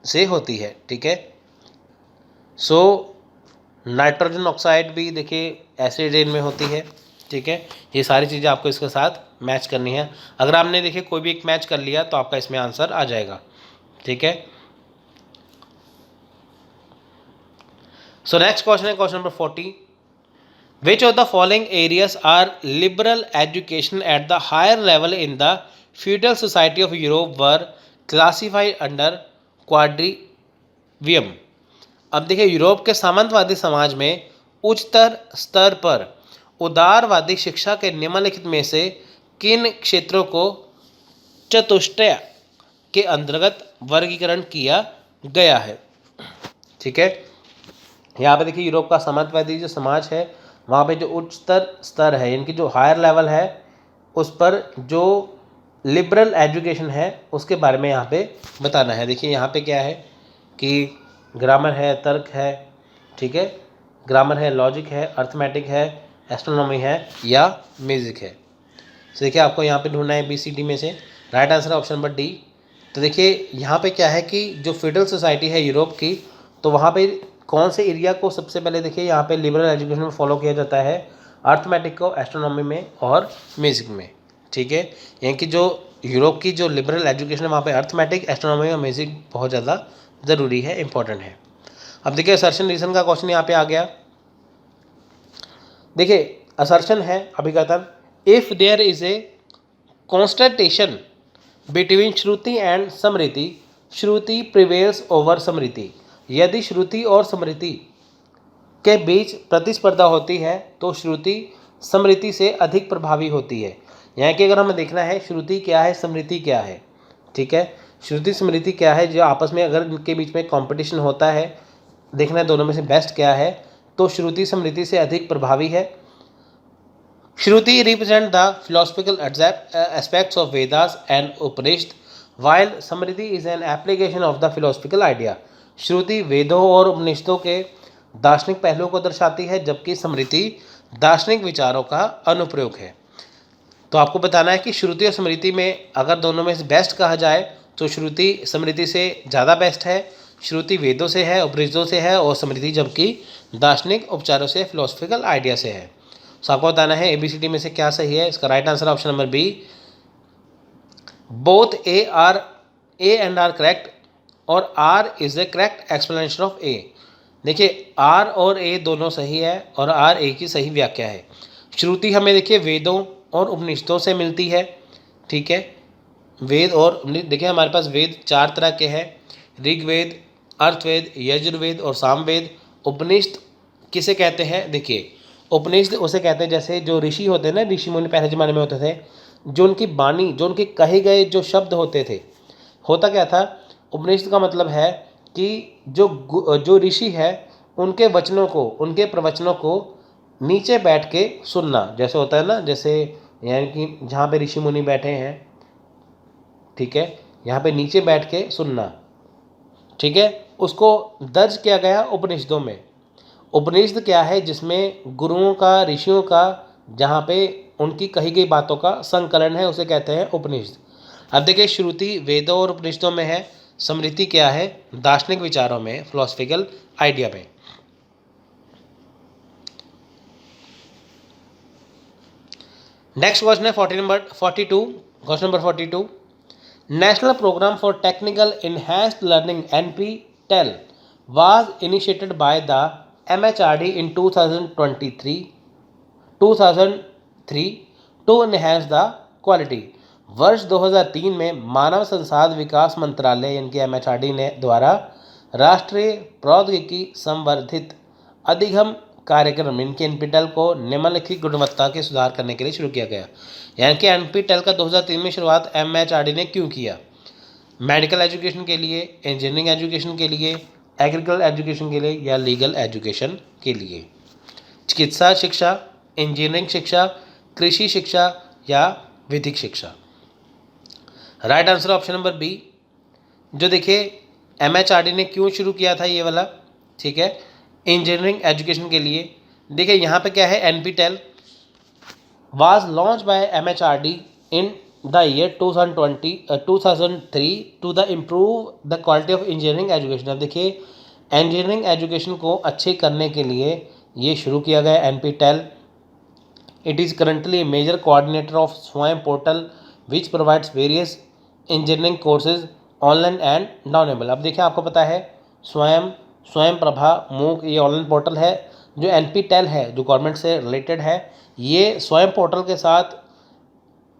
से होती है, ठीक है। सो नाइट्रोजन ऑक्साइड भी देखिए एसिड रेन में होती है, ठीक है। ये सारी चीज़ें आपको इसके साथ मैच करनी है। अगर आपने देखिए कोई भी एक मैच कर लिया तो आपका इसमें आंसर आ जाएगा, ठीक है। सो नेक्स्ट क्वेश्चन है question number 40। Which of the following areas are liberal education at the higher level in the feudal society of Europe were classified under quadrivium. अब देखिए यूरोप के सामंतवादी समाज में उच्चतर स्तर पर उदारवादी शिक्षा के निम्नलिखित में से किन क्षेत्रों को चतुष्टय के अंतर्गत वर्गीकरण किया गया है, ठीक है। यहाँ पे देखिए यूरोप का सामंतवादी जो समाज है वहाँ पे जो उच्चतर स्तर है, इनकी जो हायर लेवल है उस पर जो लिबरल एजुकेशन है उसके बारे में यहाँ पे बताना है। देखिए यहाँ पे क्या है कि ग्रामर है, तर्क है, ठीक है, ग्रामर है, लॉजिक है, अर्थमेटिक है, एस्ट्रोनॉमी है या म्यूज़िक है। तो देखिए आपको यहाँ पे ढूंढना है ABCD में से। राइट आंसर है ऑप्शन नंबर D। तो देखिए यहाँ पे क्या है कि जो फ्यूडल सोसाइटी है यूरोप की, तो वहाँ पे कौन से एरिया को सबसे पहले देखिए यहाँ पे लिबरल एजुकेशन में फॉलो किया जाता है, अर्थमेटिक को एस्ट्रोनॉमी में और म्यूजिक में। ठीक है, यानी कि जो यूरोप की जो लिबरल एजुकेशन है वहाँ पे अर्थमेटिक, एस्ट्रोनॉमी और म्यूजिक बहुत ज़्यादा ज़रूरी है, इंपॉर्टेंट है। अब देखिए असर्शन रीजन का क्वेश्चन यहाँ पे आ गया। देखिए असर्शन है अभिकथन, if there is a contestation between Shruti and Smriti, Shruti prevails over Smriti. यदि श्रुति और स्मृति के बीच प्रतिस्पर्धा होती है तो श्रुति स्मृति से अधिक प्रभावी होती है। यहाँ कि अगर हमें देखना है श्रुति क्या है, स्मृति क्या है, ठीक है, श्रुति स्मृति क्या है, जो आपस में अगर इनके बीच में कंपटीशन होता है, देखना है दोनों में से बेस्ट क्या है, तो श्रुति स्मृति से अधिक प्रभावी है। Shruti represent the philosophical aspects of Vedas and Upanishad, while Smriti is an application of the philosophical idea. श्रुति वेदों और उपनिषदों के दार्शनिक पहलुओं को दर्शाती है, जबकि स्मृति दार्शनिक विचारों का अनुप्रयोग है। तो आपको बताना है कि श्रुति और स्मृति में अगर दोनों में से बेस्ट कहा जाए तो श्रुति स्मृति से ज़्यादा बेस्ट है, श्रुति वेदों से है, उपनिषदों से है, और स्मृति जबकि दार्शनिक उपचारों से, फिलोसफिकल आइडिया से है। तो आपको बताना है ABCD में से क्या सही है। इसका right answer option number B, both A and R correct और R is a correct explanation of A. देखिए आर और ए दोनों सही है और आर ए की सही व्याख्या है। श्रुति हमें देखिए वेदों और उपनिषदों से मिलती है, ठीक है, वेद और देखिए हमारे पास वेद 4 तरह के हैं, ऋग्वेद, अर्थवेद, यजुर्वेद और सामवेद। उपनिषद किसे कहते हैं, देखिए उपनिषद उसे कहते हैं जैसे जो ऋषि होते हैं ना, ऋषि मुनि पहले ज़माने में होते थे, जो उनकी बाणी, जो उनके कहे गए जो शब्द होते थे, होता क्या था, उपनिषद का मतलब है कि जो ऋषि है उनके वचनों को, उनके प्रवचनों को नीचे बैठ के सुनना, जैसे होता है ना, जैसे यानी कि जहाँ पे ऋषि मुनि बैठे हैं, ठीक है, यहाँ पे नीचे बैठ के सुनना, ठीक है, उसको दर्ज किया गया उपनिषदों में। उपनिषद क्या है, जिसमें गुरुओं का, ऋषियों का, जहाँ पे उनकी कही गई बातों का संकलन है, उसे कहते हैं उपनिषद। अब देखिए श्रुति वेदों और उपनिषदों में है, स्मृति क्या है, दार्शनिक विचारों में, फिलोसफिकल आइडिया में। नेक्स्ट क्वेश्चन है 42, question number 42। National programme for technical enhanced learning NPTEL was initiated by the MHRD in 2003 to enhance the quality। वर्ष 2003 में मानव संसाधन विकास मंत्रालय यानी कि MHRD ने द्वारा राष्ट्रीय प्रौद्योगिकी संवर्धित अधिगम कार्यक्रम इनके NPTEL को निम्नलिखित गुणवत्ता के सुधार करने के लिए शुरू किया गया। यानी कि NPTEL का 2003 में शुरुआत MHRD ने क्यों किया, मेडिकल एजुकेशन के लिए, इंजीनियरिंग एजुकेशन के लिए, एग्रीकल्चर एजुकेशन के लिए या लीगल एजुकेशन के लिए, चिकित्सा शिक्षा, इंजीनियरिंग शिक्षा, कृषि शिक्षा या विधिक शिक्षा। Right answer option number B. जो देखिए MHRD ने क्यों शुरू किया था ये वाला, ठीक है, इंजीनियरिंग एजुकेशन के लिए। देखिए यहाँ पे क्या है, NPTEL was launch by MHRD in the year 2003 to the improve the quality of engineering education। अब देखिए इंजीनियरिंग एजुकेशन को अच्छे करने के लिए ये शुरू किया गया NPTEL। It is currently major coordinator of Swayam portal which provides various engineering courses online and downloadable. अब देखिए आपको पता है स्वयं प्रभा मूक ये ऑनलाइन पोर्टल है, जो NPTEL है जो गवर्नमेंट से रिलेटेड है, ये स्वयं पोर्टल के साथ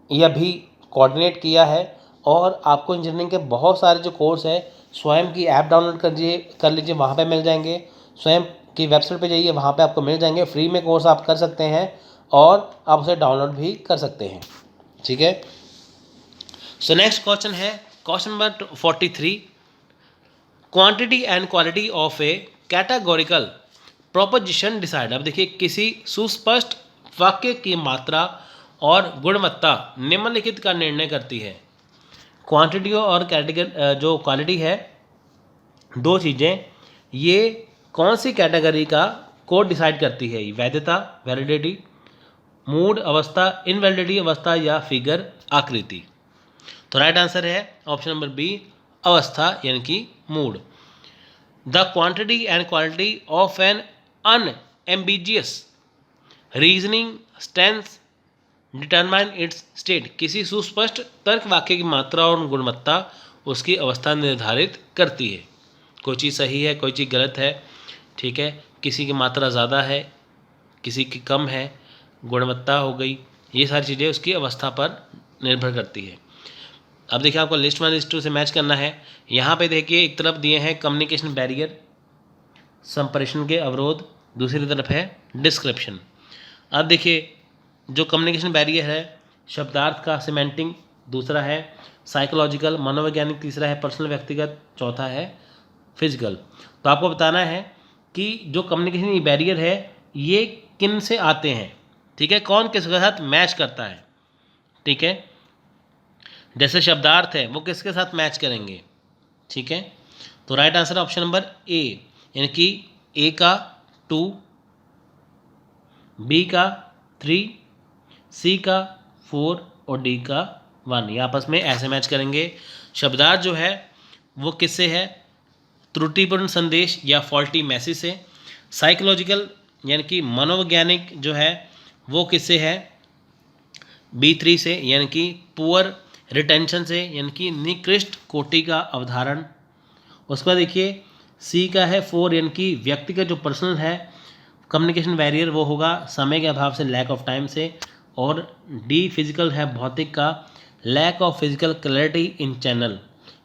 यह भी कोऑर्डिनेट किया है। और आपको इंजीनियरिंग के बहुत सारे जो कोर्स है, स्वयं की ऐप डाउनलोड कर लीजिए, वहाँ पे मिल जाएंगे, स्वयं की वेबसाइट पे जाइए, वहाँ पे आपको मिल जाएंगे, फ्री में कोर्स आप कर सकते हैं और आप उसे डाउनलोड भी कर सकते हैं, ठीक है। सो नेक्स्ट क्वेश्चन है question number 43, quantity and quality of A categorical proposition decide. अब देखिए किसी सुस्पष्ट वाक्य की मात्रा और गुणवत्ता निम्नलिखित का निर्णय करती है। क्वांटिटी और कैटेगरी जो क्वालिटी है, दो चीज़ें, ये कौन सी कैटेगरी को डिसाइड करती है, वैधता वैलिडिटी, मूड अवस्था इनवैलिडिटी अवस्था या फिगर आकृति। तो राइट आंसर है ऑप्शन नंबर बी, अवस्था यानी कि mood. The quantity and quality of an unambiguous reasoning stance determine its state, किसी सुस्पष्ट तर्क वाक्य की मात्रा और गुणवत्ता उसकी अवस्था निर्धारित करती है। कोई चीज़ सही है, कोई चीज़ गलत है, ठीक है, किसी की मात्रा ज़्यादा है, किसी की कम है, गुणवत्ता हो गई, ये सारी चीज़ें उसकी अवस्था पर निर्भर करती है। अब देखिए आपको लिस्ट 1 लिस्ट 2 से मैच करना है। यहाँ पे देखिए एक तरफ दिए हैं कम्युनिकेशन बैरियर, संप्रेषण के अवरोध, दूसरी तरफ है डिस्क्रिप्शन। अब देखिए जो कम्युनिकेशन बैरियर है शब्दार्थ का सिमेंटिंग, दूसरा है साइकोलॉजिकल मनोवैज्ञानिक, तीसरा है पर्सनल व्यक्तिगत, चौथा है फिजिकल। तो आपको बताना है कि जो कम्युनिकेशन बैरियर है ये किन से आते हैं, ठीक है, कौन किसके साथ मैच करता है, ठीक है। जैसे शब्दार्थ है वो किसके साथ मैच करेंगे, ठीक है। तो right answer option number A, यानी कि ए का 2, बी का 3, सी का 4 और डी का 1, ये आपस में ऐसे मैच करेंगे। शब्दार्थ जो है वो किससे है, त्रुटिपूर्ण संदेश या फॉल्टी मैसेज से। साइकोलॉजिकल यानी कि मनोवैज्ञानिक जो है वो किससे है, B3 से, यानी कि पुअर रिटेंशन से, यानी कि निकृष्ट कोटि का अवधारण। उसके बाद देखिए सी का है 4, यानी कि व्यक्ति का जो पर्सनल है कम्युनिकेशन बैरियर वो होगा समय के अभाव से, लैक ऑफ टाइम से। और डी फिजिकल है भौतिक का, lack of physical clarity in channel,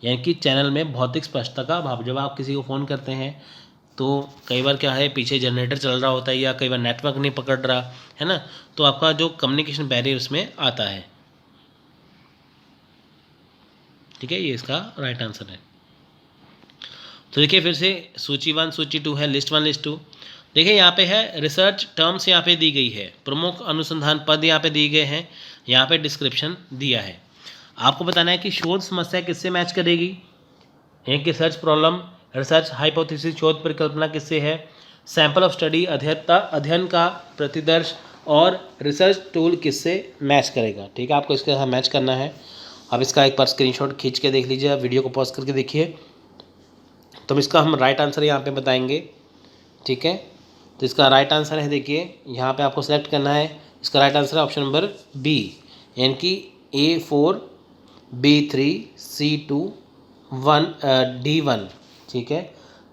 यानी कि चैनल में भौतिक स्पष्टता का अभाव। जब आप किसी को फ़ोन करते हैं तो कई बार क्या है पीछे जनरेटर चल रहा होता है या कई बार नेटवर्क नहीं पकड़ रहा है ना, तो आपका जो कम्युनिकेशन बैरियर उसमें आता है, ठीक है, ये इसका राइट आंसर है। तो देखिए फिर से सूची 1 सूची 2 है, लिस्ट 1 लिस्ट 2। देखिए यहाँ पे है रिसर्च टर्म्स यहाँ पे दी गई है, प्रमुख अनुसंधान पद यहाँ पे दिए गए हैं, यहाँ पे डिस्क्रिप्शन दिया है। आपको बताना है कि शोध समस्या किससे मैच करेगी, एक रिसर्च प्रॉब्लम, रिसर्च हाइपोथेसिस शोध परिकल्पना किससे है, सैंपल ऑफ स्टडी अध्ययन का प्रतिदर्श, और रिसर्च टूल किससे मैच करेगा, ठीक है, आपको इसके साथ मैच करना है। अब इसका एक बार स्क्रीनशॉट खींच के देख लीजिए, वीडियो को पॉज करके देखिए, तो इसका हम राइट आंसर यहाँ पे बताएंगे, ठीक है। तो इसका राइट आंसर है, देखिए यहाँ पे आपको सेलेक्ट करना है, इसका राइट आंसर है ऑप्शन नंबर बी, यानी कि A4 B3 C2 1 D1, ठीक है।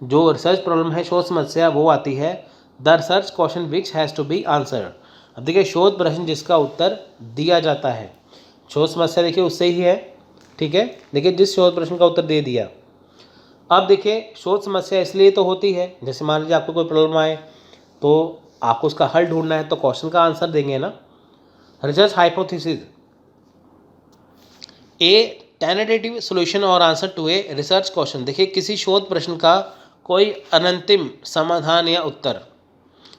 जो रिसर्च प्रॉब्लम है शोध समस्या वो आती है the research question which has to be answered. अब देखिए शोध प्रश्न जिसका उत्तर दिया जाता है, शोध समस्या देखिए उससे ही है, ठीक है। देखिए जिस शोध प्रश्न का उत्तर दे दिया। अब देखिए शोध समस्या इसलिए तो होती है, जैसे मान लीजिए आपको कोई प्रॉब्लम आए तो आपको उसका हल ढूंढना है तो क्वेश्चन का आंसर देंगे ना। Research hypothesis a tentative solution और answer to a research question, देखिए किसी शोध प्रश्न का कोई अनंतिम समाधान या उत्तर,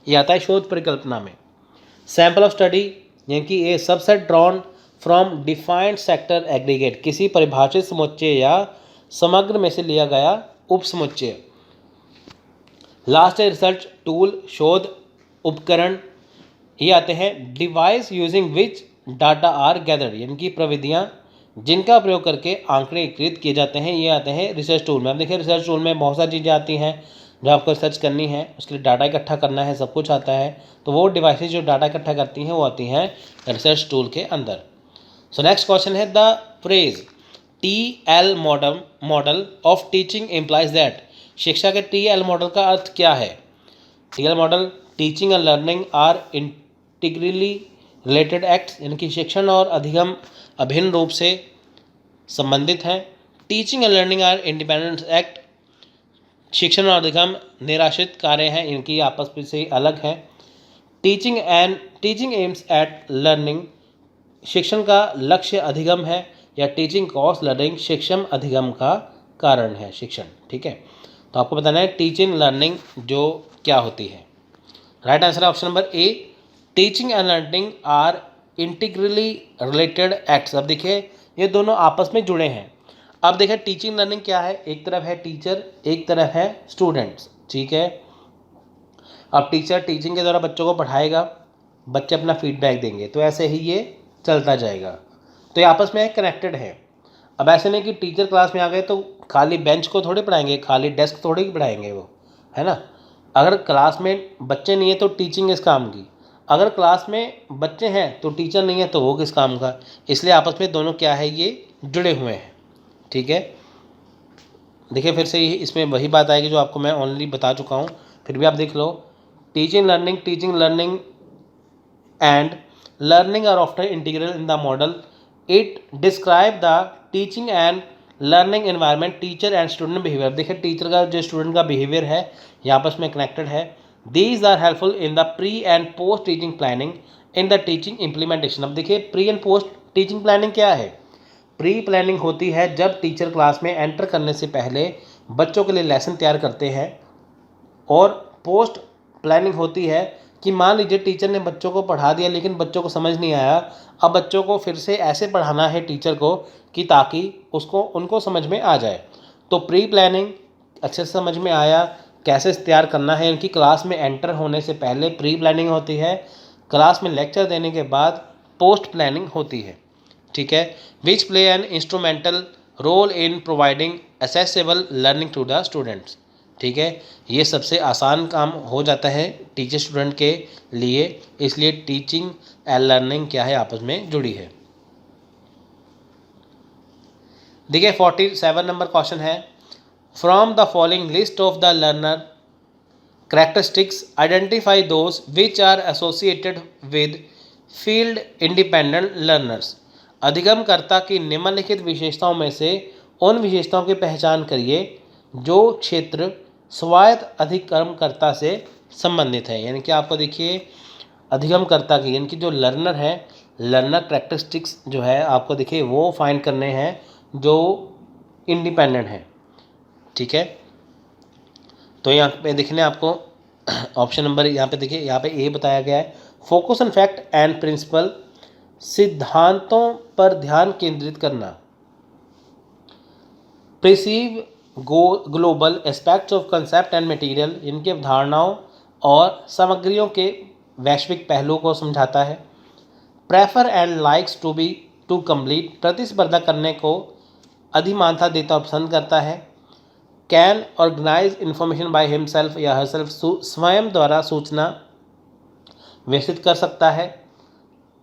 ये आता है शोध परिकल्पना में। सैंपल ऑफ स्टडी यानी कि a subset drawn from defined sector aggregate, किसी परिभाषित समुच्चय या समग्र में से लिया गया उप समुच्चय। लास्ट है रिसर्च टूल शोध उपकरण, ये आते हैं device using which data are gathered, यानी कि प्रविधियाँ जिनका प्रयोग करके आंकड़े एकत्रित किए जाते हैं, ये आते हैं रिसर्च टूल में। अब देखिए रिसर्च टूल में बहुत सारी चीज़ें आती हैं, जो आपको रिसर्च करनी है उसके लिए डाटा इकट्ठा करना है, सब कुछ आता है, तो वो डिवाइसेज जो डाटा इकट्ठा करती हैं वो आती हैं रिसर्च टूल के अंदर। सो नेक्स्ट क्वेश्चन है the phrase TL model of teaching implies that, शिक्षा के TL मॉडल का अर्थ क्या है। TL model teaching and learning are integrally related acts, यानी कि शिक्षण और अधिगम अभिन्न रूप से संबंधित हैं। Teaching and learning are independent act, शिक्षण और अधिगम निराश्रित कार्य हैं, इनकी आपस में से अलग है। टीचिंग एम्स एट लर्निंग, शिक्षण का लक्ष्य अधिगम है, या टीचिंग कॉज लर्निंग, शिक्षण अधिगम का कारण है शिक्षण, ठीक है। तो आपको बताना है टीचिंग लर्निंग जो क्या होती है। Right answer option number A, teaching and learning are integrally related acts. अब देखिए ये दोनों आपस में जुड़े हैं। अब देखिए टीचिंग लर्निंग क्या है, एक तरफ है टीचर, एक तरफ है स्टूडेंट्स, ठीक है। अब टीचर टीचिंग के द्वारा बच्चों को पढ़ाएगा, बच्चे अपना फीडबैक देंगे, तो ऐसे ही ये चलता जाएगा, तो ये आपस में कनेक्टेड है। अब ऐसे नहीं कि टीचर क्लास में आ गए तो खाली बेंच को थोड़ी पढ़ाएंगे, खाली डेस्क थोड़ी पढ़ाएंगे वो, है ना। अगर क्लास में बच्चे नहीं है तो टीचिंग इस काम की। अगर क्लास में बच्चे हैं तो टीचर नहीं है तो वो किस काम का, इसलिए आपस में दोनों क्या है, ये जुड़े हुए हैं। ठीक है, देखिए फिर से इसमें वही बात आएगी जो आपको मैं ऑलरेडी बता चुका हूँ, फिर भी आप देख लो। Teaching learning and learning are often integral in the model. It describe the teaching and learning environment, teacher and student behaviour. देखिए टीचर का जो स्टूडेंट का बिहेवियर है ये आपस में कनेक्टेड है। These are helpful in the pre and post teaching planning in the teaching implementation. अब देखिए pre and post teaching planning क्या है। प्री प्लानिंग होती है जब टीचर क्लास में एंटर करने से पहले बच्चों के लिए लेसन तैयार करते हैं, और पोस्ट प्लानिंग होती है कि मान लीजिए टीचर ने बच्चों को पढ़ा दिया लेकिन बच्चों को समझ नहीं आया, अब बच्चों को फिर से ऐसे पढ़ाना है टीचर को कि ताकि उनको समझ में आ जाए। तो प्री प्लानिंग अच्छे से समझ में आया, कैसे तैयार करना है, इनकी क्लास में एंटर होने से पहले प्री प्लानिंग होती है, क्लास में लेक्चर देने के बाद पोस्ट प्लानिंग होती है। ठीक है, which play an instrumental role in providing accessible learning to the students. ठीक है, ये सबसे आसान काम हो जाता है टीचर स्टूडेंट के लिए, इसलिए टीचिंग एंड लर्निंग क्या है, आपस में जुड़ी है। देखिए 47 नंबर क्वेश्चन है, from the following list of the learner characteristics identify those which are associated with field independent learners. अधिगमकर्ता की निम्नलिखित विशेषताओं में से उन विशेषताओं की पहचान करिए जो क्षेत्र स्वायत्त अधिगमकर्ता से संबंधित है। यानी कि आपको देखिए अधिगमकर्ता की यानी कि जो लर्नर है, लर्नर कैरेक्टरिस्टिक्स जो है आपको देखिए वो फाइंड करने हैं जो इंडिपेंडेंट है। ठीक है, तो यहाँ पे देखने आपको ऑप्शन नंबर यहाँ पे देखिए, यहाँ पे ए बताया गया है, focus on fact and principle, सिद्धांतों पर ध्यान केंद्रित करना, perceive global aspects of concept and material, इनके अवधारणाओं और सामग्रियों के वैश्विक पहलुओं को समझाता है, prefer and likes to complete, प्रतिस्पर्धा करने को अधिमानता देता और पसंद करता है, can organise information by himself या हरसेल्फ, स्वयं द्वारा सूचना विकसित कर सकता है,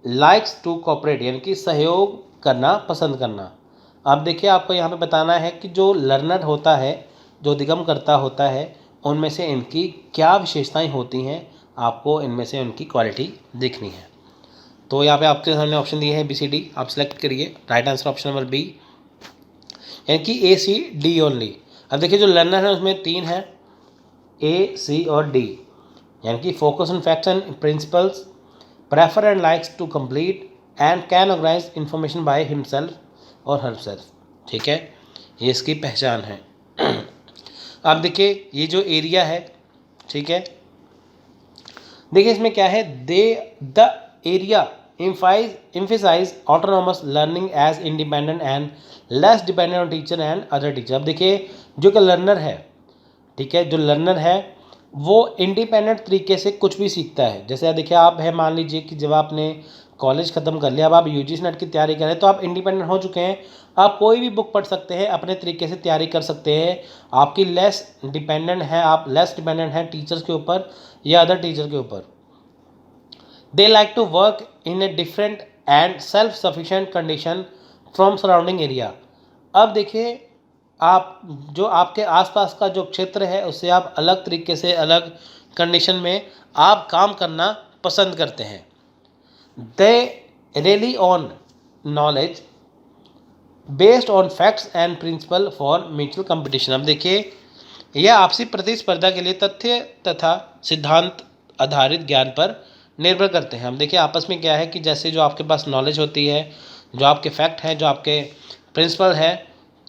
लाइक्स टू कोऑपरेट यानी कि सहयोग करना पसंद करना। अब देखिए आपको यहाँ पे बताना है कि जो लर्नर होता है, जो अधिगमकर्ता होता है, उनमें से इनकी क्या विशेषताएं होती हैं, आपको इनमें से उनकी क्वालिटी देखनी है। तो यहाँ पे आपके सामने ऑप्शन दिए हैं BCD, आप सेलेक्ट करिए। Right answer option number B यानी कि ACD ओनली। अब देखिए जो लर्नर है उसमें 3 है, AC और D, यानी कि focus on facts and principles, prefer and likes to complete, and can organise information by himself और हरसेल्फ। ठीक है, ये इसकी पहचान है। अब देखिए ये जो एरिया है, ठीक है, देखिए इसमें क्या है, the area emphasize autonomous learning as independent and less dependent on teacher and other teacher। अब देखिए जो कि लर्नर है, ठीक है, जो लर्नर है वो इंडिपेंडेंट तरीके से कुछ भी सीखता है। जैसे देखिए आप है, मान लीजिए कि जब आपने कॉलेज ख़त्म कर लिया, अब आप UGC नेट की तैयारी कर रहे हैं, तो आप इंडिपेंडेंट हो चुके हैं, आप कोई भी बुक पढ़ सकते हैं, अपने तरीके से तैयारी कर सकते हैं, आपकी लेस डिपेंडेंट है, आप लेस डिपेंडेंट हैं टीचर्स के ऊपर या अदर टीचर के ऊपर। They like to work in a different and self-sufficient condition from surrounding area। अब देखिए आप जो आपके आसपास का जो क्षेत्र है उससे आप अलग तरीके से, अलग कंडीशन में आप काम करना पसंद करते हैं। They rely on knowledge based on facts and principle for mutual competition। अब देखिए यह आपसी प्रतिस्पर्धा के लिए तथ्य तथा सिद्धांत आधारित ज्ञान पर निर्भर करते हैं। हम देखिए आपस में क्या है कि जैसे जो आपके पास नॉलेज होती है, जो आपके फैक्ट हैं, जो आपके प्रिंसिपल है,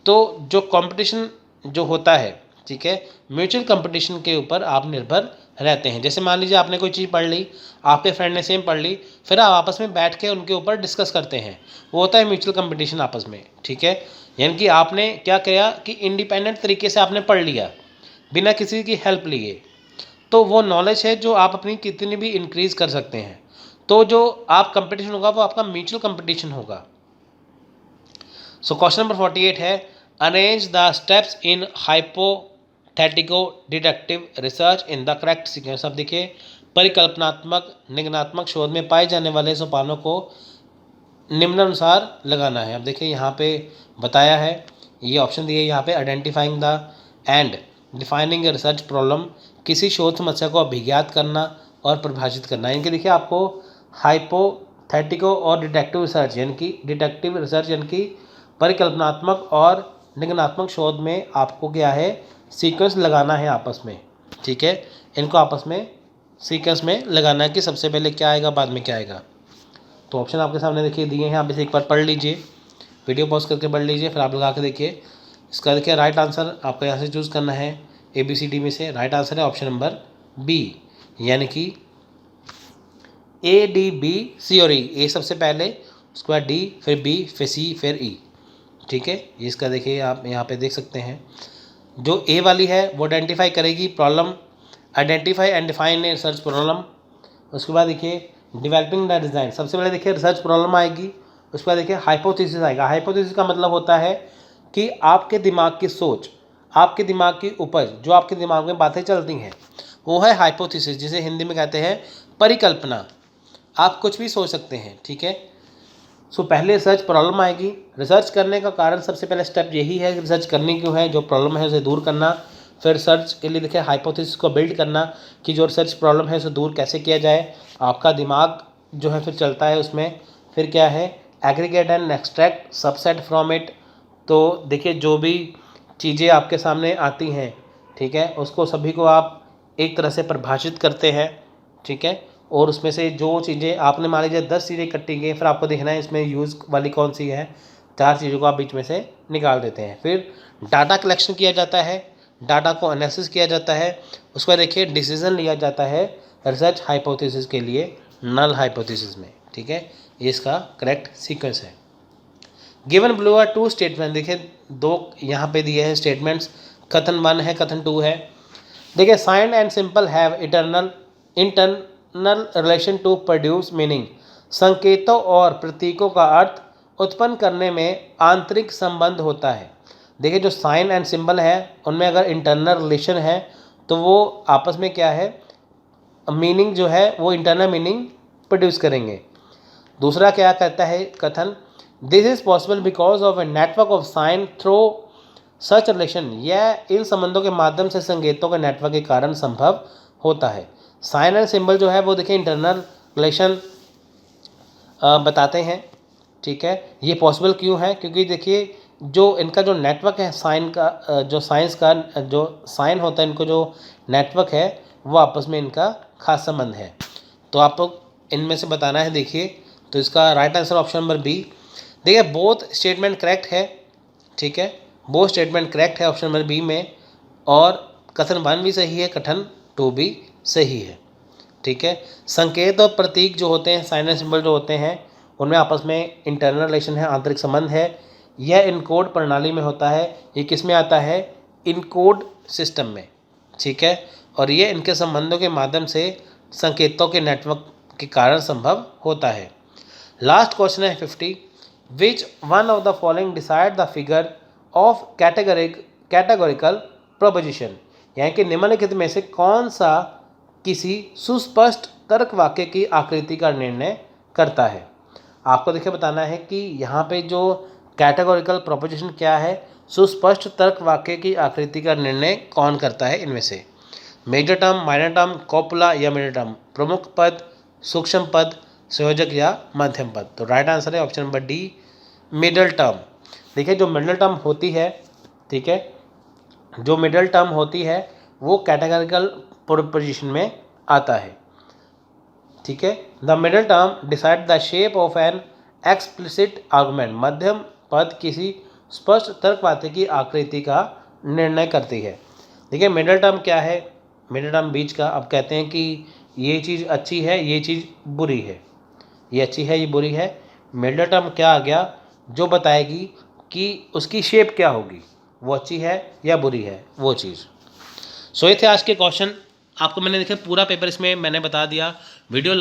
तो जो कंपटीशन जो होता है, ठीक है, म्यूचुअल कंपटीशन के ऊपर आप निर्भर रहते हैं। जैसे मान लीजिए आपने कोई चीज़ पढ़ ली, आपके फ्रेंड ने सेम पढ़ ली, फिर आप आपस में बैठ के उनके ऊपर डिस्कस करते हैं, वो होता है म्यूचुअल कंपटीशन आपस में। ठीक है, यानी कि आपने क्या किया कि इंडिपेंडेंट तरीके से आपने पढ़ लिया बिना किसी की हेल्प लिए, तो वो नॉलेज है जो आप अपनी कितनी भी इंक्रीज़ कर सकते हैं। तो जो आप कंपटीशन होगा वो आपका म्यूचुअल कंपटीशन होगा। सो क्वेश्चन नंबर 48 है, arrange the steps in hypothetico deductive research in the correct sequence. अब देखिए परिकल्पनात्मक निगमनात्मक शोध में पाए जाने वाले सोपानों को निम्नानुसार लगाना है। अब देखिए यहाँ पे बताया है, ये ऑप्शन दिए यहाँ पे, identifying the end defining a research problem, किसी शोध समस्या को अभिज्ञात करना और परिभाषित करना। इनके देखिए आपको हाइपोथेटिको और डिडक्टिव रिसर्च यानी कि परिकल्पनात्मक और निगमनात्मक शोध में आपको क्या है, सीक्वेंस लगाना है आपस में, ठीक है। इनको आपस में सीक्वेंस में लगाना है कि सबसे पहले क्या आएगा बाद में क्या आएगा। तो ऑप्शन आपके सामने देखिए दिए हैं, आप इसे एक बार पढ़ लीजिए, वीडियो पॉज करके पढ़ लीजिए, फिर आप लगा के देखिए। इसका देखिए राइट आंसर आपको यहाँ से चूज़ करना है ABCD में से। राइट आंसर है ऑप्शन नंबर बी, यानी कि ADB C और E। ए सबसे पहले, उसके बाद D, फिर B, फिर C, फिर E, ठीक है। इसका देखिए आप यहाँ पे देख सकते हैं, जो ए वाली है वो आइडेंटिफाई करेगी problem, identify and define a research problem. उसके बाद देखिए डेवलपिंग द डिज़ाइन, सबसे पहले देखिए रिसर्च प्रॉब्लम आएगी। उसके बाद देखिए हाइपोथेसिस आएगा। हाइपोथेसिस का मतलब होता है कि आपके दिमाग की सोच, आपके दिमाग की उपज, जो आपके दिमाग में बातें चलती हैं वो है हाइपोथेसिस, जिसे हिंदी में कहते हैं परिकल्पना। आप कुछ भी सोच सकते हैं, ठीक है। सो पहले रिसर्च प्रॉब्लम आएगी। रिसर्च करने का कारण, सबसे पहले स्टेप यही है कि रिसर्च करनी क्यों है, जो प्रॉब्लम है उसे दूर करना। फिर रिसर्च के लिए देखिए हाइपोथेसिस को बिल्ड करना कि जो रिसर्च प्रॉब्लम है उसे दूर कैसे किया जाए। आपका दिमाग जो है फिर चलता है उसमें। फिर क्या है, aggregate and extract subset from it. तो देखिए जो भी चीज़ें आपके सामने आती हैं, ठीक है, उसको सभी को आप एक तरह से परिभाषित करते हैं, ठीक है। और उसमें से जो चीज़ें आपने मान लीजिए 10 चीज़ें इकट्ठी की, फिर आपको देखना है इसमें यूज़ वाली कौन सी है, 4 चीज़ों को आप बीच में से निकाल देते हैं। फिर डाटा कलेक्शन किया जाता है, डाटा को एनालिसिस किया जाता है। उसके बाद देखिए डिसीजन लिया जाता है रिसर्च हाइपोथेसिस के लिए नल हाइपोथेसिस में, ठीक है। ये इसका करेक्ट सीक्वेंस है। गिवन बिलो आर 2 स्टेटमेंट, देखिए 2 यहाँ पे दिए हैं स्टेटमेंट्स, कथन 1 है, कथन 2 है। देखिए signs and symbols have internal relation to produce meaning, संकेतों और प्रतीकों का अर्थ उत्पन्न करने में आंतरिक संबंध होता है। देखिए जो साइन एंड सिंबल है उनमें अगर इंटरनल रिलेशन है तो वो आपस में क्या है, मीनिंग जो है वो इंटरनल मीनिंग प्रोड्यूस करेंगे। दूसरा क्या कहता है कथन, this is possible because of a network of sine through such relation, यह इन संबंधों के माध्यम से संकेतों के नेटवर्क के कारण संभव होता है। साइन एंड सिंबल जो है वो देखिए इंटरनल रिलेशन बताते हैं, ठीक है। ये पॉसिबल क्यों है, क्योंकि देखिए जो इनका जो नेटवर्क है साइन का, जो साइंस का जो साइन होता है, इनको जो नेटवर्क है वो आपस में इनका खास संबंध है। तो आपको इनमें से बताना है। देखिए तो इसका right answer option number B. देखिए बोथ स्टेटमेंट करेक्ट है, ठीक है, बोथ स्टेटमेंट करेक्ट है ऑप्शन नंबर बी में। और कथन 1 भी सही है, कथन 2 भी सही है, ठीक है। संकेत और प्रतीक जो होते हैं, साइन एंड सिंबल जो होते हैं, उनमें आपस में इंटरनल रिलेशन है, आंतरिक संबंध है। यह इनकोड प्रणाली में होता है। ये किस में आता है, इनकोड सिस्टम में, ठीक है। और ये इनके संबंधों के माध्यम से संकेतों के नेटवर्क के कारण संभव होता है। लास्ट क्वेश्चन है 50, which one of the following decide the figure of categorical proposition, यानी कि निम्नलिखित में से कौन सा किसी सुस्पष्ट तर्क वाक्य की आकृति का निर्णय करता है। आपको देखिए बताना है कि यहाँ पे जो कैटेगोरिकल प्रोपोजिशन क्या है, सुस्पष्ट तर्क वाक्य की आकृति का निर्णय कौन करता है इनमें से। मेजर टर्म, माइनर टर्म, कॉपुला या मिडिल टर्म, प्रमुख पद, सूक्ष्म पद, संयोजक या मध्यम पद। तो राइट आंसर है option number D, middle term. देखिए जो मिडिल टर्म होती है, ठीक है, जो मिडिल टर्म होती है वो कैटेगोरिकल प्रोपोजिशन में आता है, ठीक है। The middle term decide the shape of an explicit argument, मध्यम पद किसी स्पष्ट तर्कवाक्य की आकृति का निर्णय करती है। देखिए मिडिल टर्म क्या है, मिडिल टर्म बीच का। अब कहते हैं कि ये चीज़ अच्छी है, ये चीज़ बुरी है, ये अच्छी है, ये बुरी है। मिडिल टर्म क्या आ गया, जो बताएगी कि उसकी शेप क्या होगी, वो अच्छी है या बुरी है वो चीज़। सो ये थे आज के क्वेश्चन। आपको मैंने देखिए पूरा पेपर इसमें मैंने बता दिया। वीडियो